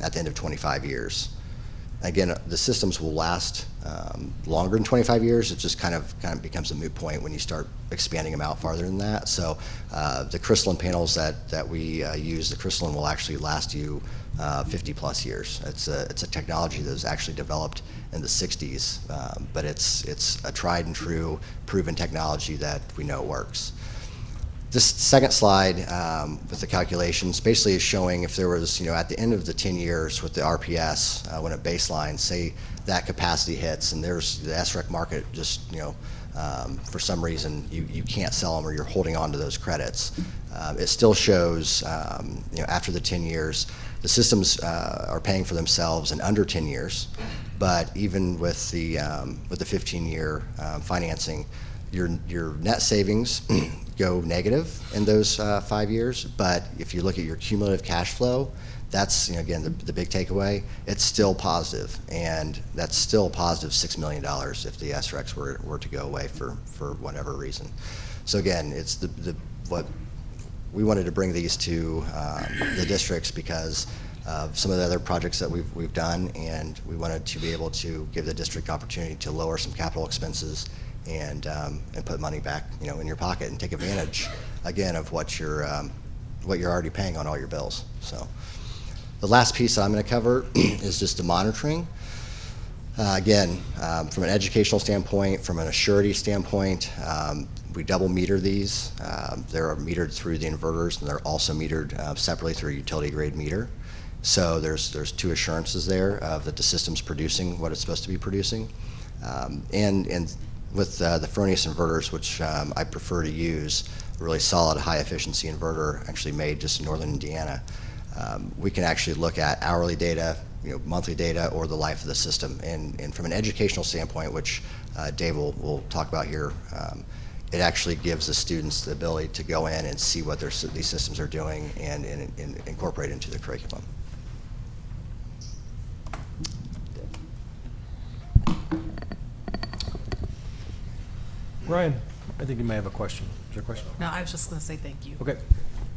at the end of 25 years. Again, the systems will last longer than 25 years. It just kind of becomes a moot point when you start expanding them out farther than that. So the crystalline panels that we use, the crystalline will actually last you 50 plus years. It's a technology that was actually developed in the 60s, but it's a tried and true proven technology that we know works. This second slide with the calculations basically is showing if there was, at the end of the 10 years with the RPS, when it baselines, say that capacity hits and there's the SREC market just, for some reason you can't sell them or you're holding on to those credits. It still shows, after the 10 years, the systems are paying for themselves in under 10 years, but even with the 15-year financing, your net savings go negative in those 5 years, but if you look at your cumulative cash flow, that's again the big takeaway. It's still positive, and that's still a positive $6 million if the SRECs were to go away for whatever reason. So again, it's what we wanted to bring these to the districts because of some of the other projects that we've done, and we wanted to be able to give the district opportunity to lower some capital expenses and put money back, in your pocket and take advantage again of what you're already paying on all your bills. So the last piece that I'm going to cover is just the monitoring. Again, from an educational standpoint, from an assurity standpoint, we double meter these. They're metered through the inverters, and they're also metered separately through a utility grade meter. So there's two assurances there that the system's producing what it's supposed to be producing, and with the Fronius inverters, which I prefer to use, a really solid high efficiency inverter actually made just in northern Indiana. We can actually look at hourly data, monthly data, or the life of the system. And from an educational standpoint, which Dave will talk about here, it actually gives the students the ability to go in and see what these systems are doing and incorporate into the curriculum. Ryan, I think you may have a question. Is there a question? No, I was just going to say thank you. Okay.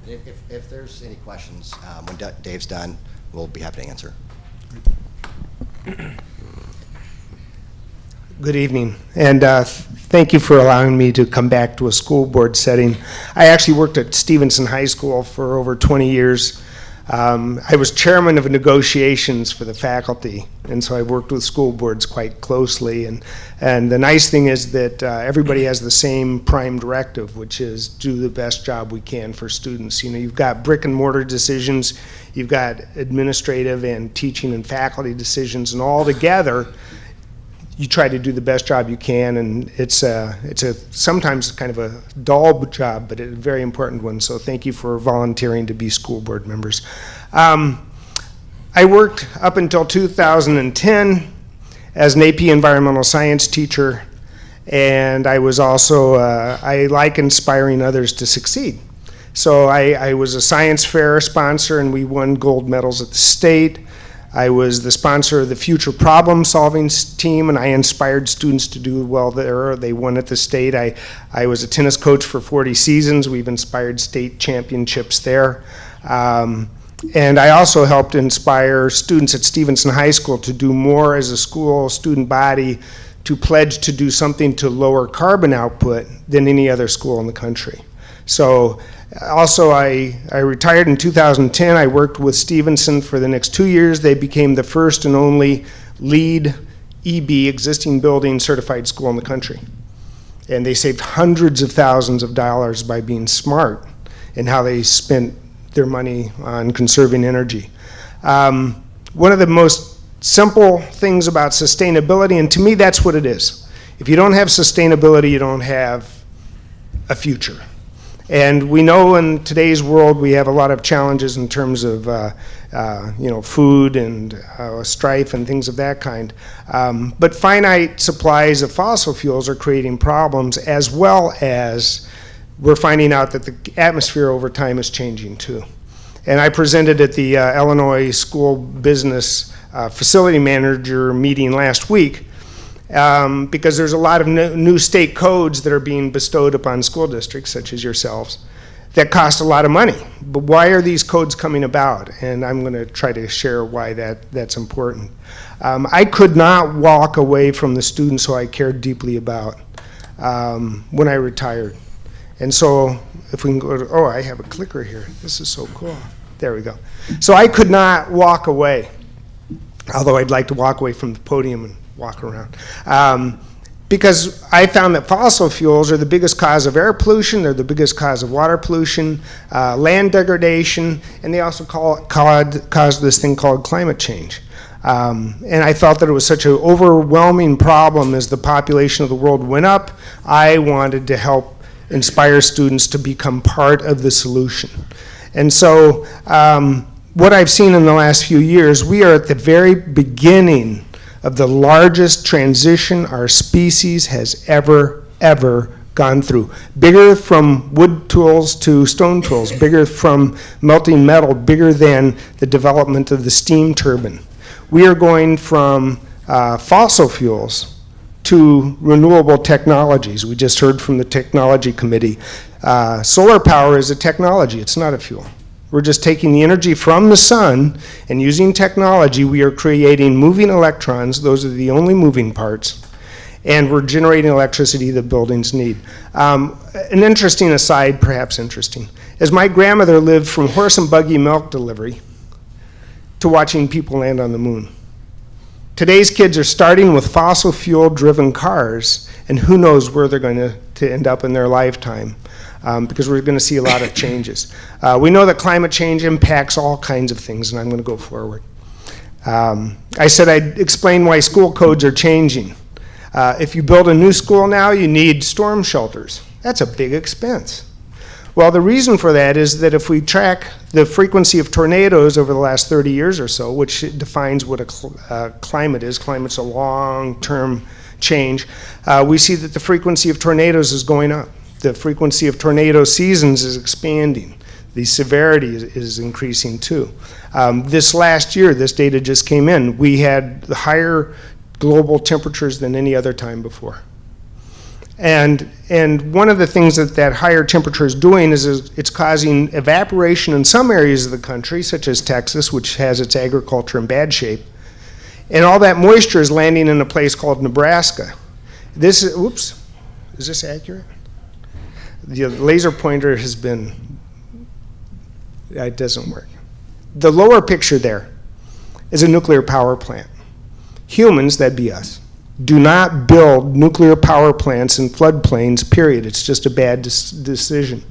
If there's any questions, when Dave's done, we'll be happy to answer. Good evening, and thank you for allowing me to come back to a school board setting. I actually worked at Stevenson High School for over 20 years. I was chairman of negotiations for the faculty, and so I worked with school boards quite closely. And the nice thing is that everybody has the same prime directive, which is do the best job we can for students. You've got brick and mortar decisions, you've got administrative and teaching and faculty decisions, and all together, you try to do the best job you can, and it's a sometimes kind of a dull job, but a very important one. So thank you for volunteering to be school board members. I worked up until 2010 as an AP environmental science teacher, and I was also, I like inspiring others to succeed. So I was a science fair sponsor, and we won gold medals at the state. I was the sponsor of the Future Problem Solving team, and I inspired students to do well there. They won at the state. I was a tennis coach for 40 seasons. We've inspired state championships there. And I also helped inspire students at Stevenson High School to do more as a school student body, to pledge to do something to lower carbon output than any other school in the country. So also I retired in 2010. I worked with Stevenson for the next 2 years. They became the first and only LEED EB, existing building certified school in the country. And they saved hundreds of thousands of dollars by being smart in how they spent their money on conserving energy. One of the most simple things about sustainability, and to me that's what it is. If you don't have sustainability, you don't have a future. And we know in today's world we have a lot of challenges in terms of food and strife and things of that kind. But finite supplies of fossil fuels are creating problems, as well as we're finding out that the atmosphere over time is changing too. And I presented at the Illinois School Business Facility Manager meeting last week because there's a lot of new state codes that are being bestowed upon school districts, such as yourselves, that cost a lot of money. But why are these codes coming about? And I'm going to try to share why that's important. I could not walk away from the students who I cared deeply about when I retired. And so if we can go to, oh, I have a clicker here. This is so cool. There we go. So I could not walk away, although I'd like to walk away from the podium and walk around. Because I found that fossil fuels are the biggest cause of air pollution, they're the biggest cause of water pollution, land degradation, and they also cause this thing called climate change. And I felt that it was such an overwhelming problem as the population of the world went up. I wanted to help inspire students to become part of the solution. And so what I've seen in the last few years, we are at the very beginning of the largest transition our species has ever gone through. Bigger from wood tools to stone tools, bigger from melting metal, bigger than the development of the steam turbine. We are going from fossil fuels to renewable technologies. We just heard from the technology committee. Solar power is a technology, it's not a fuel. We're just taking the energy from the sun, and using technology, we are creating moving electrons. Those are the only moving parts. And we're generating electricity that buildings need. An interesting aside, perhaps interesting, is my grandmother lived from horse and buggy milk delivery to watching people land on the moon. Today's kids are starting with fossil fuel driven cars, and who knows where they're going to end up in their lifetime. Because we're going to see a lot of changes. We know that climate change impacts all kinds of things, and I'm going to go forward. I said I'd explain why school codes are changing. If you build a new school now, you need storm shelters. That's a big expense. Well, the reason for that is that if we track the frequency of tornadoes over the last 30 years or so, which defines what a climate is, climate's a long-term change, we see that the frequency of tornadoes is going up. The frequency of tornado seasons is expanding. The severity is increasing too. This last year, this data just came in, we had higher global temperatures than any other time before. And one of the things that higher temperature is doing is it's causing evaporation in some areas of the country, such as Texas, which has its agriculture in bad shape. And all that moisture is landing in a place called Nebraska. This is, whoops, is this accurate? The laser pointer has been, it doesn't work. The lower picture there is a nuclear power plant. Humans, that'd be us, do not build nuclear power plants in floodplains, period. It's just a bad decision.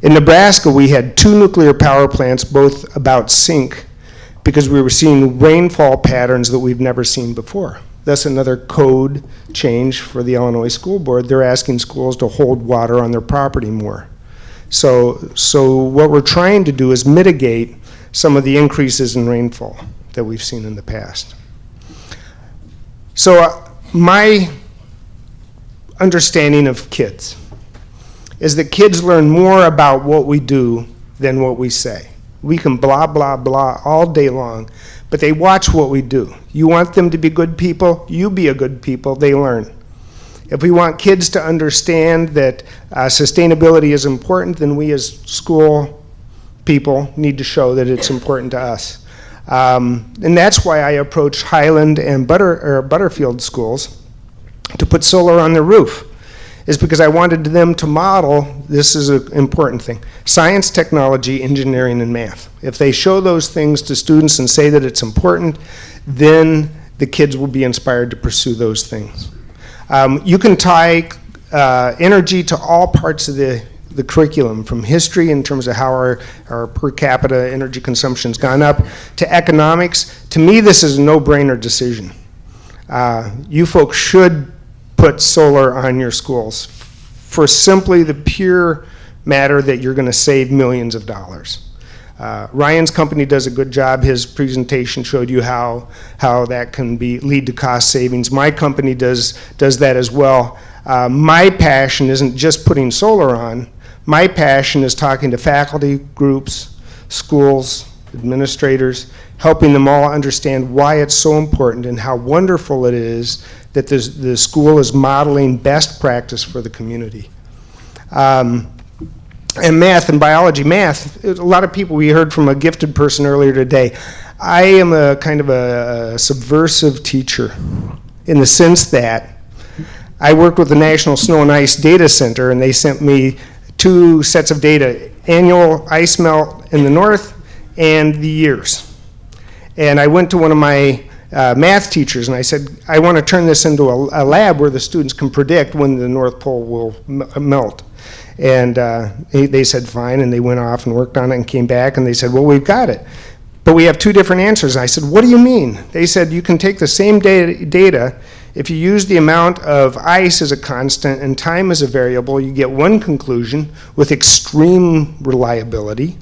In Nebraska, we had 2 nuclear power plants, both about sink, because we were seeing rainfall patterns that we've never seen before. Thus another code change for the Illinois School Board. They're asking schools to hold water on their property more. So what we're trying to do is mitigate some of the increases in rainfall that we've seen in the past. So my understanding of kids is that kids learn more about what we do than what we say. We can blah, blah, blah all day long, but they watch what we do. You want them to be good people, you be a good people, they learn. If we want kids to understand that sustainability is important, then we as school people need to show that it's important to us. And that's why I approached Highland and Butterfield schools to put solar on their roof, is because I wanted them to model, this is an important thing, science, technology, engineering, and math. If they show those things to students and say that it's important, then the kids will be inspired to pursue those things. You can tie energy to all parts of the curriculum, from history in terms of how our per capita energy consumption's gone up, to economics. To me, this is a no-brainer decision. You folks should put solar on your schools for simply the pure matter that you're going to save millions of dollars. Ryan's company does a good job. His presentation showed you how that can lead to cost savings. My company does that as well. My passion isn't just putting solar on. My passion is talking to faculty groups, schools, administrators, helping them all understand why it's so important and how wonderful it is that the school is modeling best practice for the community. And math and biology. Math, a lot of people, we heard from a gifted person earlier today. I am a kind of a subversive teacher in the sense that I worked with the National Snow and Ice Data Center, and they sent me 2 sets of data, annual ice melt in the north and the years. And I went to one of my math teachers and I said, I want to turn this into a lab where the students can predict when the North Pole will melt. And they said fine, and they went off and worked on it and came back and they said, well, we've got it, but we have 2 different answers. And I said, what do you mean? They said, you can take the same data, if you use the amount of ice as a constant and time as a variable, you get one conclusion with extreme reliability.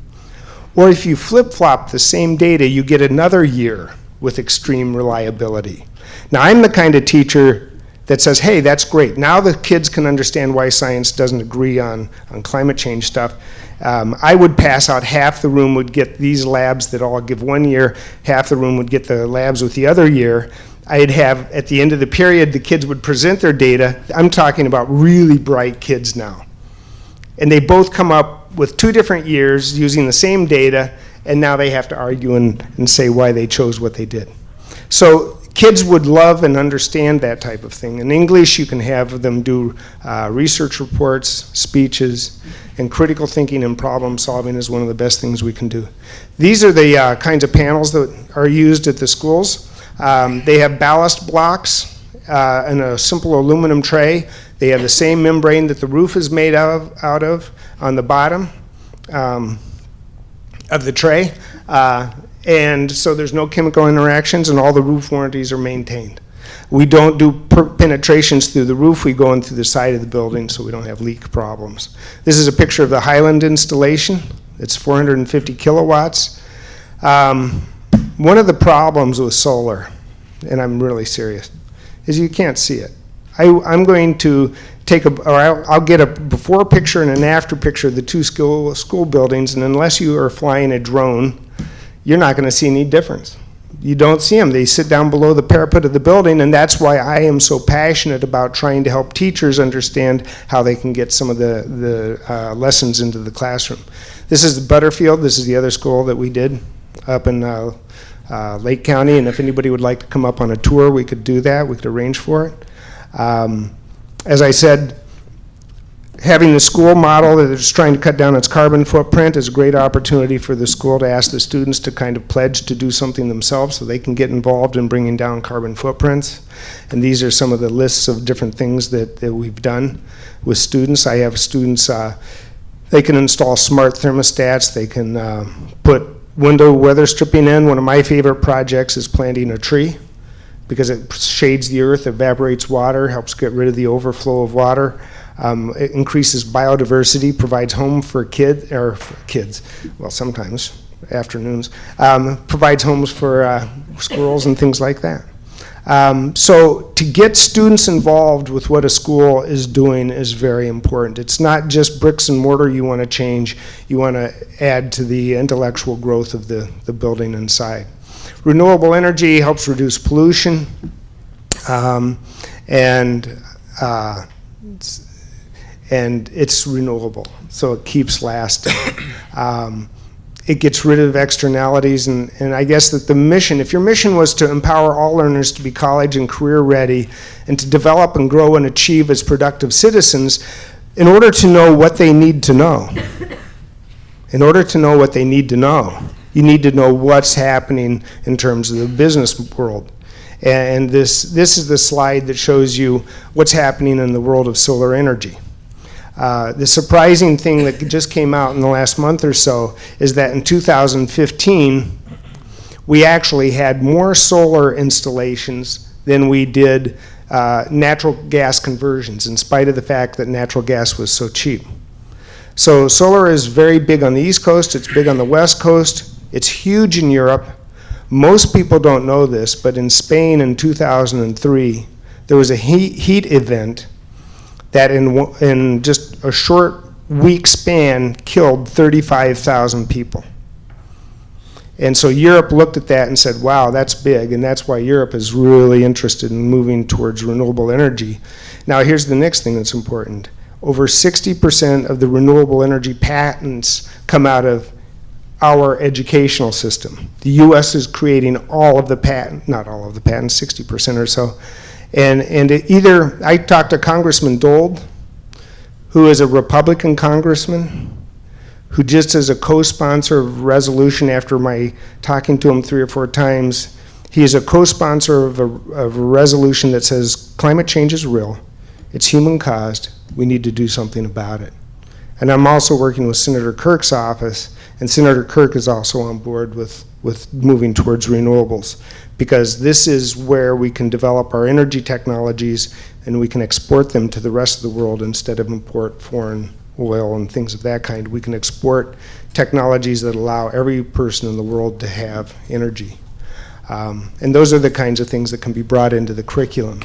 Or if you flip-flop the same data, you get another year with extreme reliability. Now, I'm the kind of teacher that says, hey, that's great. Now the kids can understand why science doesn't agree on climate change stuff. I would pass out, half the room would get these labs that all give 1 year, half the room would get the labs with the other year. I'd have, at the end of the period, the kids would present their data. I'm talking about really bright kids now. And they both come up with 2 different years using the same data, and now they have to argue and say why they chose what they did. So kids would love and understand that type of thing. In English, you can have them do research reports, speeches, and critical thinking and problem solving is one of the best things we can do. These are the kinds of panels that are used at the schools. They have ballast blocks and a simple aluminum tray. They have the same membrane that the roof is made out of on the bottom of the tray. And so there's no chemical interactions, and all the roof warranties are maintained. We don't do penetrations through the roof. We go in through the side of the building so we don't have leak problems. This is a picture of the Highland installation. It's 450 kilowatts. One of the problems with solar, and I'm really serious, is you can't see it. I'm going to take I'll get a before picture and an after picture of the 2 school buildings, and unless you are flying a drone, you're not going to see any difference. You don't see them. They sit down below the parapet of the building, and that's why I am so passionate about trying to help teachers understand how they can get some of the lessons into the classroom. This is the Butterfield. This is the other school that we did up in Lake County, and if anybody would like to come up on a tour, we could do that. We could arrange for it. As I said, having the school model that is trying to cut down its carbon footprint is a great opportunity for the school to ask the students to kind of pledge to do something themselves so they can get involved in bringing down carbon footprints. And these are some of the lists of different things that we've done with students. I have students, they can install smart thermostats, they can put window weather stripping in. One of my favorite projects is planting a tree. because it shades the earth, evaporates water, helps get rid of the overflow of water. It increases biodiversity, provides home for kids, well, sometimes, afternoons, provides homes for squirrels and things like that. So to get students involved with what a school is doing is very important. It's not just bricks and mortar you want to change, you want to add to the intellectual growth of the building inside. Renewable energy helps reduce pollution, and it's renewable, so it keeps lasting. It gets rid of externalities, and I guess that the mission, if your mission was to empower all learners to be college and career ready and to develop and grow and achieve as productive citizens, in order to know what they need to know, you need to know what's happening in terms of the business world. And this is the slide that shows you what's happening in the world of solar energy. The surprising thing that just came out in the last month or so is that in 2015, we actually had more solar installations than we did natural gas conversions, in spite of the fact that natural gas was so cheap. So solar is very big on the East Coast, it's big on the West Coast, it's huge in Europe. Most people don't know this, but in Spain in 2003, there was a heat event that in just a short week span killed 35,000 people. And so Europe looked at that and said, wow, that's big, and that's why Europe is really interested in moving towards renewable energy. Now here's the next thing that's important. Over 60% of the renewable energy patents come out of our educational system. The US is creating all of the patents, not all of the patents, 60% or so. And I talked to Congressman Dold, who is a Republican congressman, who just as a co-sponsor of a resolution after my talking to him 3 or 4 times, he is a co-sponsor of a resolution that says climate change is real, it's human caused, we need to do something about it. And I'm also working with Senator Kirk's office, and Senator Kirk is also on board with moving towards renewables, because this is where we can develop our energy technologies and we can export them to the rest of the world instead of import foreign oil and things of that kind. We can export technologies that allow every person in the world to have energy. And those are the kinds of things that can be brought into the curriculum.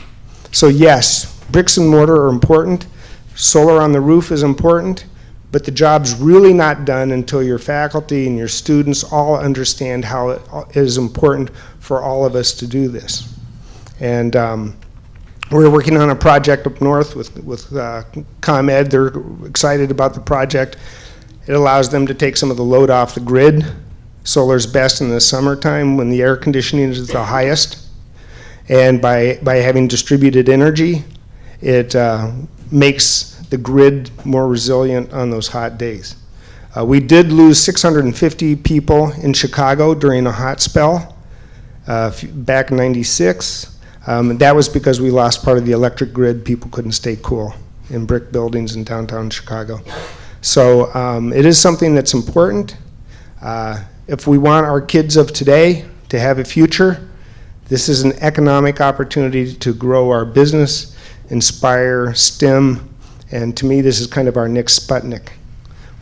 So yes, bricks and mortar are important, solar on the roof is important, but the job's really not done until your faculty and your students all understand how it is important for all of us to do this. And we're working on a project up north with ComEd. They're excited about the project. It allows them to take some of the load off the grid. Solar's best in the summertime when the air conditioning is the highest. And by having distributed energy, it makes the grid more resilient on those hot days. We did lose 650 people in Chicago during a hot spell back in '96. That was because we lost part of the electric grid. People couldn't stay cool in brick buildings in downtown Chicago. So it is something that's important. If we want our kids of today to have a future, this is an economic opportunity to grow our business, inspire STEM, and to me this is kind of our next Sputnik.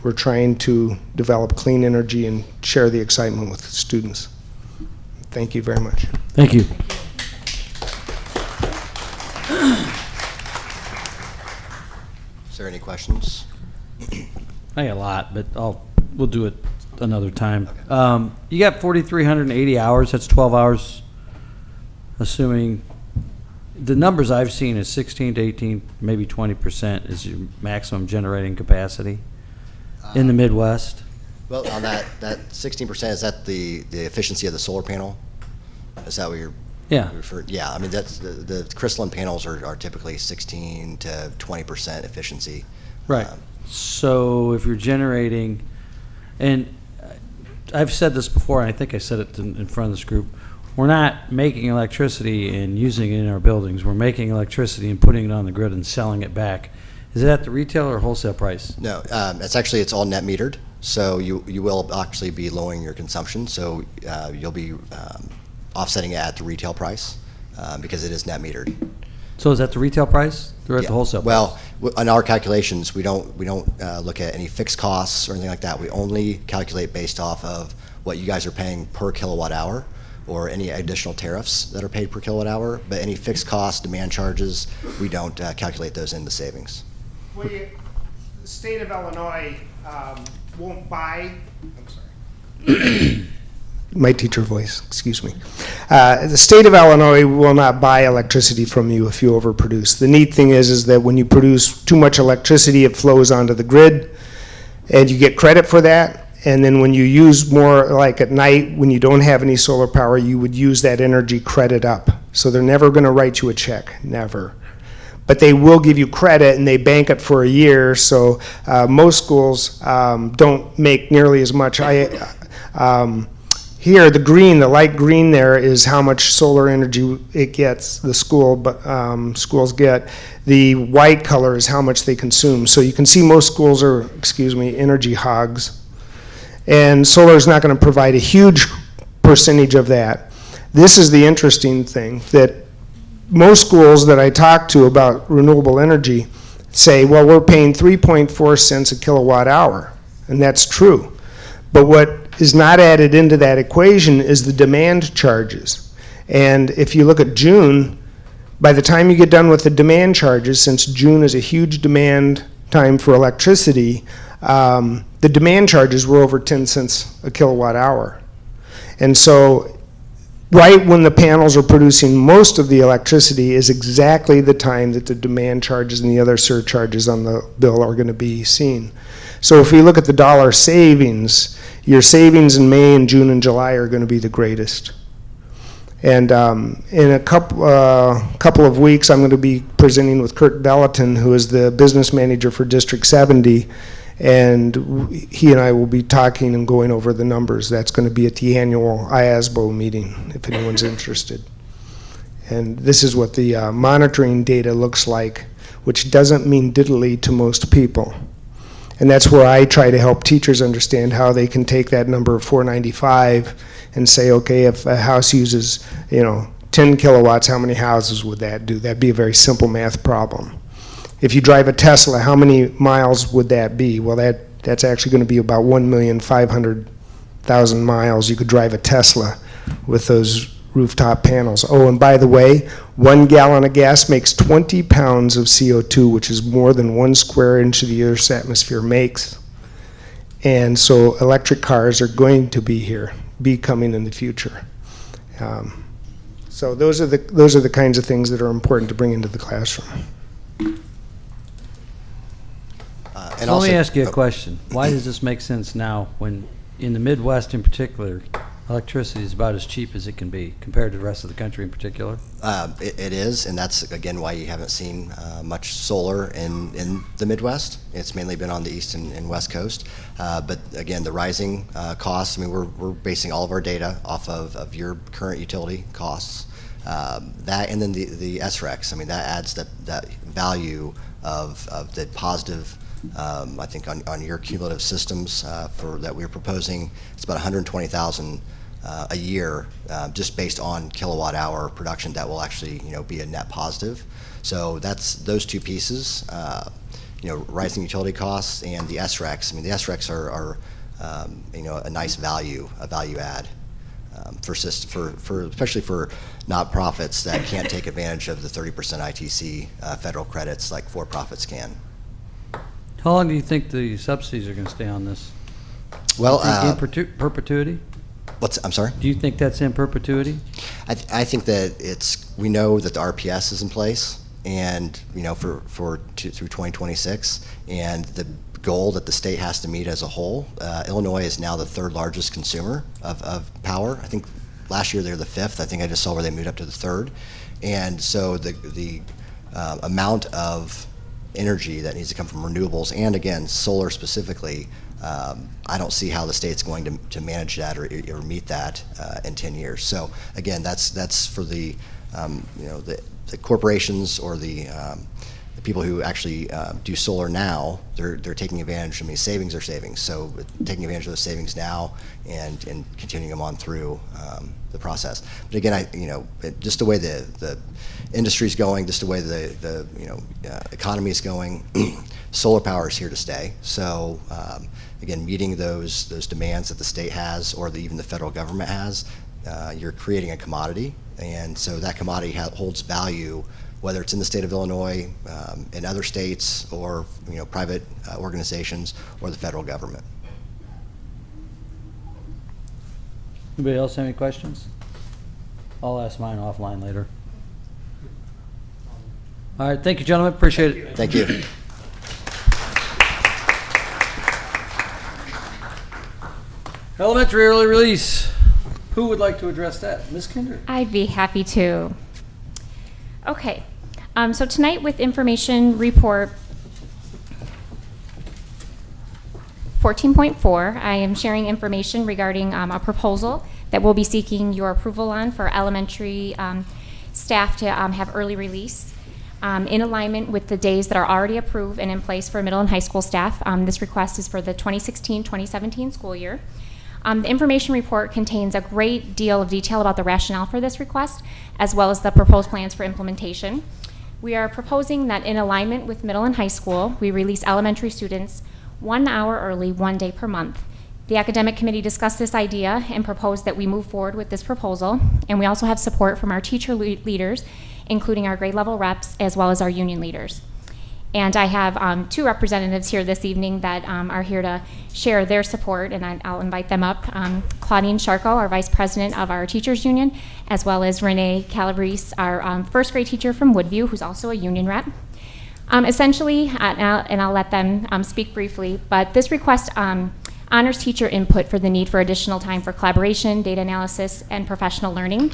We're trying to develop clean energy and share the excitement with students. Thank you very much. Thank you. Is there any questions? I got a lot, but we'll do it another time. Okay. You got 4,380 hours. That's 12 hours, assuming the numbers I've seen is 16 to 18, maybe 20% is your maximum generating capacity in the Midwest. Well, on that 16%, is that the efficiency of the solar panel? Is that what you're referring? Yeah, I mean that's the crystalline panels are typically 16 to 20% efficiency. Right. So if you're generating, and I've said this before, and I think I said it in front of this group, we're not making electricity and using it in our buildings. We're making electricity and putting it on the grid and selling it back. Is it at the retail or wholesale price? No, it's all net metered. So you will actually be lowering your consumption. So you'll be offsetting it at the retail price. because it is net metered. So is that the retail price or at the wholesale price? Well, on our calculations, we don't look at any fixed costs or anything like that. We only calculate based off of what you guys are paying per kilowatt hour, or any additional tariffs that are paid per kilowatt hour. But any fixed costs, demand charges, we don't calculate those in the savings. Well, the state of Illinois won't buy. I'm sorry. My teacher voice, excuse me. The state of Illinois will not buy electricity from you if you overproduce. The neat thing is that when you produce too much electricity, it flows onto the grid, and you get credit for that. And then when you use more, like at night, when you don't have any solar power, you would use that energy credit up. So they're never going to write you a check, never. But they will give you credit, and they bank it for a year. So most schools don't make nearly as much. Here, the green, the light green there is how much solar energy it gets, the school, but schools get. The white color is how much they consume. So you can see most schools are, energy hogs. And solar is not going to provide a huge percentage of that. This is the interesting thing, that most schools that I talk to about renewable energy say, well, we're paying 3.4 cents a kilowatt hour, and that's true. But what is not added into that equation is the demand charges. And if you look at June, by the time you get done with the demand charges, since June is a huge demand time for electricity, the demand charges were over 10 cents a kilowatt hour. And so right when the panels are producing most of the electricity is exactly the time that the demand charges and the other surcharges on the bill are going to be seen. So if we look at the dollar savings, your savings in May and June and July are going to be the greatest. And in a couple of weeks, I'm going to be presenting with Kurt Bellaton, who is the business manager for District 70, and he and I will be talking and going over the numbers. That's going to be at the annual IASBO meeting, if anyone's interested. And this is what the monitoring data looks like, which doesn't mean diddly to most people. And that's where I try to help teachers understand how they can take that number of 495 and say, okay, if a house uses, 10 kilowatts, how many houses would that do? That'd be a very simple math problem. If you drive a Tesla, how many miles would that be? Well, that's actually going to be about 1,500,000 miles. You could drive a Tesla with those rooftop panels. Oh, and by the way, 1 gallon of gas makes 20 pounds of CO2, which is more than 1 square inch of the Earth's atmosphere makes. And so electric cars are going to be coming in the future. So those are the kinds of things that are important to bring into the classroom. So let me ask you a question. Why does this make sense now when, in the Midwest in particular, electricity is about as cheap as it can be compared to the rest of the country in particular? It is, and that's, again, why you haven't seen much solar in the Midwest. It's mainly been on the East and West Coast. But again, the rising costs, we're basing all of our data off of your current utility costs. That, and then the SRECs, that adds that value of the positive, I think on your cumulative systems that we're proposing, it's about 120,000 a year, just based on kilowatt hour production that will actually be a net positive. So that's those two pieces, rising utility costs and the SRECs. The SRECs are a nice value add for especially for nonprofits that can't take advantage of the 30% ITC federal credits like for-profits can. How long do you think the subsidies are going to stay on this? Well, in perpetuity? I'm sorry? Do you think that's in perpetuity? I think that we know that the RPS is in place, and through 2026, and the goal that the state has to meet as a whole. Illinois is now the 3rd largest consumer of power. I think last year they were the 5th. I think I just saw where they moved up to the 3rd, and so the amount of energy that needs to come from renewables, and again solar specifically, I don't see how the state's going to manage that or meet that in 10 years. So again, that's for the corporations or the the people who actually do solar now, they're taking advantage. I mean, savings are savings, so taking advantage of those savings now and continuing them on through the process. But again, just the way the industry's going, just the way the economy is going, solar power is here to stay. So again, meeting those demands that the state has or even the federal government has, you're creating a commodity, and so that commodity holds value, whether it's in the state of Illinois, in other states, or private organizations, or the federal government. Anybody else have any questions? I'll ask mine offline later. All right, thank you, gentlemen. Appreciate it. Thank you. Elementary early release. Who would like to address that? Ms. Kinder. I'd be happy to. Okay, so tonight with information report 14.4, I am sharing information regarding a proposal that we'll be seeking your approval on for elementary staff to have early release in alignment with the days that are already approved and in place for middle and high school staff. This request is for the 2016-2017 school year. The information report contains a great deal of detail about the rationale for this request, as well as the proposed plans for implementation. We are proposing that in alignment with middle and high school, we release elementary students 1 hour early, 1 day per month. The academic committee discussed this idea and proposed that we move forward with this proposal, and we also have support from our teacher leaders, including our grade level reps, as well as our union leaders. And I have 2 representatives here this evening that are here to share their support, and I'll invite them up. Claudine Sharko, our vice president of our teachers union, as well as Renee Calabrese, our first grade teacher from Woodview, who's also a union rep. Essentially, and I'll let them speak briefly, but this request honors teacher input for the need for additional time for collaboration, data analysis, and professional learning.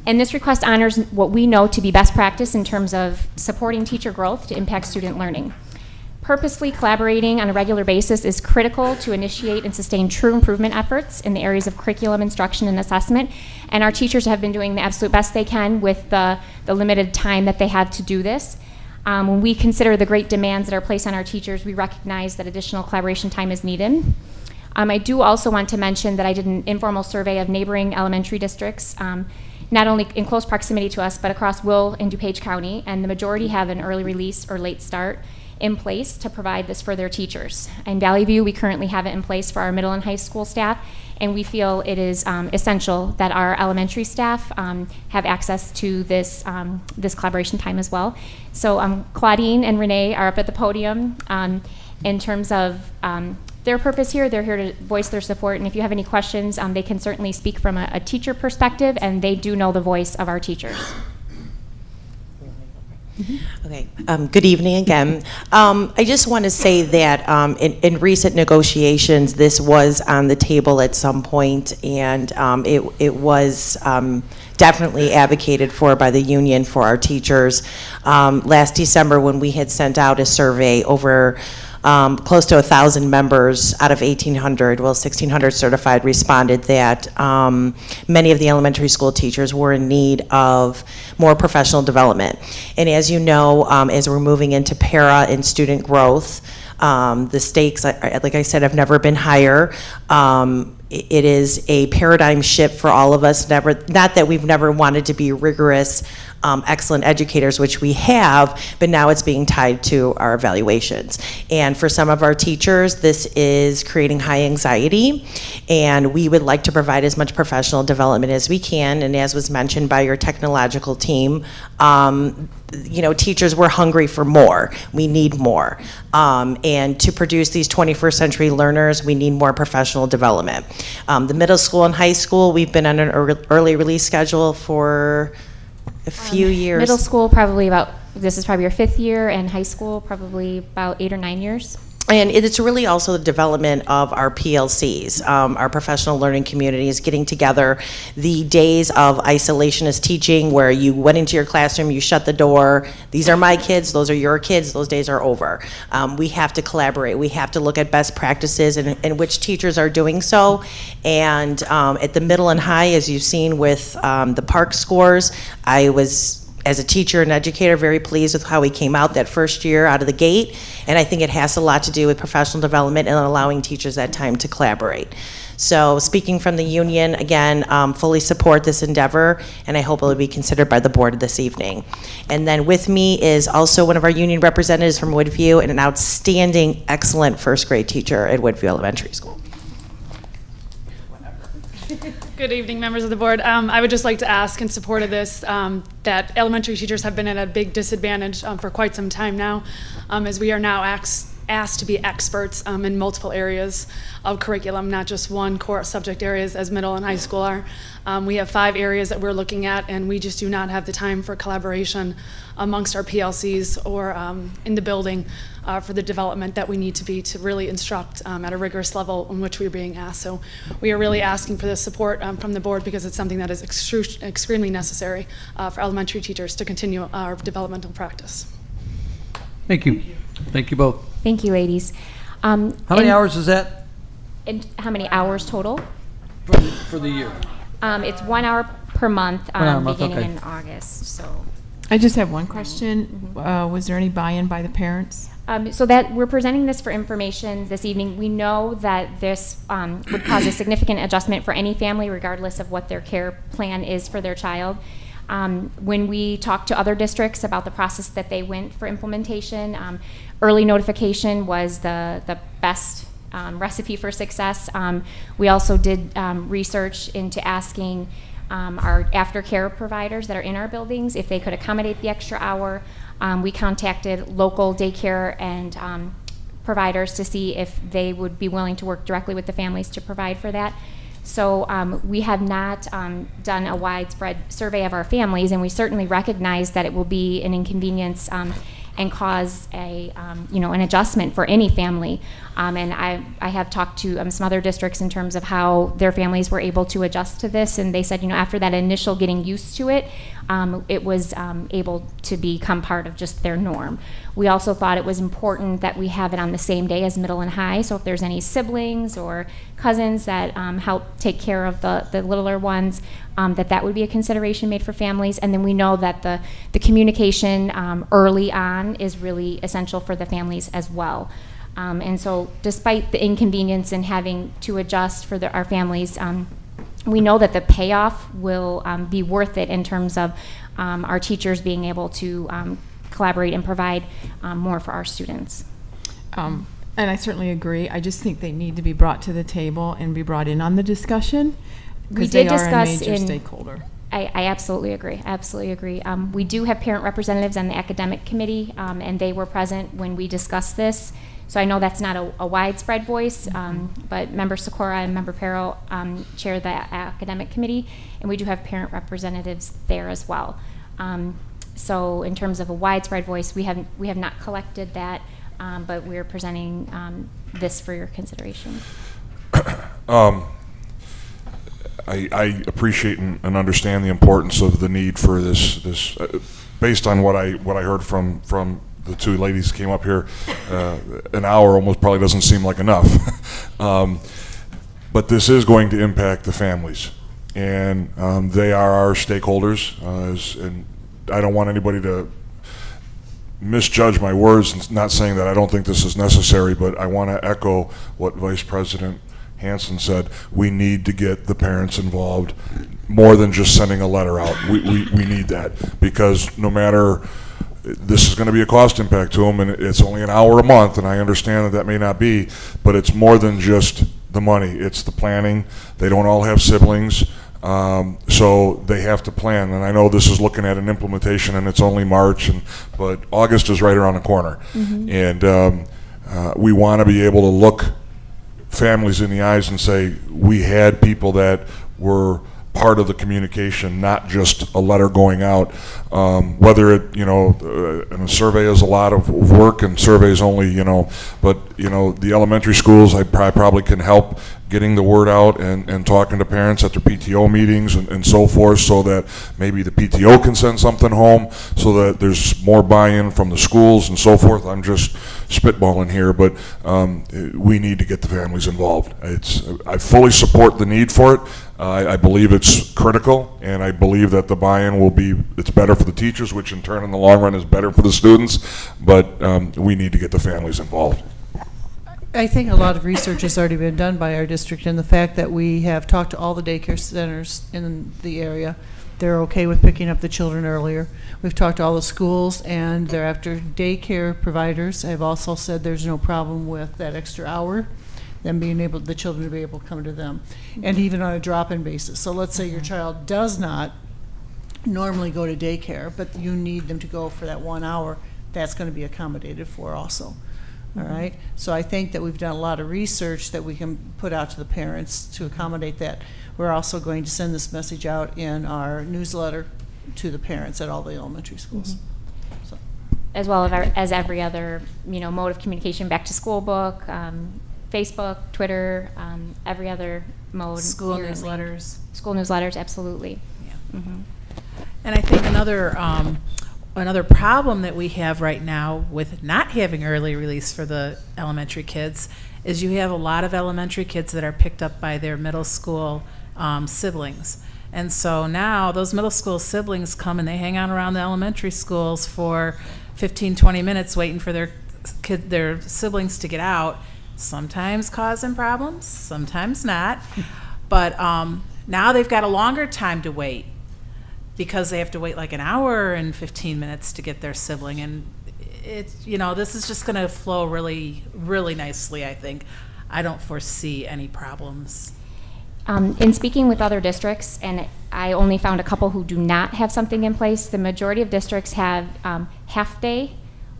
And this request honors what we know to be best practice in terms of supporting teacher growth to impact student learning. Purposefully collaborating on a regular basis is critical to initiate and sustain true improvement efforts in the areas of curriculum, instruction, and assessment. And our teachers have been doing the absolute best they can with the limited time that they have to do this. When we consider the great demands that are placed on our teachers, we recognize that additional collaboration time is needed. I do also want to mention that I did an informal survey of neighboring elementary districts, not only in close proximity to us, but across Will and DuPage County, and the majority have an early release or late start in place to provide this for their teachers. In Valley View, we currently have it in place for our middle and high school staff, and we feel it is essential that our elementary staff have access to this, this collaboration time as well. So Claudine and Renee are up at the podium. In terms of their purpose here, they're here to voice their support, and if you have any questions, they can certainly speak from a teacher perspective, and they do know the voice of our teachers. Okay, good evening again. I just want to say that in recent negotiations, this was on the table at some point, and it was definitely advocated for by the union for our teachers. Last December, when we had sent out a survey, over close to 1,000 members out of 1,800, well, 1,600 certified, responded that many of the elementary school teachers were in need of more professional development. And as you know, as we're moving into para and student growth, the stakes, like I said, have never been higher. It is a paradigm shift for all of us. Not that we've never wanted to be rigorous, excellent educators, which we have, but now it's being tied to our evaluations. And for some of our teachers, this is creating high anxiety, and we would like to provide as much professional development as we can. And as was mentioned by your technological team, you know, teachers were hungry for more. We need more. And to produce these 21st century learners, we need more professional development. The middle school and high school, we've been on an early release schedule for a few years. Middle school, this is probably your 5th year, and high school, probably about 8 or 9 years. And it's really also the development of our PLCs, our professional learning communities, getting together. The days of isolationist teaching where you went into your classroom, you shut the door, these are my kids, those are your kids, those days are over. We have to collaborate. We have to look at best practices and which teachers are doing so. And at the middle and high, as you've seen with the PARCC scores, I was as a teacher and educator, very pleased with how he came out that first year out of the gate, and I think it has a lot to do with professional development and allowing teachers that time to collaborate. So speaking from the union, again, fully support this endeavor, and I hope it will be considered by the board this evening. And then with me is also one of our union representatives from Woodview and an outstanding, excellent first grade teacher at Woodview Elementary School. Good evening, members of the board. I would just like to ask in support of this that elementary teachers have been at a big disadvantage for quite some time now, as we are now asked to be experts in multiple areas of curriculum, not just one core subject areas as middle and high school are. We have 5 areas that we're looking at, and we just do not have the time for collaboration amongst our PLCs or in the building for the development that we need to really instruct at a rigorous level in which we're being asked. So we are really asking for this support from the board because it's something that is extremely necessary for elementary teachers to continue our developmental practice. Thank you. Thank you both. Thank you, ladies. How many hours is that? And how many hours total? For the year? It's 1 hour per month, 1 hour a month, beginning okay. in August. So, I just have one question. Was there any buy-in by the parents? so that we're presenting this for information this evening. We know that this would cause a significant adjustment for any family, regardless of what their care plan is for their child. When we talked to other districts about the process that they went for implementation, early notification was the best recipe for success. We also did research into asking our aftercare providers that are in our buildings if they could accommodate the extra hour. We contacted local daycare and providers to see if they would be willing to work directly with the families to provide for that. So we have not done a widespread survey of our families, and we certainly recognize that it will be an inconvenience and cause an adjustment for any family. And I have talked to some other districts in terms of how their families were able to adjust to this, and they said, after that initial getting used to it, it was able to become part of just their norm. We also thought it was important that we have it on the same day as middle and high, so if there's any siblings or cousins that help take care of the littler ones, that would be a consideration made for families. And then we know that the communication early on is really essential for the families as well. And so despite the inconvenience in having to adjust for our families, we know that the payoff will be worth it in terms of our teachers being able to collaborate and provide more for our students. And I certainly agree. I just think they need to be brought to the table and be brought in on the discussion because they are a major stakeholder. I absolutely agree. Absolutely agree. We do have parent representatives on the academic committee, and they were present when we discussed this. So I know that's not a widespread voice, but Member Sikora and Member Pero chair the academic committee, and we do have parent representatives there as well. So in terms of a widespread voice, we have not collected that, but we're presenting this for your consideration. I appreciate and understand the importance of the need for this. Based on what I heard from the two ladies who came up here, an hour almost probably doesn't seem like enough. But this is going to impact the families, and they are our stakeholders. And I don't want anybody to misjudge my words, and not saying that I don't think this is necessary, but I want to echo what Vice President Hansen said. We need to get the parents involved more than just sending a letter out. We need that, because no matter, this is going to be a cost impact to them, and it's only an hour a month, and I understand that may not be, but it's more than just the money. It's the planning. They don't all have siblings, so they have to plan. And I know this is looking at an implementation, and it's only March, but August is right around the corner. And we want to be able to look families in the eyes and say, we had people that were part of the communication, not just a letter going out. Whether it, and a survey is a lot of work, and surveys only, but the elementary schools, I probably can help getting the word out and talking to parents at their PTO meetings and so forth, so that maybe the PTO can send something home, so that there's more buy-in from the schools and so forth. I'm just spitballing here, but we need to get the families involved. I fully support the need for it. I believe it's critical, and I believe that the buy-in will be, it's better for the teachers, which in turn in the long run is better for the students, but we need to get the families involved. I think a lot of research has already been done by our district, and the fact that we have talked to all the daycare centers in the area. They're okay with picking up the children earlier. We've talked to all the schools, and their after daycare providers have also said there's no problem with that extra hour, them being able, the children to be able to come to them, and even on a drop-in basis. So let's say your child does not normally go to daycare, but you need them to go for that 1 hour, that's going to be accommodated for also. All right, so I think that we've done a lot of research that we can put out to the parents to accommodate that. We're also going to send this message out in our newsletter to the parents at all the elementary schools. So. As well as every other, mode of communication, back to school book, Facebook, Twitter, every other mode. School apparently. newsletters. School newsletters, absolutely. Yeah. And I think another problem that we have right now with not having early release for the elementary kids is you have a lot of elementary kids that are picked up by their middle school siblings. And so now those middle school siblings come and they hang out around the elementary schools for 15, 20 minutes waiting for their siblings to get out, sometimes causing problems, sometimes not. But now they've got a longer time to wait, because they have to wait like an hour and 15 minutes to get their sibling. And it's, this is just going to flow really, really nicely, I think. I don't foresee any problems. In speaking with other districts, and I only found a couple who do not have something in place, the majority of districts have half day,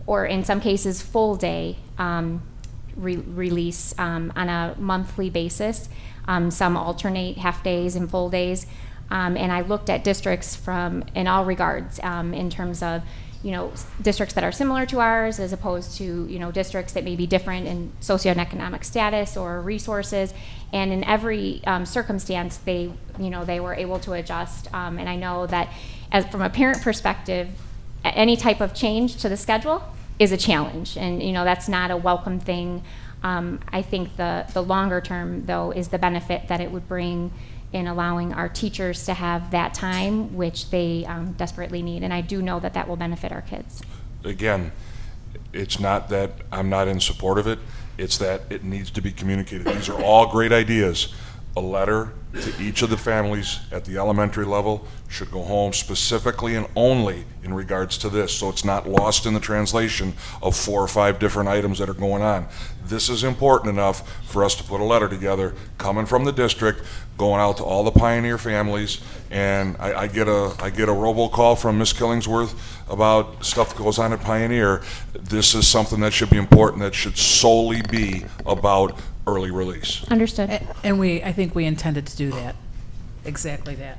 or in some cases full day release on a monthly basis. Some alternate half days and full days. And I looked at districts in all regards, in terms of, districts that are similar to ours as opposed to, districts that may be different in socioeconomic status or resources. And in every circumstance, they were able to adjust. And I know that from a parent perspective, any type of change to the schedule is a challenge. And, that's not a welcome thing. I think the longer term, though, is the benefit that it would bring in allowing our teachers to have that time, which they desperately need. And I do know that will benefit our kids. Again, it's not that I'm not in support of it, it's that it needs to be communicated. These are all great ideas. A letter to each of the families at the elementary level should go home specifically and only in regards to this, so it's not lost in the translation of 4 or 5 different items that are going on. This is important enough for us to put a letter together coming from the district, going out to all the Pioneer families, and I get a robocall from Miss Killingsworth about stuff that goes on at Pioneer. This is something that should be important, that should solely be about early release. Understood. And I think we intended to do that, exactly that.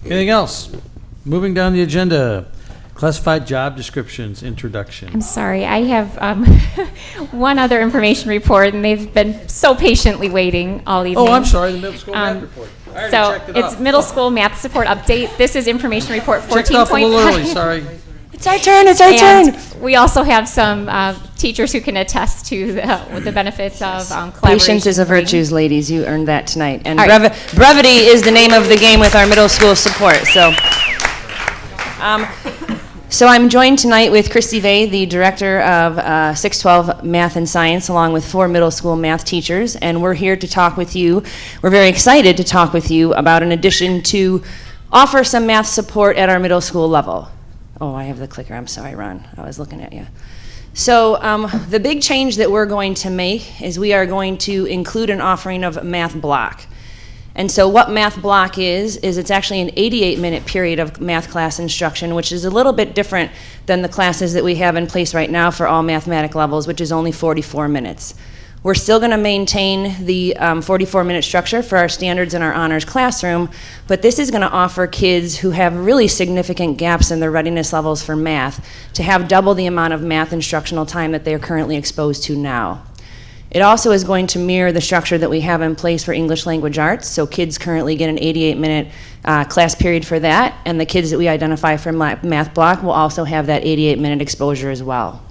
Anything else? Moving down the agenda, classified job descriptions introduction. I'm sorry, I have one other information report, and they've been so patiently waiting all evening. Oh, I'm sorry, the middle school math report. I already So checked it it's off. middle school math support update. This is information report 14.5. Checked off a little early, sorry. It's our turn, it's our turn. We also have some teachers who can attest to the benefits of collaboration. Patience is a virtue, ladies. You earned that tonight. And All right. brevity is the name of the game with our middle school support. So I'm joined tonight with Christy Vey, the director of 612 Math and Science, along with 4 middle school math teachers. And we're here to talk with you. We're very excited to talk with you about an addition to offer some math support at our middle school level. Oh, I have the clicker. I'm sorry, Ron. I was looking at you. So the big change that we're going to make is we are going to include an offering of Math Block. And so what Math Block is it's actually an 88-minute period of math class instruction, which is a little bit different than the classes that we have in place right now for all mathematic levels, which is only 44 minutes. We're still going to maintain the 44-minute structure for our standards and our honors classroom, but this is going to offer kids who have really significant gaps in their readiness levels for math to have double the amount of math instructional time that they are currently exposed to now. It also is going to mirror the structure that we have in place for English language arts. So kids currently get an 88-minute class period for that, and the kids that we identify for math block will also have that 88-minute exposure as well.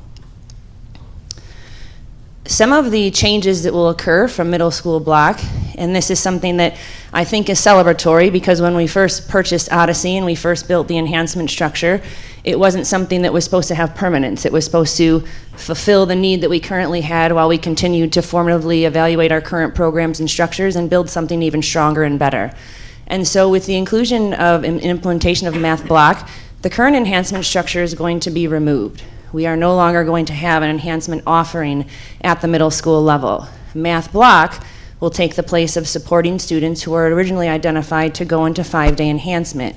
Some of the changes that will occur from middle school block, and this is something that I think is celebratory, because when we first purchased Odyssey and we first built the enhancement structure, it wasn't something that was supposed to have permanence. It was supposed to fulfill the need that we currently had while we continued to formatively evaluate our current programs and structures and build something even stronger and better. And so with the inclusion of and implementation of math block, the current enhancement structure is going to be removed. We are no longer going to have an enhancement offering at the middle school level. Math block will take the place of supporting students who were originally identified to go into 5-day enhancement.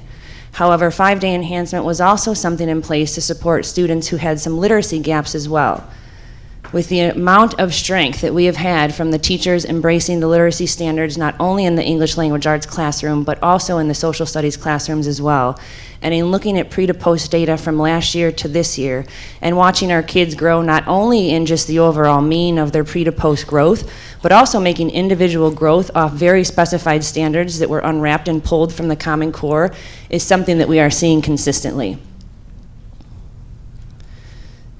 However, 5-day enhancement was also something in place to support students who had some literacy gaps as well. With the amount of strength that we have had from the teachers embracing the literacy standards, not only in the English language arts classroom, but also in the social studies classrooms as well, and in looking at pre to post data from last year to this year, and watching our kids grow not only in just the overall mean of their pre to post growth, but also making individual growth off very specified standards that were unwrapped and pulled from the Common Core, is something that we are seeing consistently.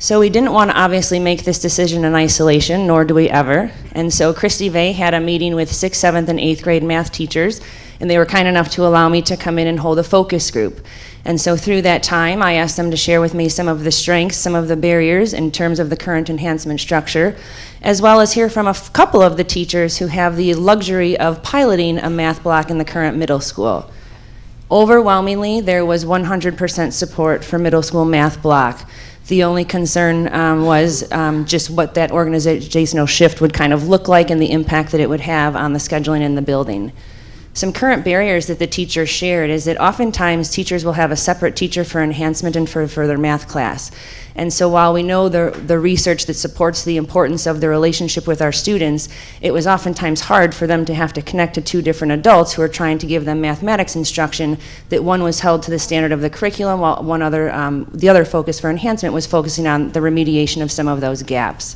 So we didn't want to obviously make this decision in isolation, nor do we ever. And so Christy Vay had a meeting with 6th, 7th, and 8th grade math teachers, and they were kind enough to allow me to come in and hold a focus group. And so through that time, I asked them to share with me some of the strengths, some of the barriers in terms of the current enhancement structure, as well as hear from a couple of the teachers who have the luxury of piloting a math block in the current middle school. Overwhelmingly, there was 100% support for middle school math block. The only concern was just what that organizational shift would kind of look like and the impact that it would have on the scheduling in the building. Some current barriers that the teachers shared is that oftentimes teachers will have a separate teacher for enhancement and for their math class. And so while we know the research that supports the importance of the relationship with our students, it was oftentimes hard for them to have to connect to two different adults who are trying to give them mathematics instruction, that one was held to the standard of the curriculum while the other focus for enhancement was focusing on the remediation of some of those gaps.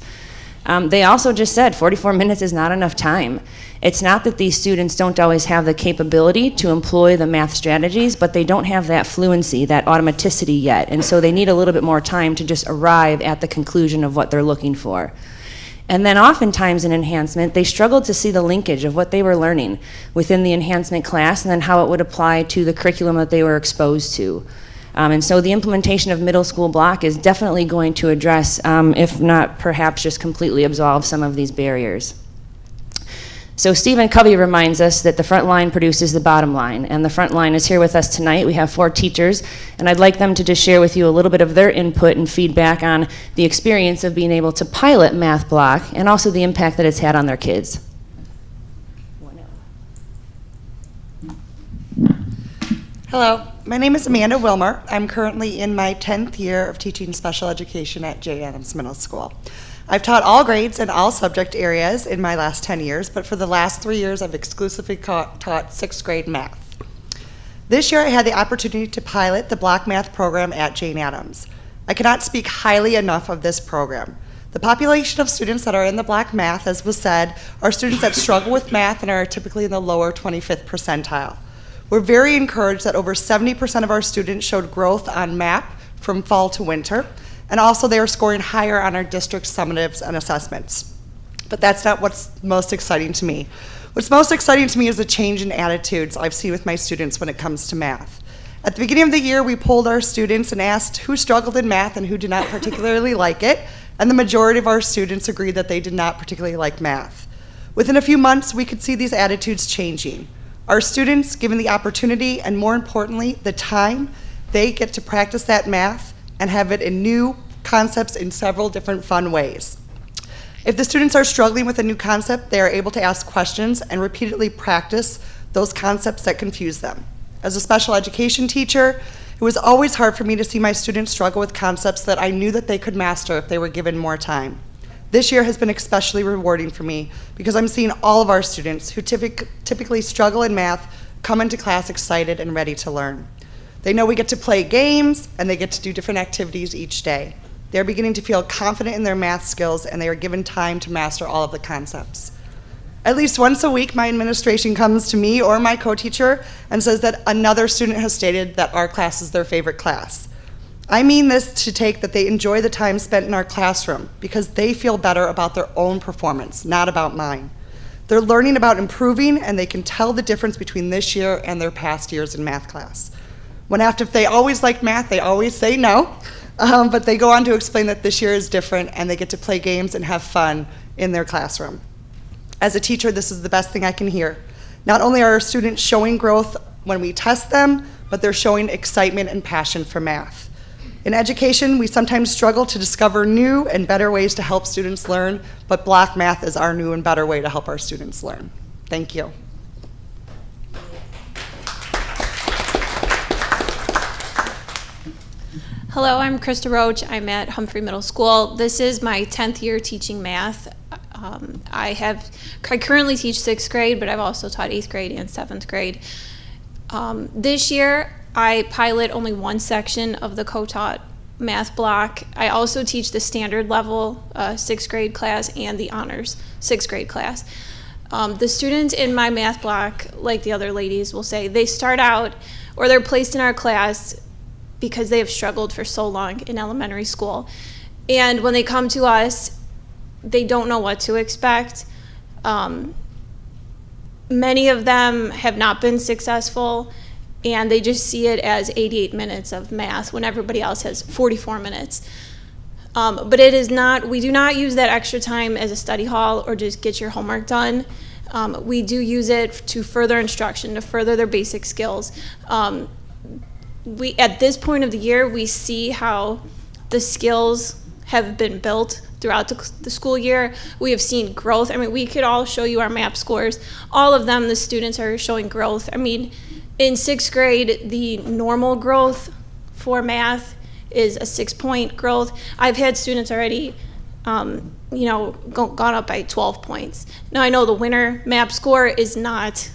They also just said 44 minutes is not enough time. It's not that these students don't always have the capability to employ the math strategies, but they don't have that fluency, that automaticity yet, and so they need a little bit more time to just arrive at the conclusion of what they're looking for. And then oftentimes in enhancement, they struggled to see the linkage of what they were learning within the enhancement class and then how it would apply to the curriculum that they were exposed to. And so the implementation of middle school block is definitely going to address, if not perhaps just completely absolve some of these barriers. So Stephen Covey reminds us that the front line produces the bottom line, and the front line is here with us tonight. We have 4 teachers, and I'd like them to just share with you a little bit of their input and feedback on the experience of being able to pilot math block and also the impact that it's had on their kids. Hello, my name is Amanda Wilmer. I'm currently in my 10th year of teaching special education at J. Adams Middle School. I've taught all grades and all subject areas in my last 10 years, but for the last 3 years I've exclusively taught 6th grade math. This year I had the opportunity to pilot the block math program at Jane Addams. I cannot speak highly enough of this program. The population of students that are in the block math, as was said, are students that struggle with math and are typically in the lower 25th percentile. We're very encouraged that over 70% of our students showed growth on MAP from fall to winter, and also they are scoring higher on our district summatives and assessments. But that's not what's most exciting to me. What's most exciting to me is the change in attitudes I've seen with my students when it comes to math. At the beginning of the year, we polled our students and asked who struggled in math and who did not particularly like it, and the majority of our students agreed that they did not particularly like math. Within a few months, we could see these attitudes changing. Our students, given the opportunity and more importantly, the time, they get to practice that math and have it in new concepts in several different fun ways. If the students are struggling with a new concept, they are able to ask questions and repeatedly practice those concepts that confuse them. As a special education teacher, it was always hard for me to see my students struggle with concepts that I knew that they could master if they were given more time. This year has been especially rewarding for me because I'm seeing all of our students who typically struggle in math come into class excited and ready to learn. They know we get to play games and they get to do different activities each day. They are beginning to feel confident in their math skills, and they are given time to master all of the concepts. At least once a week, my administration comes to me or my co-teacher and says that another student has stated that our class is their favorite class. I mean this to take that they enjoy the time spent in our classroom because they feel better about their own performance, not about mine. They're learning about improving, and they can tell the difference between this year and their past years in math class. When asked if they always liked math, they always say no, but they go on to explain that this year is different and they get to play games and have fun in their classroom. As a teacher, this is the best thing I can hear. Not only are our students showing growth when we test them, but they're showing excitement and passion for math. In education, we sometimes struggle to discover new and better ways to help students learn, but block math is our new and better way to help our students learn. Thank you. Hello, I'm Krista Roach. I'm at Humphrey Middle School. This is my 10th year teaching math. I currently teach 6th grade, but I've also taught 8th grade and 7th grade. This year, I pilot only one section of the co-taught math block. I also teach the standard level 6th grade class and the honors 6th grade class. The students in my math block, like the other ladies will say, they start out or they're placed in our class because they have struggled for so long in elementary school. And when they come to us, they don't know what to expect. Many of them have not been successful, and they just see it as 88 minutes of math when everybody else has 44 minutes. But it is not, we do not use that extra time as a study hall or just get your homework done. We do use it to further instruction, to further their basic skills. At this point of the year, we see how the skills have been built throughout the school year. We have seen growth. I mean, we could all show you our MAP scores. All of them, the students are showing growth. I mean, in 6th grade, the normal growth for math is a 6-point growth. I've had students already, gone up by 12 points. Now, I know the winter MAP score is not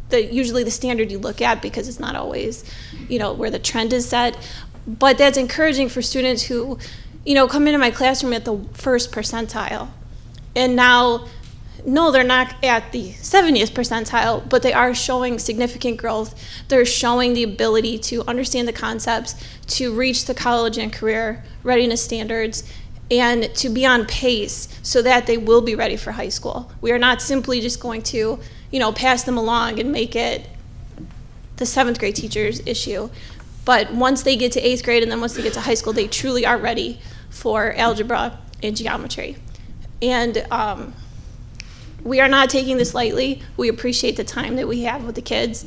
usually the standard you look at because it's not always, where the trend is set. But that's encouraging for students who, come into my classroom at the first percentile. And now, no, they're not at the 70th percentile, but they are showing significant growth. They're showing the ability to understand the concepts, to reach the college and career readiness standards, and to be on pace so that they will be ready for high school. We are not simply just going to, pass them along and make it the 7th grade teacher's issue. But once they get to 8th grade and then once they get to high school, they truly are ready for algebra and geometry. And we are not taking this lightly. We appreciate the time that we have with the kids,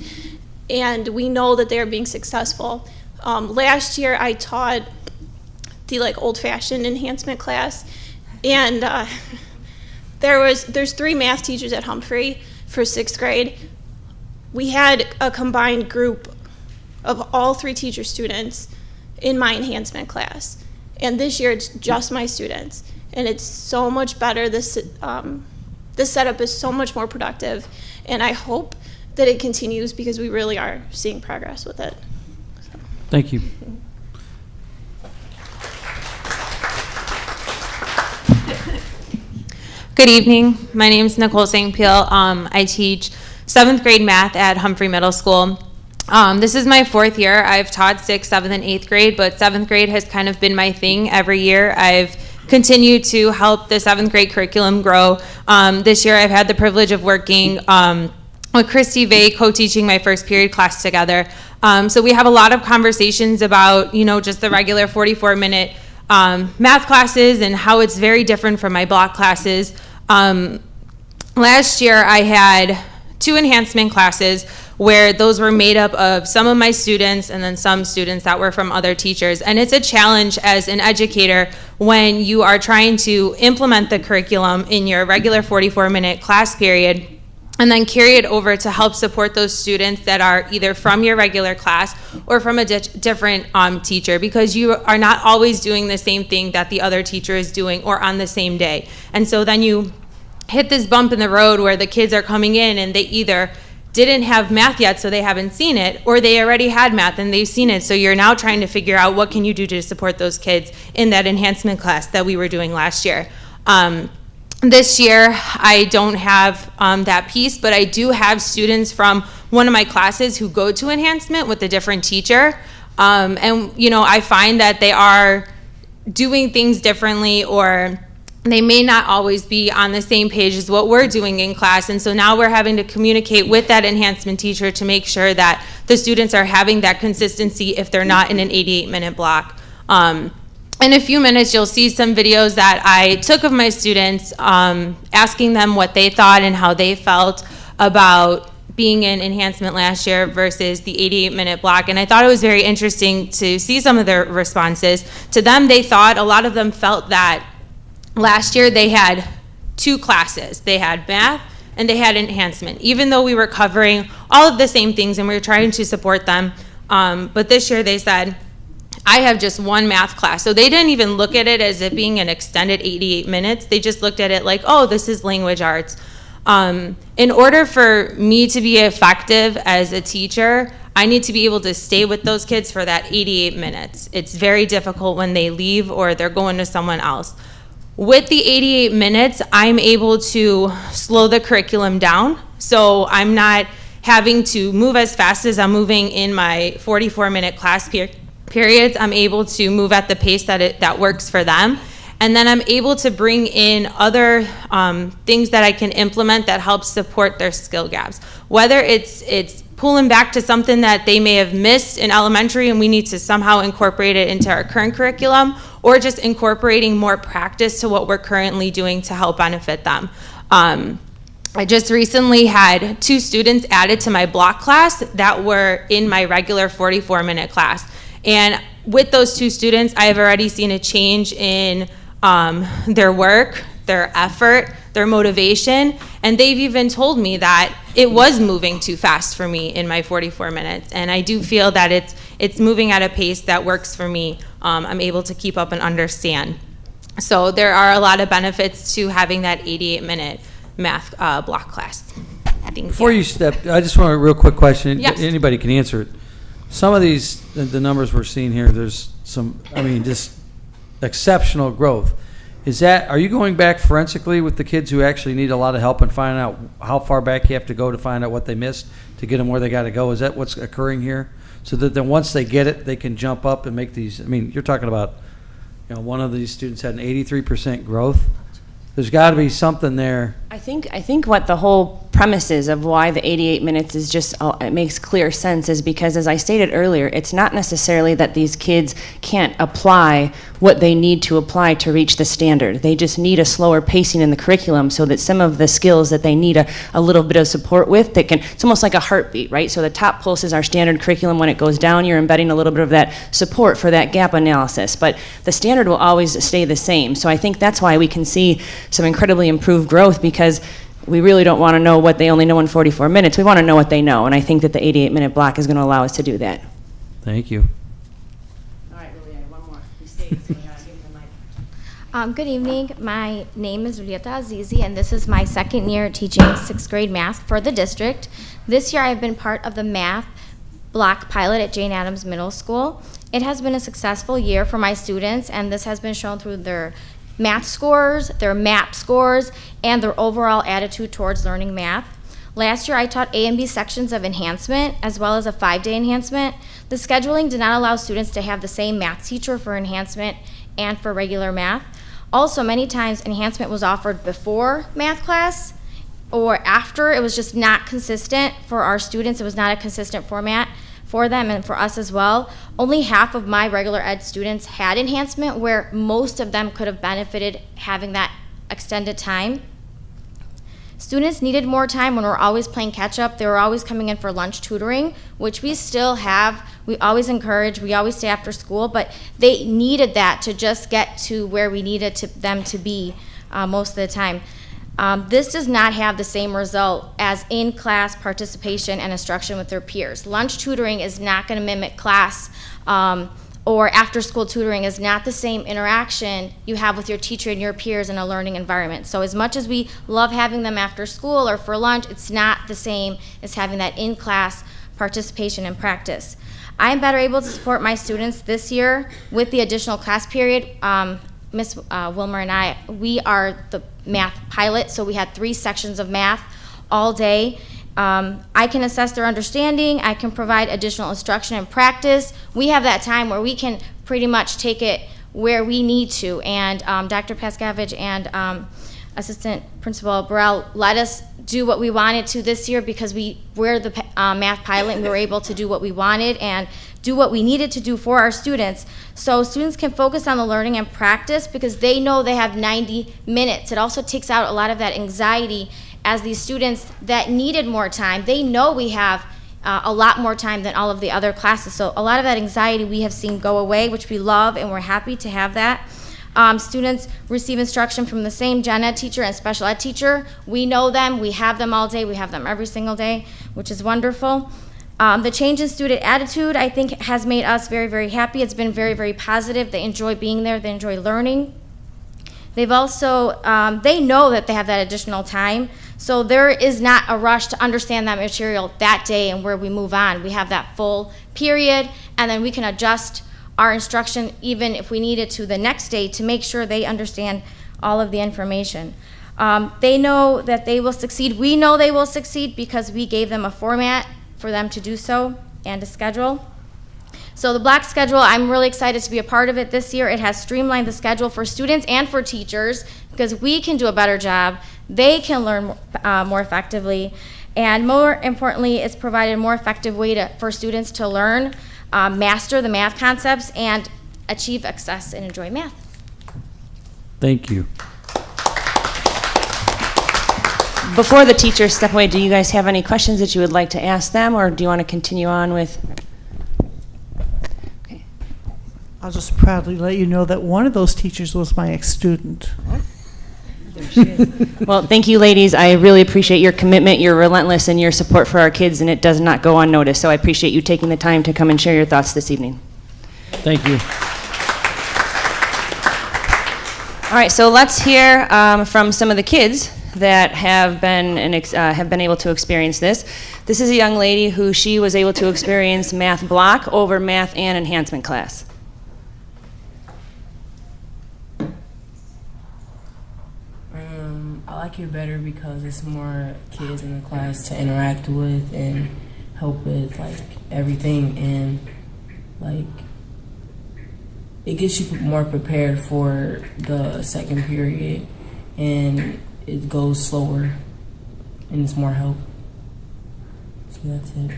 and we know that they are being successful. Last year, I taught the old-fashioned enhancement class, and there's 3 math teachers at Humphrey for 6th grade. We had a combined group of all 3 teacher students in my enhancement class. And this year, it's just my students. And it's so much better. This setup is so much more productive. And I hope that it continues because we really are seeing progress with it. So. Thank you. Good evening. My name is Nicole St. Peel. I teach 7th grade math at Humphrey Middle School. This is my 4th year. I've taught 6th, 7th, and 8th grade, but 7th grade has kind of been my thing every year. I've continued to help the 7th grade curriculum grow. This year I've had the privilege of working with Christy Vay, co-teaching my first period class together. So we have a lot of conversations about, just the regular 44-minute math classes and how it's very different from my block classes. Last year I had 2 enhancement classes where those were made up of some of my students and then some students that were from other teachers. And it's a challenge as an educator when you are trying to implement the curriculum in your regular 44-minute class period and then carry it over to help support those students that are either from your regular class or from a different teacher, because you are not always doing the same thing that the other teacher is doing or on the same day. And so then you hit this bump in the road where the kids are coming in and they either didn't have math yet, so they haven't seen it, or they already had math and they've seen it. So you're now trying to figure out what can you do to support those kids in that enhancement class that we were doing last year. This year, I don't have that piece, but I do have students from one of my classes who go to enhancement with a different teacher. And, you know, I find that they are doing things differently, or they may not always be on the same page as what we're doing in class. And so now we're having to communicate with that enhancement teacher to make sure that the students are having that consistency if they're not in an 88-minute block. In a few minutes, you'll see some videos that I took of my students, asking them what they thought and how they felt about being in enhancement last year versus the 88-minute block. And I thought it was very interesting to see some of their responses. To them, they thought, a lot of them felt that last year they had two classes. They had math and they had enhancement, even though we were covering all of the same things and we were trying to support them. But this year they said, I have just one math class. So they didn't even look at it as it being an extended 88 minutes. They just looked at it like, oh, this is language arts. In order for me to be effective as a teacher, I need to be able to stay with those kids for that 88 minutes. It's very difficult when they leave or they're going to someone else. With the 88 minutes, I'm able to slow the curriculum down. So I'm not having to move as fast as I'm moving in my 44-minute class periods. I'm able to move at the pace that works for them. And then I'm able to bring in other things that I can implement that help support their skill gaps. Whether it's pulling back to something that they may have missed in elementary and we need to somehow incorporate it into our current curriculum, or just incorporating more practice to what we're currently doing to help benefit them. I just recently had 2 students added to my block class that were in my regular 44-minute class. And with those 2 students, I have already seen a change in their work, their effort, their motivation, and they've even told me that it was moving too fast for me in my 44 minutes. And I do feel that it's moving at a pace that works for me. I'm able to keep up and understand. So there are a lot of benefits to having that 88-minute math block class. Before you step, I just want a real quick question. Yes. Anybody can answer it. Some of these, the numbers we're seeing here, there's some, I mean, just exceptional growth. Are you going back forensically with the kids who actually need a lot of help and finding out how far back you have to go to find out what they missed to get them where they got to go? Is that what's occurring here? So that then once they get it, they can jump up and make these, I mean, you're talking about, you know, one of these students had an 83% growth. There's got to be something there. I think what the whole premise is of why the 88 minutes is just, it makes clear sense is because, as I stated earlier, it's not necessarily that these kids can't apply what they need to apply to reach the standard. They just need a slower pacing in the curriculum so that some of the skills that they need a little bit of support with, it's almost like a heartbeat, right? So the top pulse is our standard curriculum. When it goes down, you're embedding a little bit of that support for that gap analysis. But the standard will always stay the same. So I think that's why we can see some incredibly improved growth, because we really don't want to know what they only know in 44 minutes. We want to know what they know, and I think that the 88-minute block is going to allow us to do that. Thank you. All right, Liliana, one more. You stayed, so we gotta give them the mic. Good evening. My name is Rieta Azizi, and this is my second year teaching 6th grade math for the district. This year I've been part of the math block pilot at Jane Addams Middle School. It has been a successful year for my students, and this has been shown through their math scores, their MAP scores, and their overall attitude towards learning math. Last year I taught A and B sections of enhancement as well as a 5-day enhancement. The scheduling did not allow students to have the same math teacher for enhancement and for regular math. Also, many times enhancement was offered before math class or after. It was just not consistent for our students. It was not a consistent format for them and for us as well. Only half of my regular ed students had enhancement, where most of them could have benefited having that extended time. Students needed more time when we're always playing catch up. They were always coming in for lunch tutoring, which we still have. We always encourage, we always stay after school, but they needed that to just get to where we needed them to be most of the time. This does not have the same result as in-class participation and instruction with their peers. Lunch tutoring is not going to mimic class or after school tutoring is not the same interaction you have with your teacher and your peers in a learning environment. So as much as we love having them after school or for lunch, it's not the same as having that in-class participation and practice. I am better able to support my students this year with the additional class period. Ms. Wilmer and I, we are the math pilot, so we had 3 sections of math all day. I can assess their understanding. I can provide additional instruction and practice. We have that time where we can pretty much take it where we need to. And Dr. Paskevich and Assistant Principal Burrell let us do what we wanted to this year because we're the math pilot and we were able to do what we wanted and do what we needed to do for our students. So students can focus on the learning and practice because they know they have 90 minutes. It also takes out a lot of that anxiety as these students that needed more time. They know we have a lot more time than all of the other classes. So a lot of that anxiety we have seen go away, which we love and we're happy to have that. Students receive instruction from the same gen ed teacher and special ed teacher. We know them, we have them all day, we have them every single day, which is wonderful. The change in student attitude, I think, has made us very, very happy. It's been very, very positive. They enjoy being there, they enjoy learning. They've also, they know that they have that additional time, so there is not a rush to understand that material that day and where we move on. We have that full period, and then we can adjust our instruction even if we need it to the next day to make sure they understand all of the information. They know that they will succeed. We know they will succeed because we gave them a format for them to do so and a schedule. So the block schedule, I'm really excited to be a part of it this year. It has streamlined the schedule for students and for teachers because we can do a better job. They can learn more effectively. And more importantly, it's provided a more effective way for students to learn, master the math concepts, and achieve success and enjoy math. Thank you. Before the teachers step away, do you guys have any questions that you would like to ask them, or do you want to continue on with? Okay. I'll just proudly let you know that one of those teachers was my ex-student. Well, thank you, ladies. I really appreciate your commitment, your relentless, and your support for our kids, and it does not go unnoticed. So I appreciate you taking the time to come and share your thoughts this evening. Thank you. All right, so let's hear from some of the kids that have been able to experience this. This is a young lady who she was able to experience math block over math and enhancement class. I like it better because it's more kids in the class to interact with and help with like everything, and like it gets you more prepared for the second period, and it goes slower and it's more help. So that's it.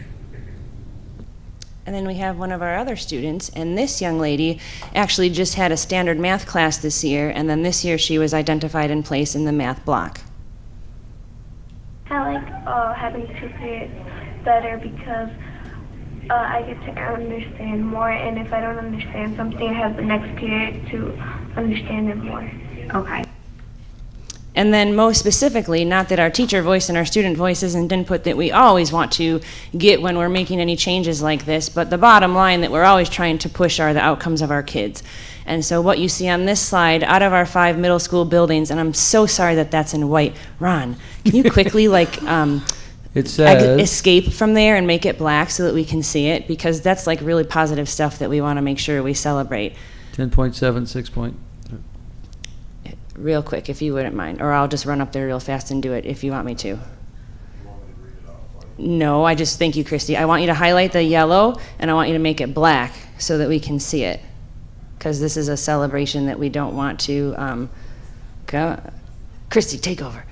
And then we have one of our other students, and this young lady actually just had a standard math class this year, and then this year she was identified and placed in the math block. I like having 2 periods better because I get to understand more, and if I don't understand something, I have the next period to understand it more. Okay. And then most specifically, not that our teacher voice and our student voice isn't input that we always want to get when we're making any changes like this, but the bottom line that we're always trying to push are the outcomes of our kids. And so what you see on this slide, out of our 5 middle school buildings, and I'm so sorry that that's in white. Ron, can you quickly it says, escape from there and make it black so that we can see it? Because that's like really positive stuff that we want to make sure we celebrate. 10.7, 6 point. Real quick, if you wouldn't mind, or I'll just run up there real fast and do it if you want me to. No, I just, thank you, Christy. I want you to highlight the yellow, and I want you to make it black so that we can see it, because this is a celebration that we don't want to go. Christy, take over.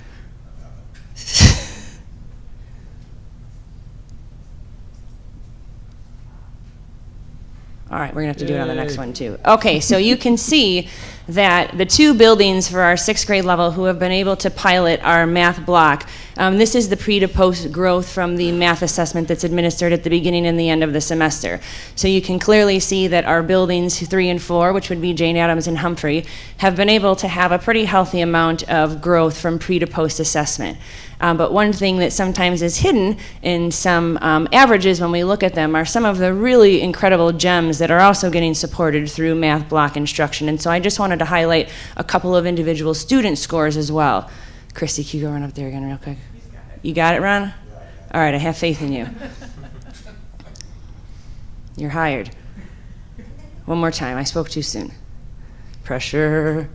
All right, we're gonna have to do it on the next one too. Okay, so you can see that the two buildings for our 6th grade level who have been able to pilot our math block, this is the pre to post growth from the math assessment that's administered at the beginning and the end of the semester. So you can clearly see that our buildings 3 and 4, which would be Jane Addams and Humphrey, have been able to have a pretty healthy amount of growth from pre to post assessment. But one thing that sometimes is hidden in some averages when we look at them are some of the really incredible gems that are also getting supported through math block instruction. And so I just wanted to highlight a couple of individual student scores as well. Christy, can you go run up there again real quick? You got it, Ron? All right, I have faith in you. You're hired. One more time, I spoke too soon. Pressure.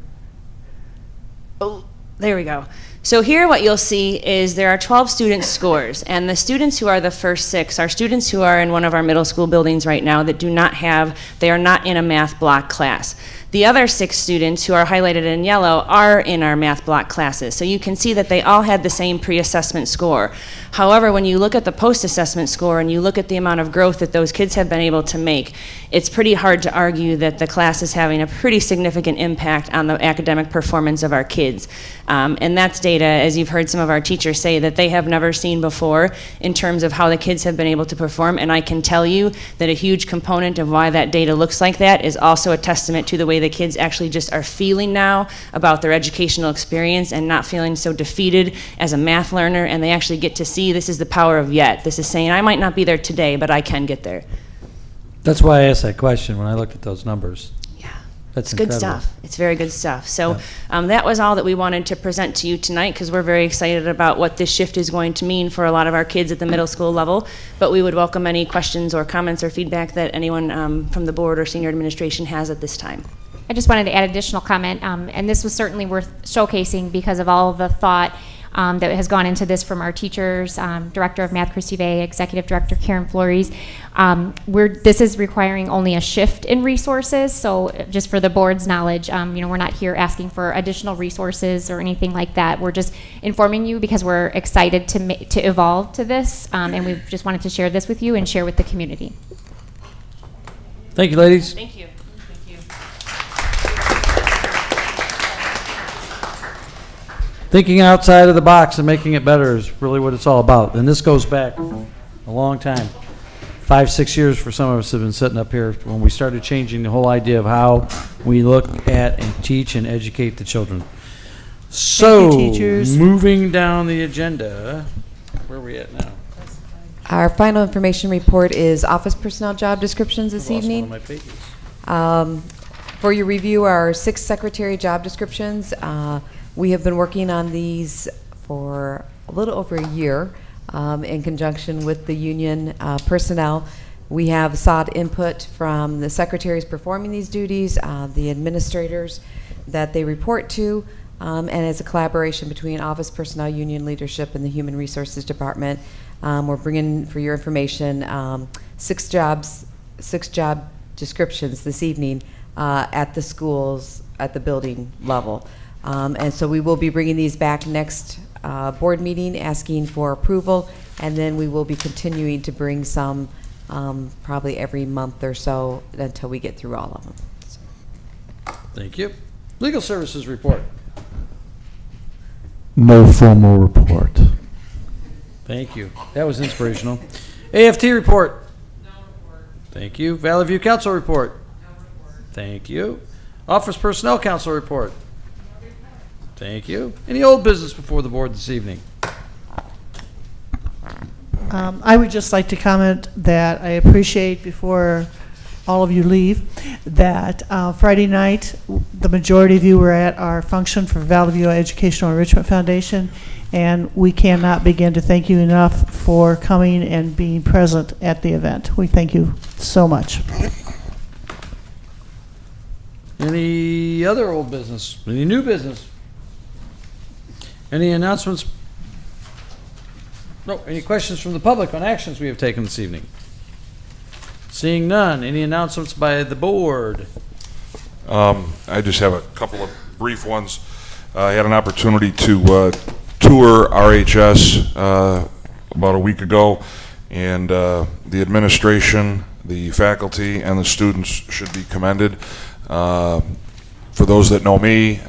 Oh, there we go. So here what you'll see is there are 12 student scores, and the students who are the first 6 are students who are in one of our middle school buildings right now that they are not in a math block class. The other 6 students who are highlighted in yellow are in our math block classes. So you can see that they all had the same pre-assessment score. However, when you look at the post-assessment score and you look at the amount of growth that those kids have been able to make, it's pretty hard to argue that the class is having a pretty significant impact on the academic performance of our kids. And that's data, as you've heard some of our teachers say, that they have never seen before in terms of how the kids have been able to perform. And I can tell you that a huge component of why that data looks like that is also a testament to the way the kids actually just are feeling now about their educational experience and not feeling so defeated as a math learner, and they actually get to see this is the power of yet. This is saying, I might not be there today, but I can get there. That's why I asked that question when I looked at those numbers. Yeah. That's It's good incredible. stuff. It's very good stuff. So that was all that we wanted to present to you tonight, because we're very excited about what this shift is going to mean for a lot of our kids at the middle school level. But we would welcome any questions or comments or feedback that anyone from the board or senior administration has at this time. I just wanted to add additional comment, and this was certainly worth showcasing because of all of the thought that has gone into this from our teachers, Director of Math Christy Vey, Executive Director Karen Flores. This is requiring only a shift in resources, so just for the board's knowledge, we're not here asking for additional resources or anything like that. We're just informing you because we're excited to evolve to this, and we just wanted to share this with you and share with the community. Thank you, ladies. Thank you. Thinking outside of the box and making it better is really what it's all about. And this goes back a long time. 5-6 years for some of us have been sitting up here when we started changing the whole idea of how we look at and teach and educate the children. So, Thank you, teachers. moving down the agenda, where are we at now? Our final information report is office personnel job descriptions this I've lost evening. one of my pages. For your review, our 6 secretary job descriptions. We have been working on these for a little over a year in conjunction with the union personnel. We have sought input from the secretaries performing these duties, the administrators that they report to, and as a collaboration between office personnel, union leadership, and the human resources department. We're bringing, for your information, 6 job descriptions this evening at the schools, at the building level. And so we will be bringing these back next board meeting, asking for approval, and then we will be continuing to bring some probably every month or so until we get through all of them. Thank you. Legal services report. No formal report. Thank you. That was inspirational. AFT report. No report. Thank you. Valley View Council report. No report. Thank you. Office Personnel Council report. No report. Thank you. Any old business before the board this evening? I would just like to comment that I appreciate, before all of you leave, that Friday night, the majority of you were at our function for Valley View Educational Enrichment Foundation, and we cannot begin to thank you enough for coming and being present at the event. We thank you so much. Any other old business? Any new business? Any announcements? No. Any questions from the public on actions we have taken this evening? Seeing none. Any announcements by the board? I just have a couple of brief ones. I had an opportunity to tour RHS about a week ago, and the administration, the faculty, and the students should be commended. For those that know me,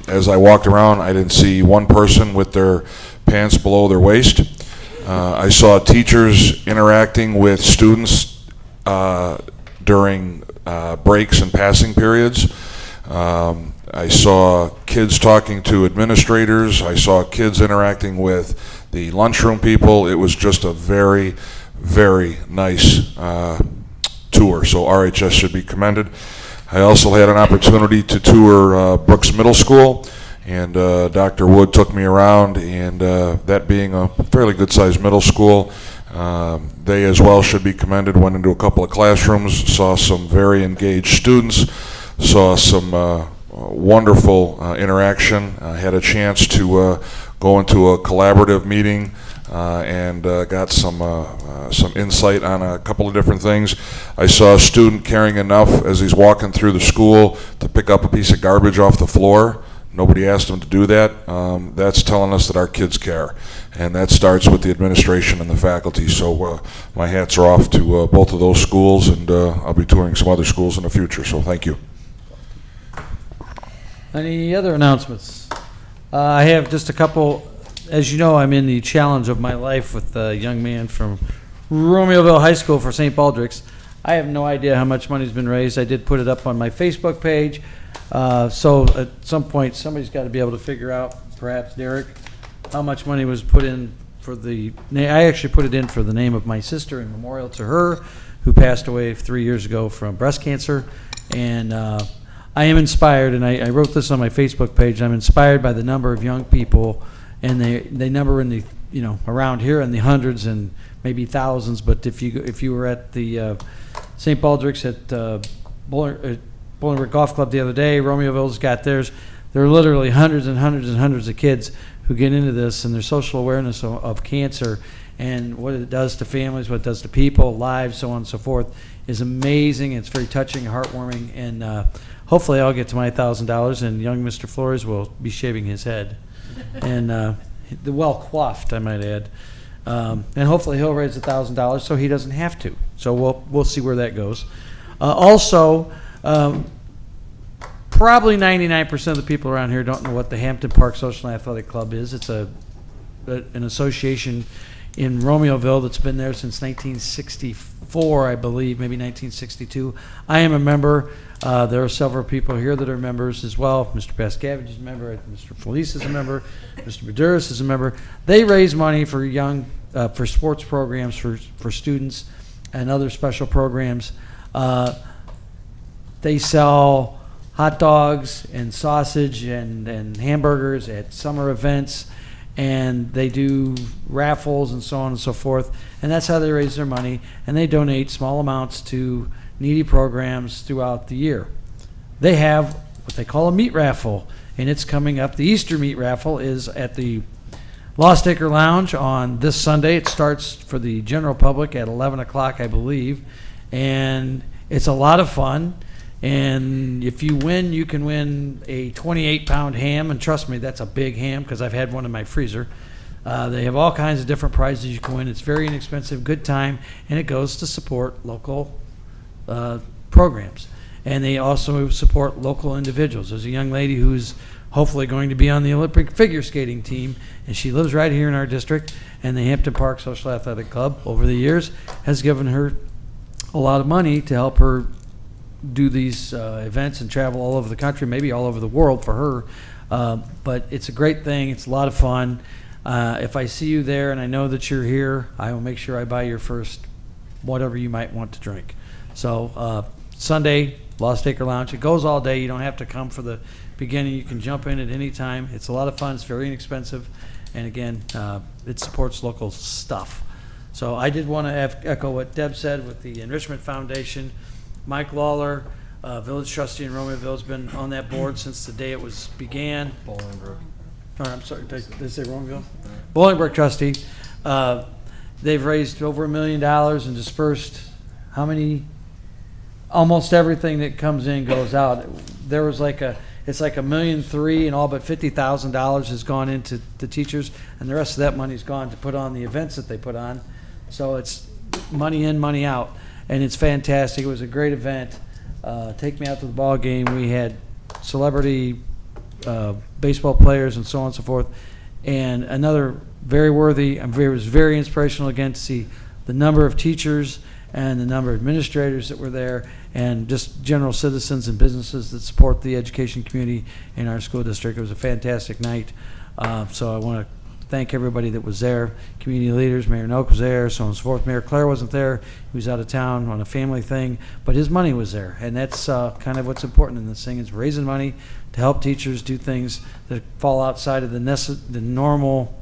as I walked around, I didn't see one person with their pants below their waist. I saw teachers interacting with students during breaks and passing periods. I saw kids talking to administrators. I saw kids interacting with the lunchroom people. It was just a very, very nice tour, so RHS should be commended. I also had an opportunity to tour Brooks Middle School, and Dr. Wood took me around, and that being a fairly good-sized middle school, they as well should be commended. Went into a couple of classrooms, saw some very engaged students, saw some wonderful interaction. I had a chance to go into a collaborative meeting and got some insight on a couple of different things. I saw a student caring enough as he's walking through the school to pick up a piece of garbage off the floor. Nobody asked him to do that. That's telling us that our kids care, and that starts with the administration and the faculty. So my hats are off to both of those schools, and I'll be touring some other schools in the future, so thank you. Any other announcements? I have just a couple. As you know, I'm in the challenge of my life with a young man from Romeoville High School for St. Baldrick's. I have no idea how much money's been raised. I did put it up on my Facebook page. So at some point, somebody's got to be able to figure out, perhaps Derek, how much money was put in for the, I actually put it in for the name of my sister in memorial to her, who passed away 3 years ago from breast cancer. And I am inspired, and I wrote this on my Facebook page. I'm inspired by the number of young people, and they number in the, around here in the hundreds and maybe thousands. But if you were at the St. Baldrick's at Bolingbrook Golf Club the other day, Romeoville's got theirs. There are literally hundreds and hundreds and hundreds of kids who get into this, and their social awareness of cancer and what it does to families, what it does to people, lives, so on and so forth, is amazing. It's very touching, heartwarming, and hopefully I'll get to my $1,000, and young Mr. Flores will be shaving his head, and well coiffed, I might add, and hopefully he'll raise $1,000 so he doesn't have to. So we'll see where that goes. Also, probably 99% of the people around here don't know what the Hampton Park Social and Athletic Club is. It's an association in Romeoville that's been there since 1964, I believe, maybe 1962. I am a member. There are several people here that are members as well. Mr. Pascavage is a member. Mr. Felice is a member. Mr. Maduris is a member. They raise money for for sports programs for students and other special programs. They sell hot dogs and sausage and hamburgers at summer events, and they do raffles and so on and so forth, and that's how they raise their money, and they donate small amounts to needy programs throughout the year. They have what they call a meat raffle, and it's coming up. The Easter meat raffle is at the Lost Acre Lounge on this Sunday. It starts for the general public at 11 o'clock, I believe, and it's a lot of fun. And if you win, you can win a 28-pound ham, and trust me, that's a big ham because I've had one in my freezer. They have all kinds of different prizes you can win. It's very inexpensive, good time, and it goes to support local programs. And they also support local individuals. There's a young lady who's hopefully going to be on the Olympic figure skating team, and she lives right here in our district, and the Hampton Park Social Athletic Club over the years has given her a lot of money to help her do these events and travel all over the country, maybe all over the world for her. But it's a great thing. It's a lot of fun. If I see you there and I know that you're here, I will make sure I buy your first whatever you might want to drink. So Sunday, Lost Acre Lounge. It goes all day. You don't have to come for the beginning. You can jump in at any time. It's a lot of fun. It's very inexpensive. And again, it supports local stuff. So I did want to echo what Deb said with the Enrichment Foundation. Mike Lawler, village trustee in Romeoville, has been on that board since the day it was began. Bolingbrook. I'm sorry, did I say Romeoville? Bolingbrook trustee. They've raised over $1 million and dispersed how many? Almost everything that comes in goes out. There was it's like $1.3 million, and all but $50,000 has gone into the teachers, and the rest of that money's gone to put on the events that they put on. So it's money in, money out. And it's fantastic. It was a great event. Take me out to the ball game. We had celebrity baseball players and so on and so forth. And another very worthy, it was very inspirational again to see the number of teachers and the number of administrators that were there, and just general citizens and businesses that support the education community in our school district. It was a fantastic night. So I want to thank everybody that was there. Community leaders, Mayor Noak was there, so on and so forth. Mayor Claire wasn't there. He was out of town on a family thing, but his money was there. And that's kind of what's important in this thing, is raising money to help teachers do things that fall outside of the normal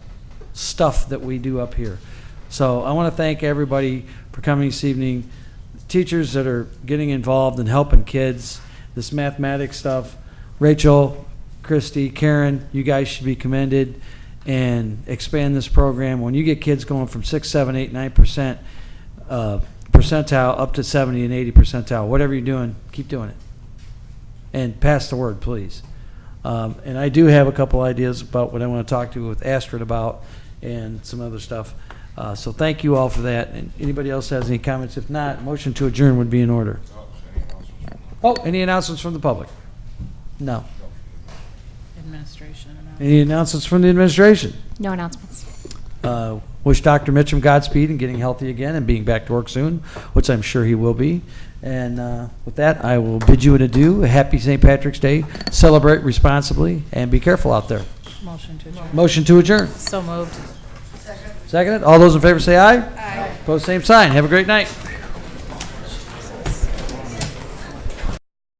stuff that we do up here. So I want to thank everybody for coming this evening. Teachers that are getting involved and helping kids, this mathematics stuff. Rachel, Christy, Karen, you guys should be commended, and expand this program. When you get kids going from 6, 7, 8, 9% percentile up to 70 and 80 percentile, whatever you're doing, keep doing it. And pass the word, please. And I do have a couple ideas about what I want to talk to with Astrid about and some other stuff. So thank you all for that. And anybody else has any comments? If not, motion to adjourn would be in order. Oh, any announcements from the public? No. Administration. Any announcements from the administration? No announcements. Wish Dr. Mitchum Godspeed in getting healthy again and being back to work soon, which I'm sure he will be. And with that, I will bid you an adieu. A happy St. Patrick's Day. Celebrate responsibly and be careful out there. Motion to adjourn. Motion to adjourn. So moved. Seconded. All those in favor say aye. Aye. Opposed, same sign. Have a great night.